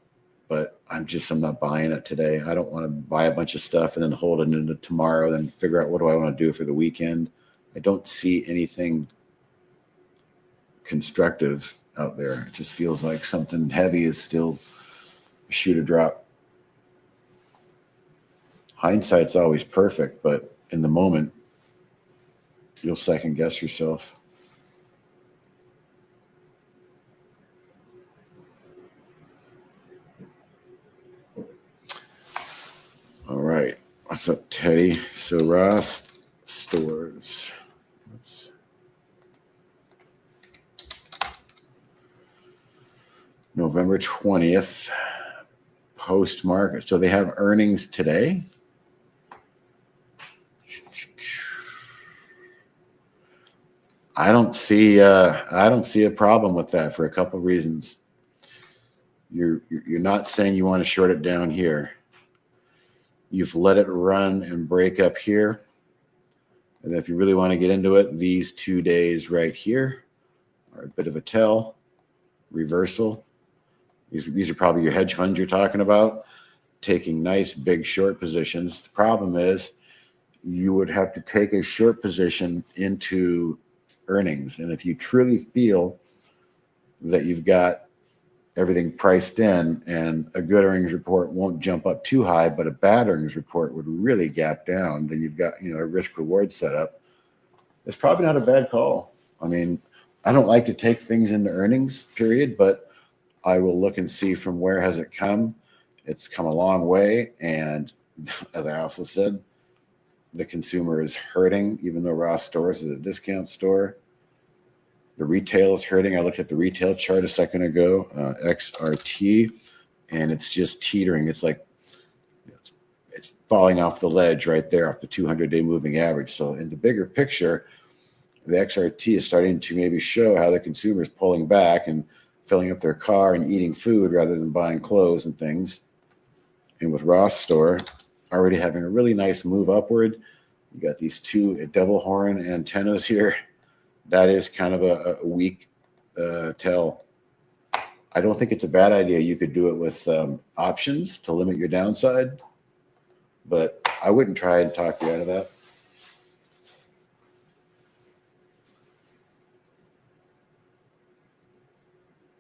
But I'm not buying it today. I don't want to buy a bunch of stuff and then hold it into tomorrow, then figure out what do I want to do for the weekend. I don't see anything constructive out there. It just feels like something heavy is still a shoe to drop. Hindsight's always perfect, but in the moment, you'll second guess yourself. All right. What's up, Teddy? So Ross Stores. Oops. November 20th, post-market. So they have earnings today? I don't see a problem with that for a couple of reasons. You're not saying you want to short it down here. You've let it run and break up here. And if you really want to get into it, these 2 days right here are a bit of a tell, reversal. These are probably your hedge funds you're talking about, taking nice big short positions. The problem is you would have to take a short position into earnings. And if you truly feel that you've got everything priced in and a good earnings report won't jump up too high, but a bad earnings report would really gap down, then you've got, a risk reward setup. It's probably not a bad call. I mean, I don't like to take things into earnings, period, but I will look and see from where has it come. It's come a long way. And as I also said, the consumer is hurting, even though Ross Stores is a discount store. The retail is hurting. I looked at the retail chart a second ago, XRT, and it's just teetering. It's like it's falling off the ledge right there off the 200-day moving average. So in the bigger picture, the XRT is starting to maybe show how the consumer is pulling back and filling up their car and eating food rather than buying clothes and things. And with Ross Store already having a really nice move upward, you got these two devil horn antennas here. That is kind of a weak tell. I don't think it's a bad idea. You could do it with options to limit your downside, but I wouldn't try and talk you out of that.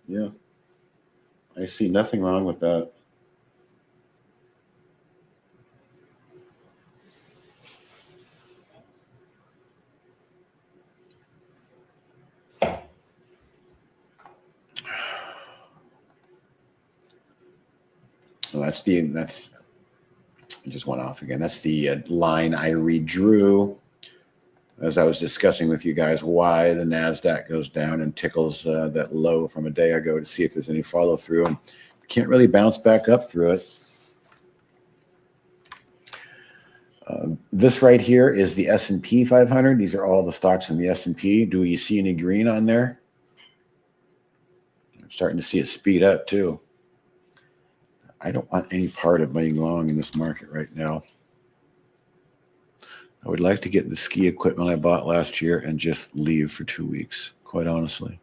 Yeah, I see nothing wrong with that. Well, that's it just went off again. That's the line I redrew as I was discussing with you guys why the NASDAQ goes down and tickles that low from a day ago to see if there's any follow through, and can't really bounce back up through it. This right here is the S&P 500. These are all the stocks in the S&P. Do you see any green on there? I'm starting to see it speed up too. I don't want any part of being long in this market right now. I would like to get the ski equipment I bought last year and just leave for 2 weeks, quite honestly,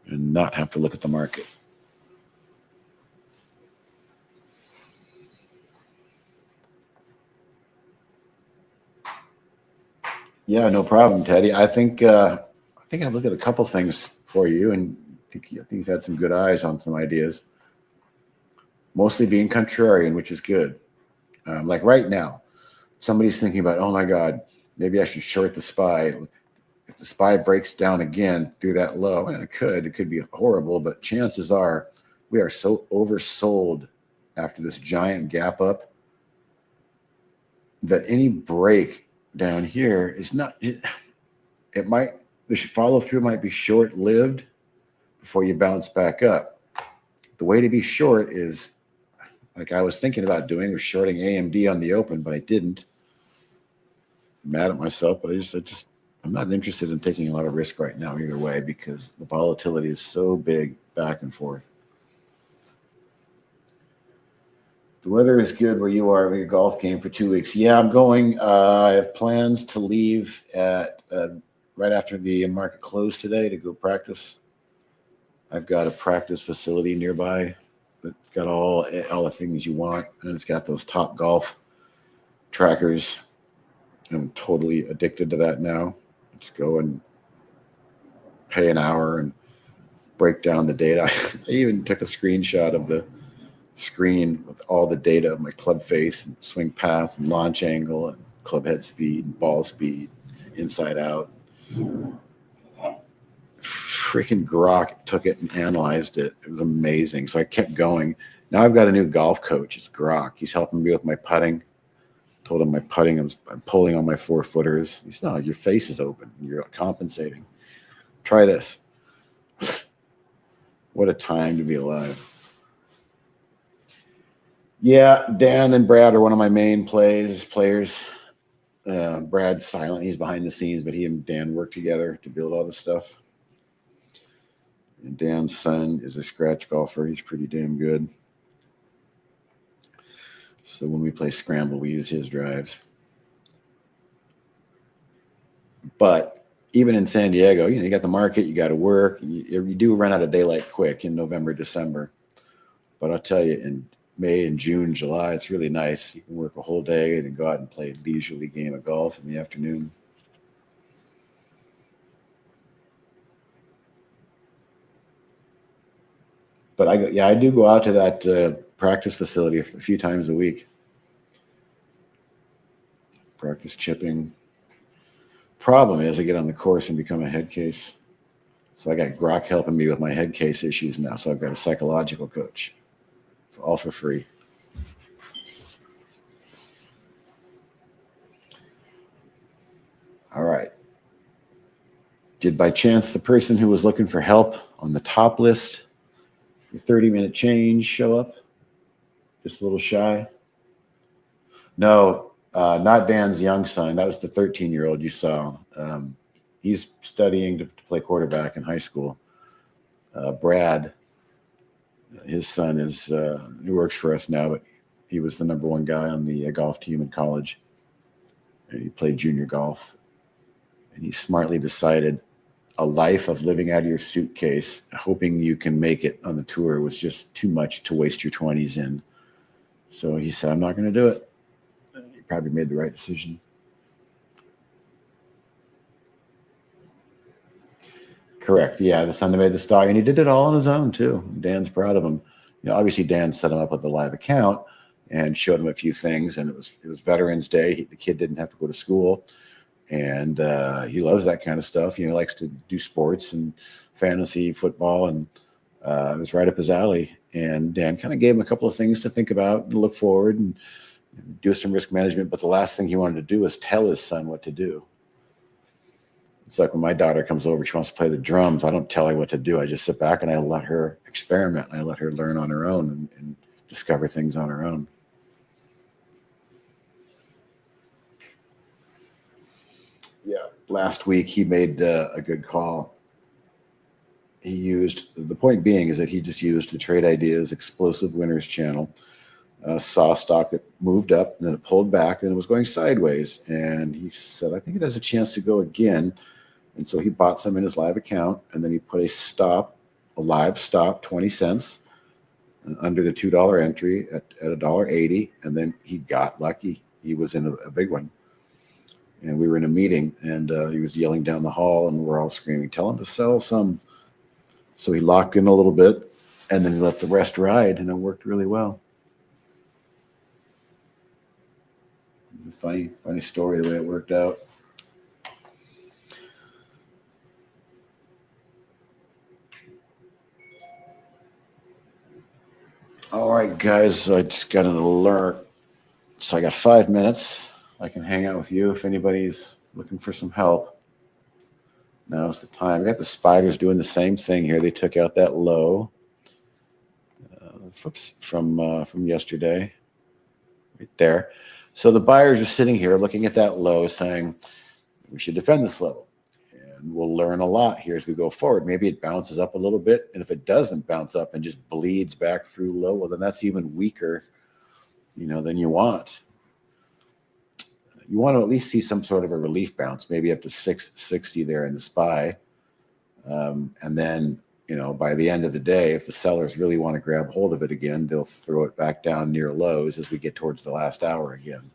and not have to look at the market. Yeah, no problem, Teddy. I think I've looked at a couple things for you, and I think you've had some good eyes on some ideas. Mostly being contrarian, which is good. Like right now, somebody's thinking about, oh my God, maybe I should short the SPY. If the SPY breaks down again through that low, and it could be horrible, but chances are we are so oversold after this giant gap up that any break down here is not, the follow through might be short lived before you bounce back up. The way to be short is, like I was thinking about doing, was shorting AMD on the open, but I didn't. I'm mad at myself, but I just I'm not interested in taking a lot of risk right now either way because the volatility is so big back and forth. The weather is good where you are. We have a golf game for 2 weeks. Yeah, I'm going. I have plans to leave at right after the market closed today to go practice. I've got a practice facility nearby that's got all the things you want, and it's got those Top Golf trackers. I'm totally addicted to that now. Let's go and pay an hour and break down the data. I even took a screenshot of the screen with all the data of my club face and swing path and launch angle and club head speed and ball speed, inside out. Freaking Grok took it and analyzed it. It was amazing. So I kept going. Now I've got a new golf coach. It's Grok. He's helping me with my putting. Told him my putting, I'm pulling on my 4-footers. He said, no, your face is open. You're compensating. Try this. What a time to be alive. Yeah, Dan and Brad are one of my main players. Brad's silent. He's behind the scenes, but he and Dan work together to build all this stuff. And Dan's son is a scratch golfer. He's pretty damn good. So when we play scramble, we use his drives. But even in San Diego, you got the market, you got to work. You do run out of daylight quick in November, December. But I'll tell you, in May and June, July, it's really nice. You can work a whole day and then go out and play a leisurely game of golf in the afternoon. But I do go out to that practice facility a few times a week. Practice chipping. Problem is I get on the course and become a head case. So I got Grok helping me with my head case issues now. So I've got a psychological coach, all for free. All right. Did by chance the person who was looking for help on the top list, the 30-minute change, show up? Just a little shy? No, not Dan's young son. That was the 13-year-old you saw. He's studying to play quarterback in high school. Brad, his son, he works for us now, but he was the #1 guy on the golf team in college. And he played junior golf. And he smartly decided a life of living out of your suitcase, hoping you can make it on the tour, was just too much to waste your 20s in. So he said, I'm not going to do it. He probably made the right decision. Correct. Yeah, the son that made the stock, and he did it all on his own too. Dan's proud of him. Obviously Dan set him up with a live account and showed him a few things, and it was Veterans Day. The kid didn't have to go to school, and he loves that kind of stuff. He likes to do sports and fantasy football, and it was right up his alley. And Dan kind of gave him a couple of things to think about and look forward and do some risk management. But the last thing he wanted to do was tell his son what to do. It's like when my daughter comes over, she wants to play the drums. I don't tell her what to do. I just sit back and I let her experiment. And I let her learn on her own and discover things on her own. Yeah, last week he made a good call. The point being is that he just used the Trade Ideas Explosive Winners channel, saw stock that moved up and then it pulled back and it was going sideways. And he said, I think it has a chance to go again. And so he bought some in his live account, and then he put a live stop, 20 cents under the $2 entry at $1.80. And then he got lucky. He was in a big one. And we were in a meeting, and he was yelling down the hall, and we're all screaming, tell him to sell some. So he locked in a little bit, and then he let the rest ride, and it worked really well. It's a funny story the way it worked out. All right, guys, I just got an alert. So I got 5 minutes. I can hang out with you if anybody's looking for some help. Now's the time. I got the spiders doing the same thing here. They took out that low from yesterday, right there. So the buyers are sitting here looking at that low saying, we should defend this level. And we'll learn a lot here as we go forward. Maybe it bounces up a little bit. And if it doesn't bounce up and just bleeds back through low, well, then that's even weaker, than you want. You want to at least see some sort of a relief bounce, maybe up to 660 there in the SPY. And then, by the end of the day, if the sellers really want to grab hold of it again, they'll throw it back down near lows as we get towards the last hour again.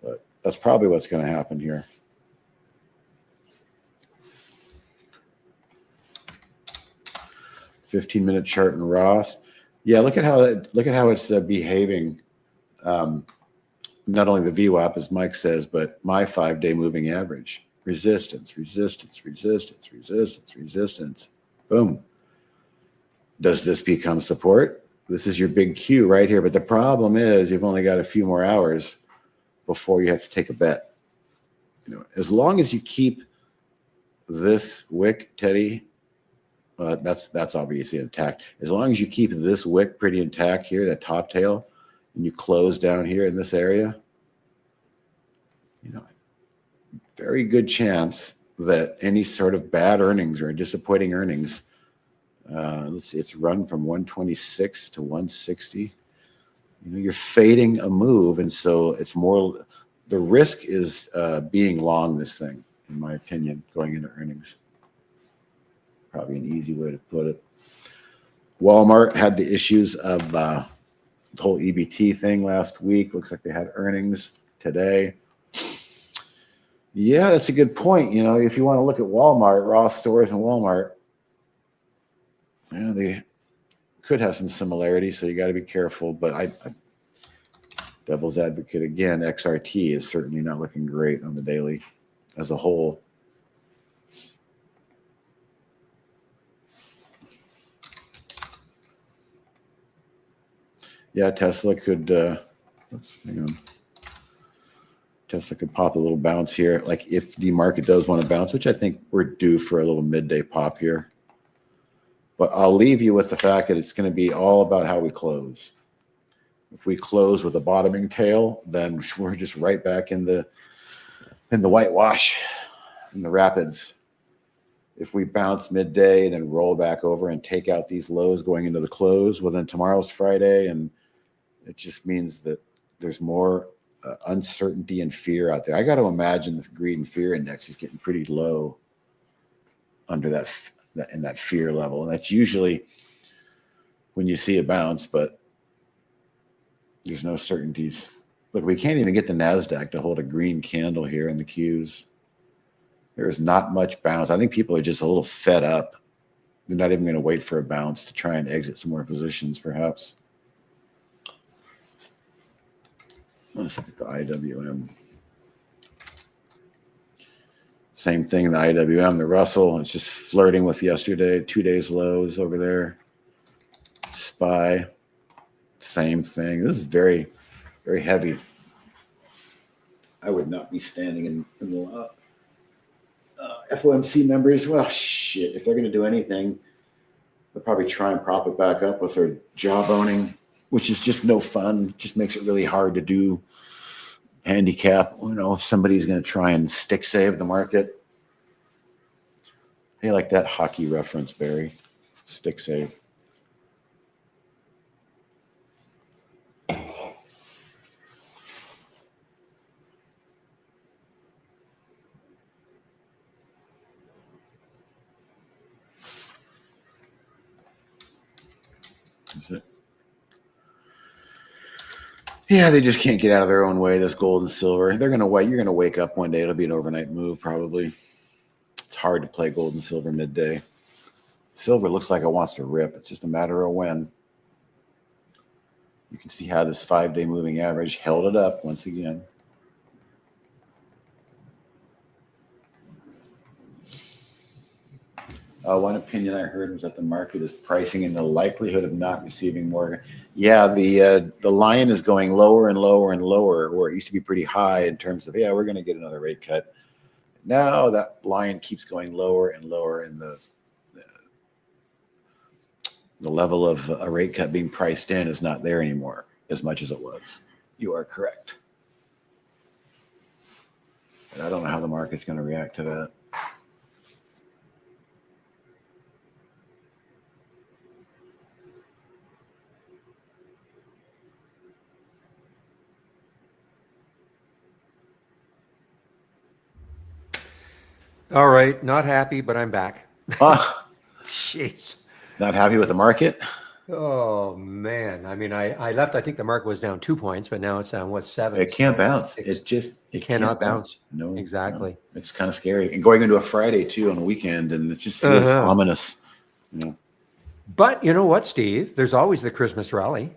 But that's probably what's going to happen here. 15-minute chart in Ross. Yeah, look at how it's behaving. Not only the VWAP, as Mike says, but my 5-day moving average. Resistance, resistance, resistance, resistance, resistance. Boom. Does this become support? This is your big Q right here. But the problem is you've only got a few more hours before you have to take a bet. As long as you keep this wick, Teddy, that's obviously intact. As long as you keep this wick pretty intact here, that top tail, and you close down here in this area, very good chance that any sort of bad earnings or disappointing earnings, let's see, it's run from 126 to 160. You're fading a move, and so it's more, the risk is being long this thing, in my opinion, going into earnings. Probably an easy way to put it. Walmart had the issues of the whole EBT thing last week. Looks like they had earnings today. Yeah, that's a good point. If you want to look at Walmart, Ross Stores and Walmart, they could have some similarities, so you got to be careful. But I devil's advocate again, XRT is certainly not looking great on the daily as a whole. Yeah, Tesla could. Hang on. Tesla could pop a little bounce here. Like if the market does want to bounce, which I think we're due for a little midday pop here. But I'll leave you with the fact that it's going to be all about how we close. If we close with a bottoming tail, then we're just right back in the whitewash, in the rapids. If we bounce midday, then roll back over and take out these lows going into the close, well, then tomorrow's Friday, and it just means that there's more uncertainty and fear out there. I got to imagine the greed and fear index is getting pretty low under that fear level, and that's usually when you see a bounce, but there's no certainties. Look, we can't even get the NASDAQ to hold a green candle here in the Qs. There is not much bounce. I think people are just a little fed up. They're not even going to wait for a bounce to try and exit some more positions, perhaps. Let's look at the IWM. Same thing in the IWM, the Russell. It's just flirting with yesterday, 2 days lows over there. SPY, same thing. This is very, very heavy. I would not be standing in the FOMC members. Well, shit, if they're going to do anything, they'll probably try and prop it back up with their jawboning, which is just no fun. Just makes it really hard to do handicap. If somebody's going to try and stick save the market. Hey, like that hockey reference, Barry. Stick save. That's it. Yeah, they just can't get out of their own way. This gold and silver. They're gonna wait. You're gonna wake up one day. It'll be an overnight move, probably. It's hard to play gold and silver midday. Silver looks like it wants to rip. It's just a matter of when. You can see how this 5-day moving average held it up once again. One opinion I heard was that the market is pricing in the likelihood of not receiving more. Yeah, the line is going lower and lower and lower, where it used to be pretty high in terms of, we're going to get another rate cut. Now that line keeps going lower and lower, and the level of a rate cut being priced in is not there anymore as much as it was. You are correct. And I don't know how the market's going to react to that. All right, not happy, but I'm back. Oh, Jeez. not happy with the market? Oh man. I mean, I left. I think the market was down 2 points, but now it's down what, seven? It can't So bounce. six. It can't Cannot bounce. bounce. No, no. Exactly. It's kind of scary. And going into a Friday too on a weekend, and it just feels Uh-huh. ominous. You know, But you know what, Steve? There's always the Christmas rally, the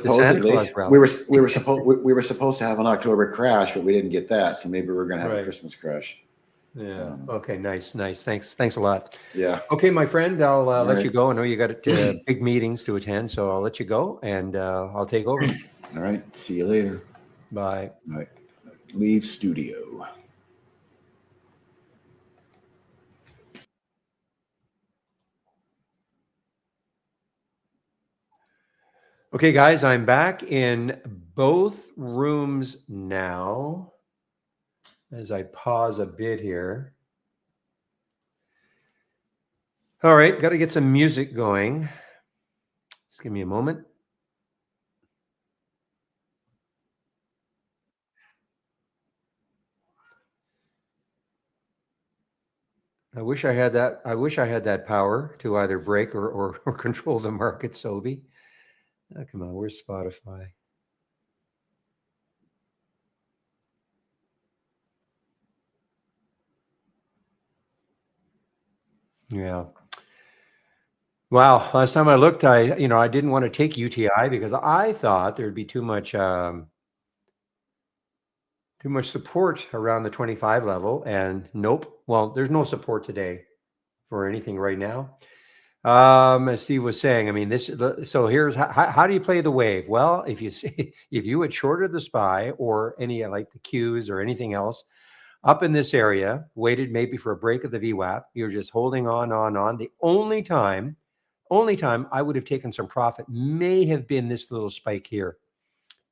Santa supposedly Claus rally. we were supposed to have an October crash, but we didn't get that. So maybe we're gonna have a Right. Christmas crash. Yeah. Um, Okay. Nice. Nice. Thanks a lot. yeah. Okay, my friend, I'll All let right. you go. I know you got big meetings to attend, so I'll let you go and I'll take over. All right. See you later. Bye. All right. Leave studio. Okay, guys, I'm back in both rooms now. As I pause a bit here. All right, got to get some music going. Just give me a moment. I wish I had that. I wish I had that power to either break or control the market, Sobe. Oh, come on, where's Spotify? Yeah. Wow. Last time I looked, I didn't want to take UTI because I thought there'd be too much support around the 25 level, and nope. Well, there's no support today for anything right now. As Steve was saying, I mean, so here's how do you play the wave? Well, if you see, if you had shorted the SPY or any like the Qs or anything else up in this area, waited maybe for a break of the VWAP, you're just holding on. The only time I would have taken some profit may have been this little spike here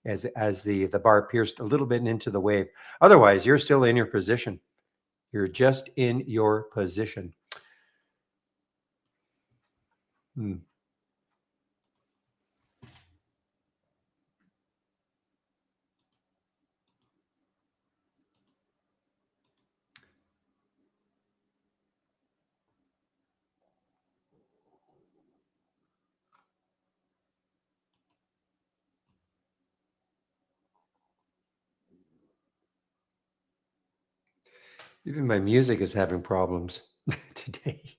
as the bar pierced a little bit into the wave. Otherwise, you're still in your position. You're just in your position. Hmm. Even my music is having problems today.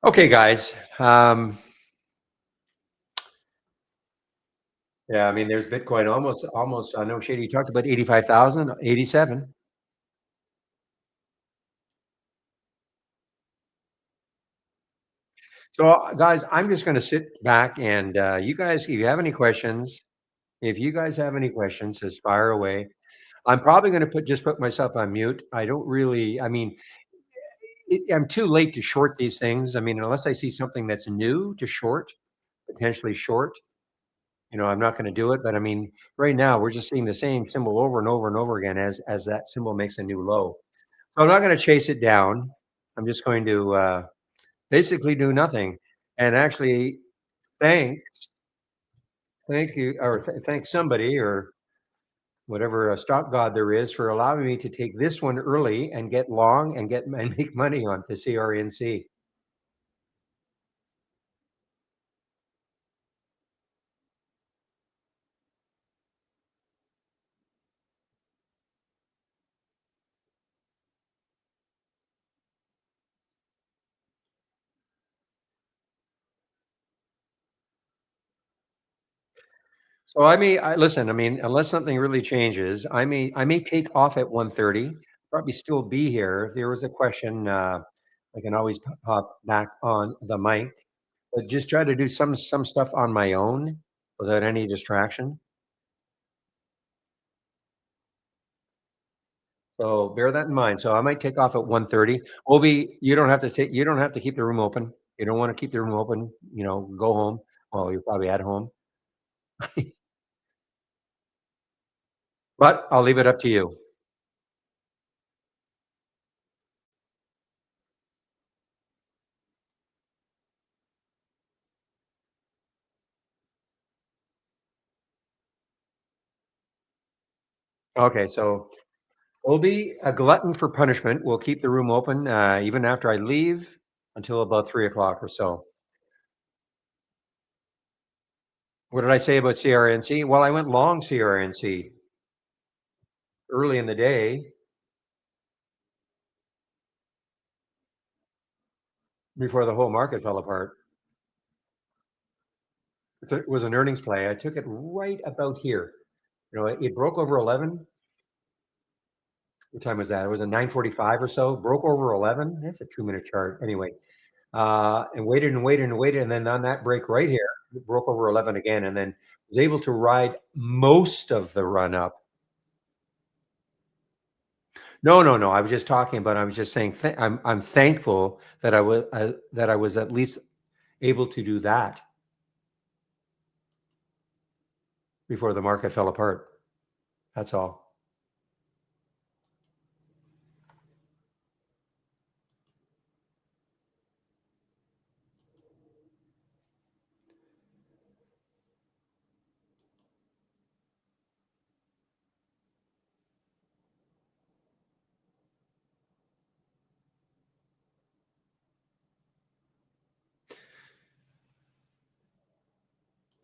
Okay, guys. Yeah, I mean, there's Bitcoin almost. I know Shady talked about 85,000, 87. So, guys, I'm just going to sit back and you guys, if you have any questions, if you guys have any questions, just fire away. I'm probably going to put myself on mute. I don't really. I mean, I'm too late to short these things. I mean, unless I see something that's new to short, potentially short. I'm not going to do it. But I mean, right now we're just seeing the same symbol over and over and over again as that symbol makes a new low. So I'm not going to chase it down. I'm just going to basically do nothing and actually thank thank you or thank somebody or whatever stock god there is for allowing me to take this one early and get long and get and make money on the CRNC. So listen. I mean, unless something really changes, I may take off at 1:30. Probably still be here. If there was a question, I can always pop back on the mic. But just try to do some stuff on my own without any distraction. So bear that in mind. So I might take off at 1:30. You don't have to keep the room open. You don't want to keep the room open, go home. Well, you're probably at home, but I'll leave it up to you. Okay, so we'll be a glutton for punishment. We'll keep the room open even after I leave until about 3 o'clock or so. What did I say about CRNC? Well, I went long CRNC early in the day before the whole market fell apart. It was an earnings play. I took it right about here. It broke over 11. What time was that? It was a 9:45 or so. Broke over 11. That's a 2-minute chart. Anyway, and waited and waited and waited, and then on that break right here, it broke over 11 again, and then was able to ride most of the run up. No, no, no. I was just talking about. I was just saying. I'm thankful that I was at least able to do that before the market fell apart. That's all.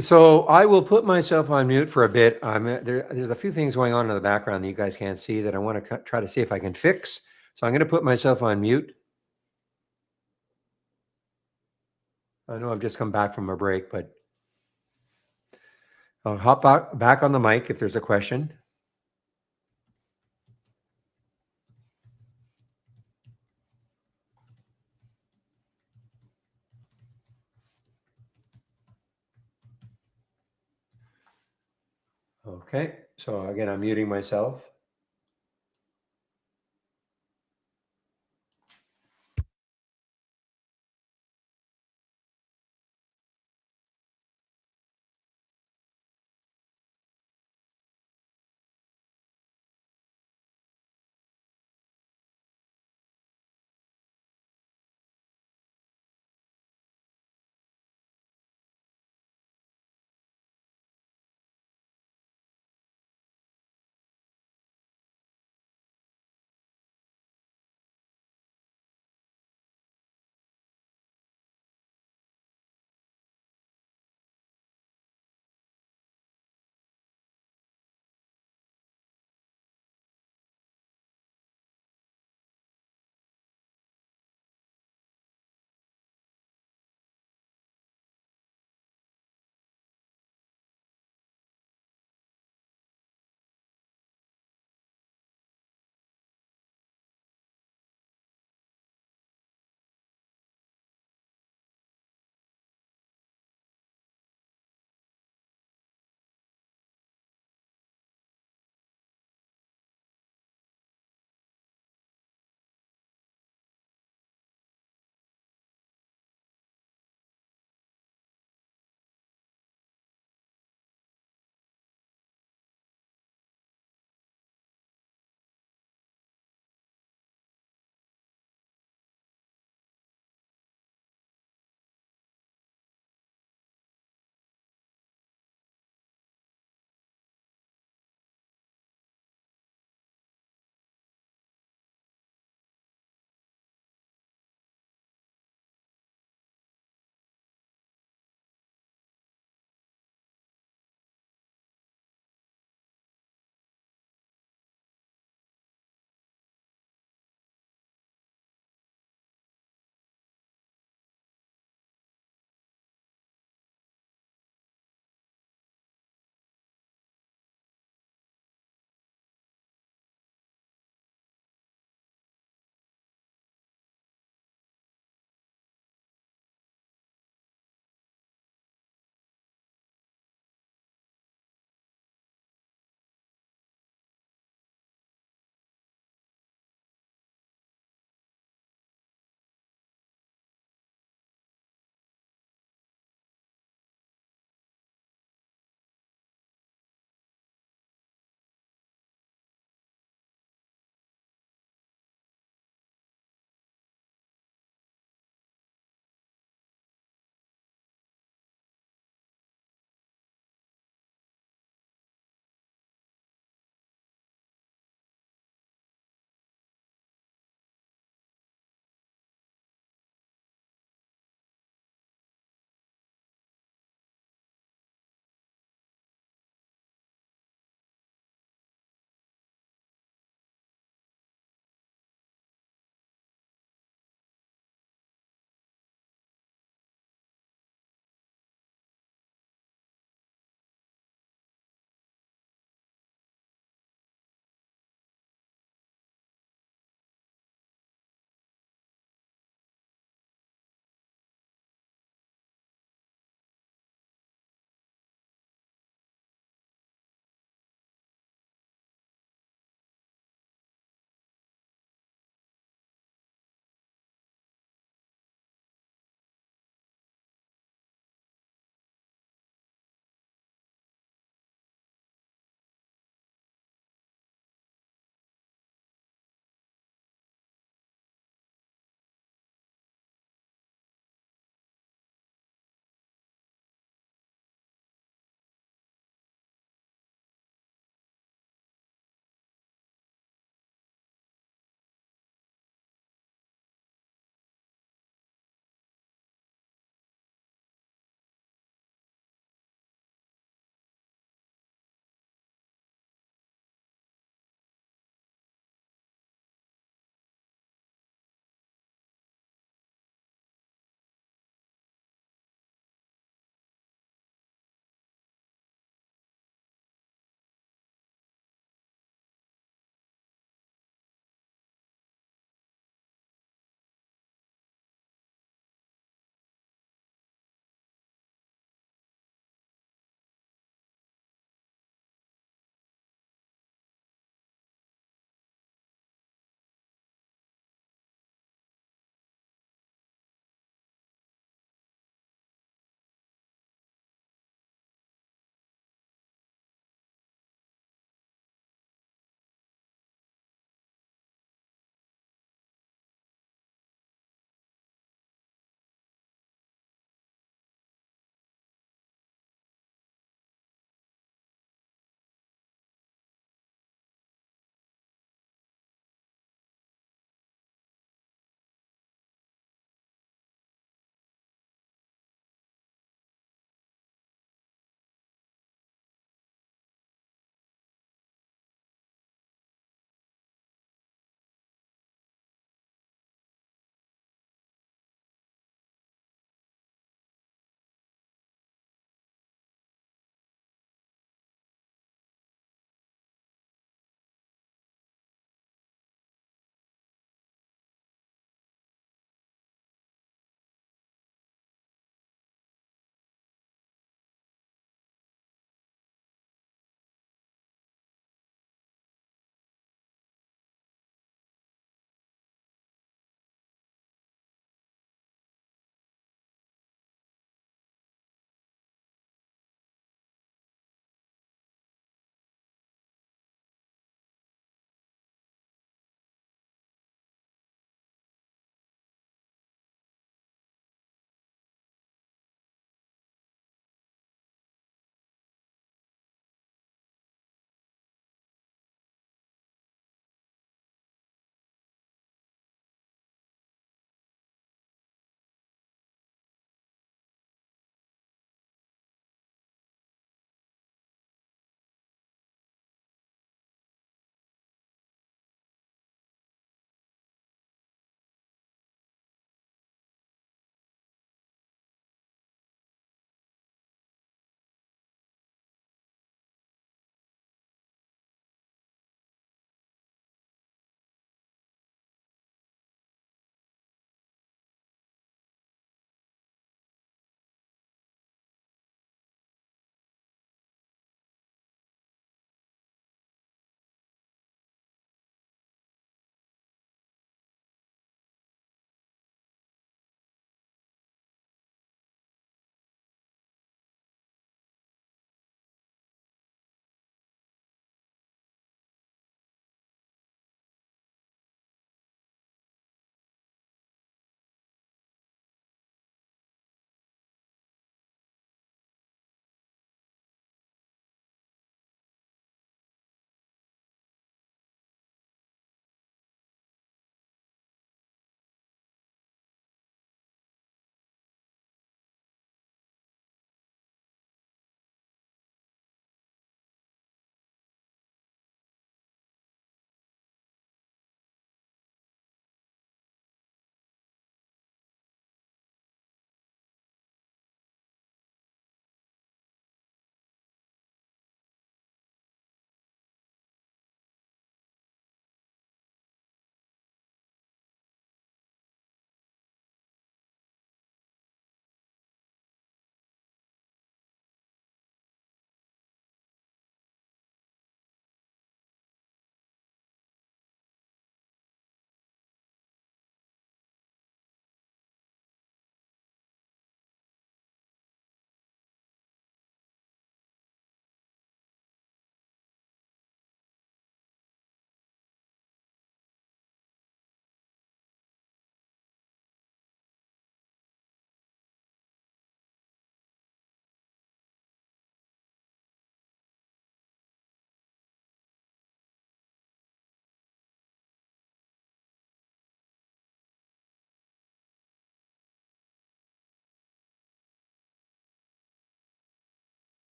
So I will put myself on mute for a bit. There's a few things going on in the background that you guys can't see that I want to try to see if I can fix. So I'm going to put myself on mute. I know I've just come back from a break, but I'll hop back on the mic if there's a question. Okay. So again, I'm muting myself.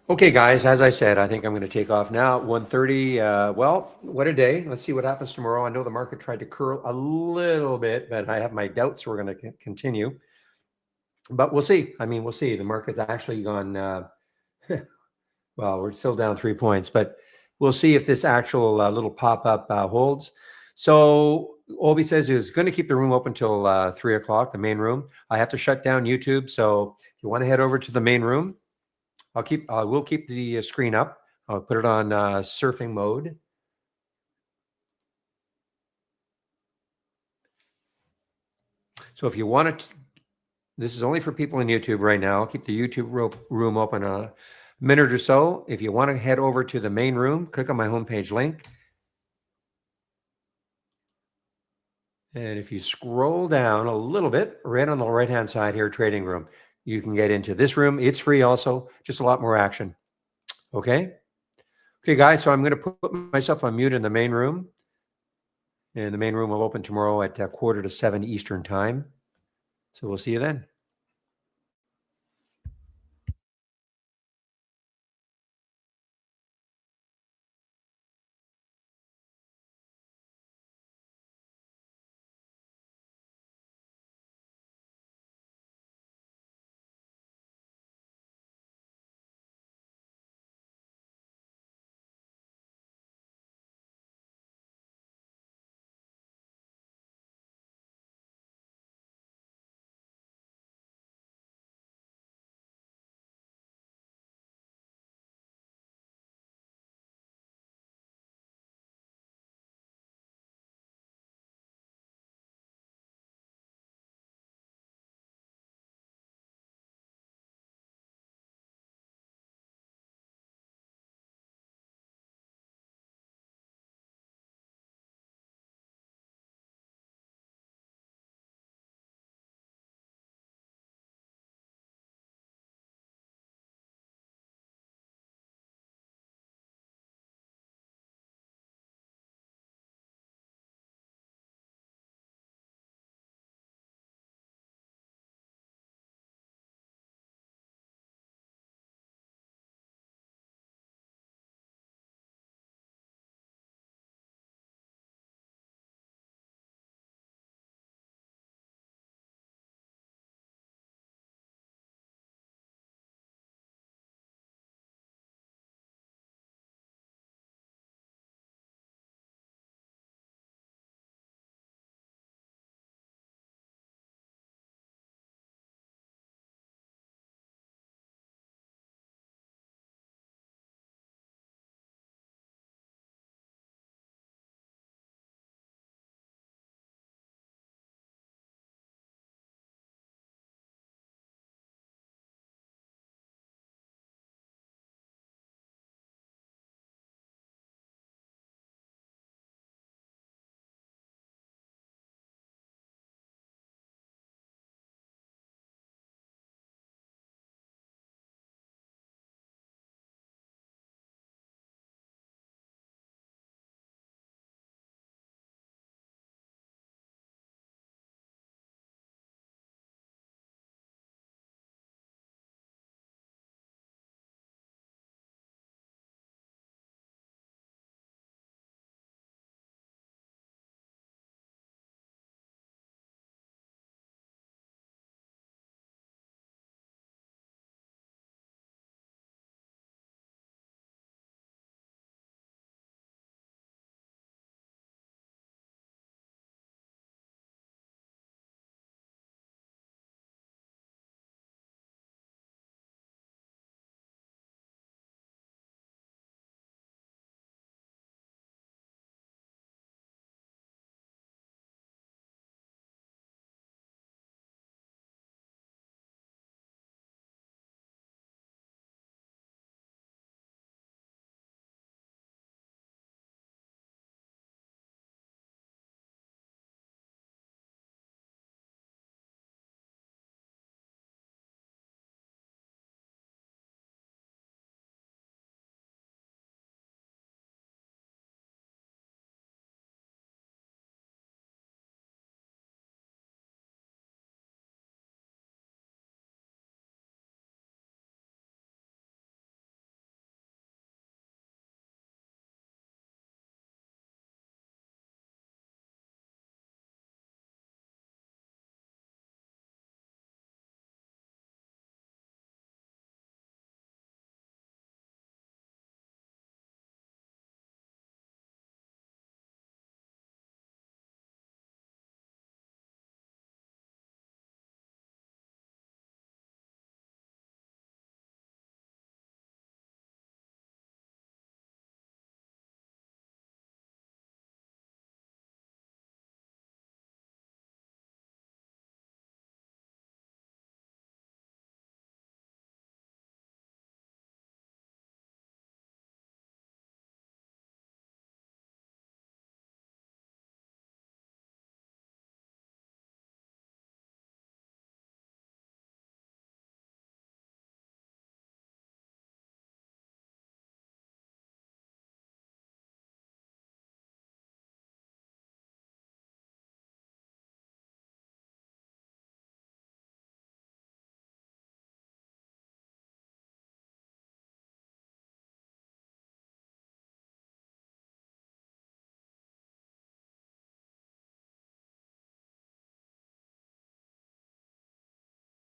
Okay, guys, as I said, I think I'm going to take off now at 1:30. Well, what a day. Let's see what happens tomorrow. I know the market tried to curl a little bit, but I have my doubts we're going to continue. But we'll see. I mean, we'll see. The market's actually gone, well, we're still down 3 points, but we'll see if this actual little pop-up holds. So Obi says he's going to keep the room open till 3 o'clock, the main room. I have to shut down YouTube. So if you want to head over to the main room, we'll keep the screen up. I'll put it on surfing mode. So if you want to, this is only for people in YouTube right now. I'll keep the YouTube room open a minute or so. If you want to head over to the main room, click on my homepage link. And if you scroll down a little bit, right on the right-hand side here, trading room, you can get into this room. It's free also, just a lot more action. Okay? Okay, guys, so I'm going to put myself on mute in the main room. And the main room will open tomorrow at 6:45 Eastern time. So we'll see you then.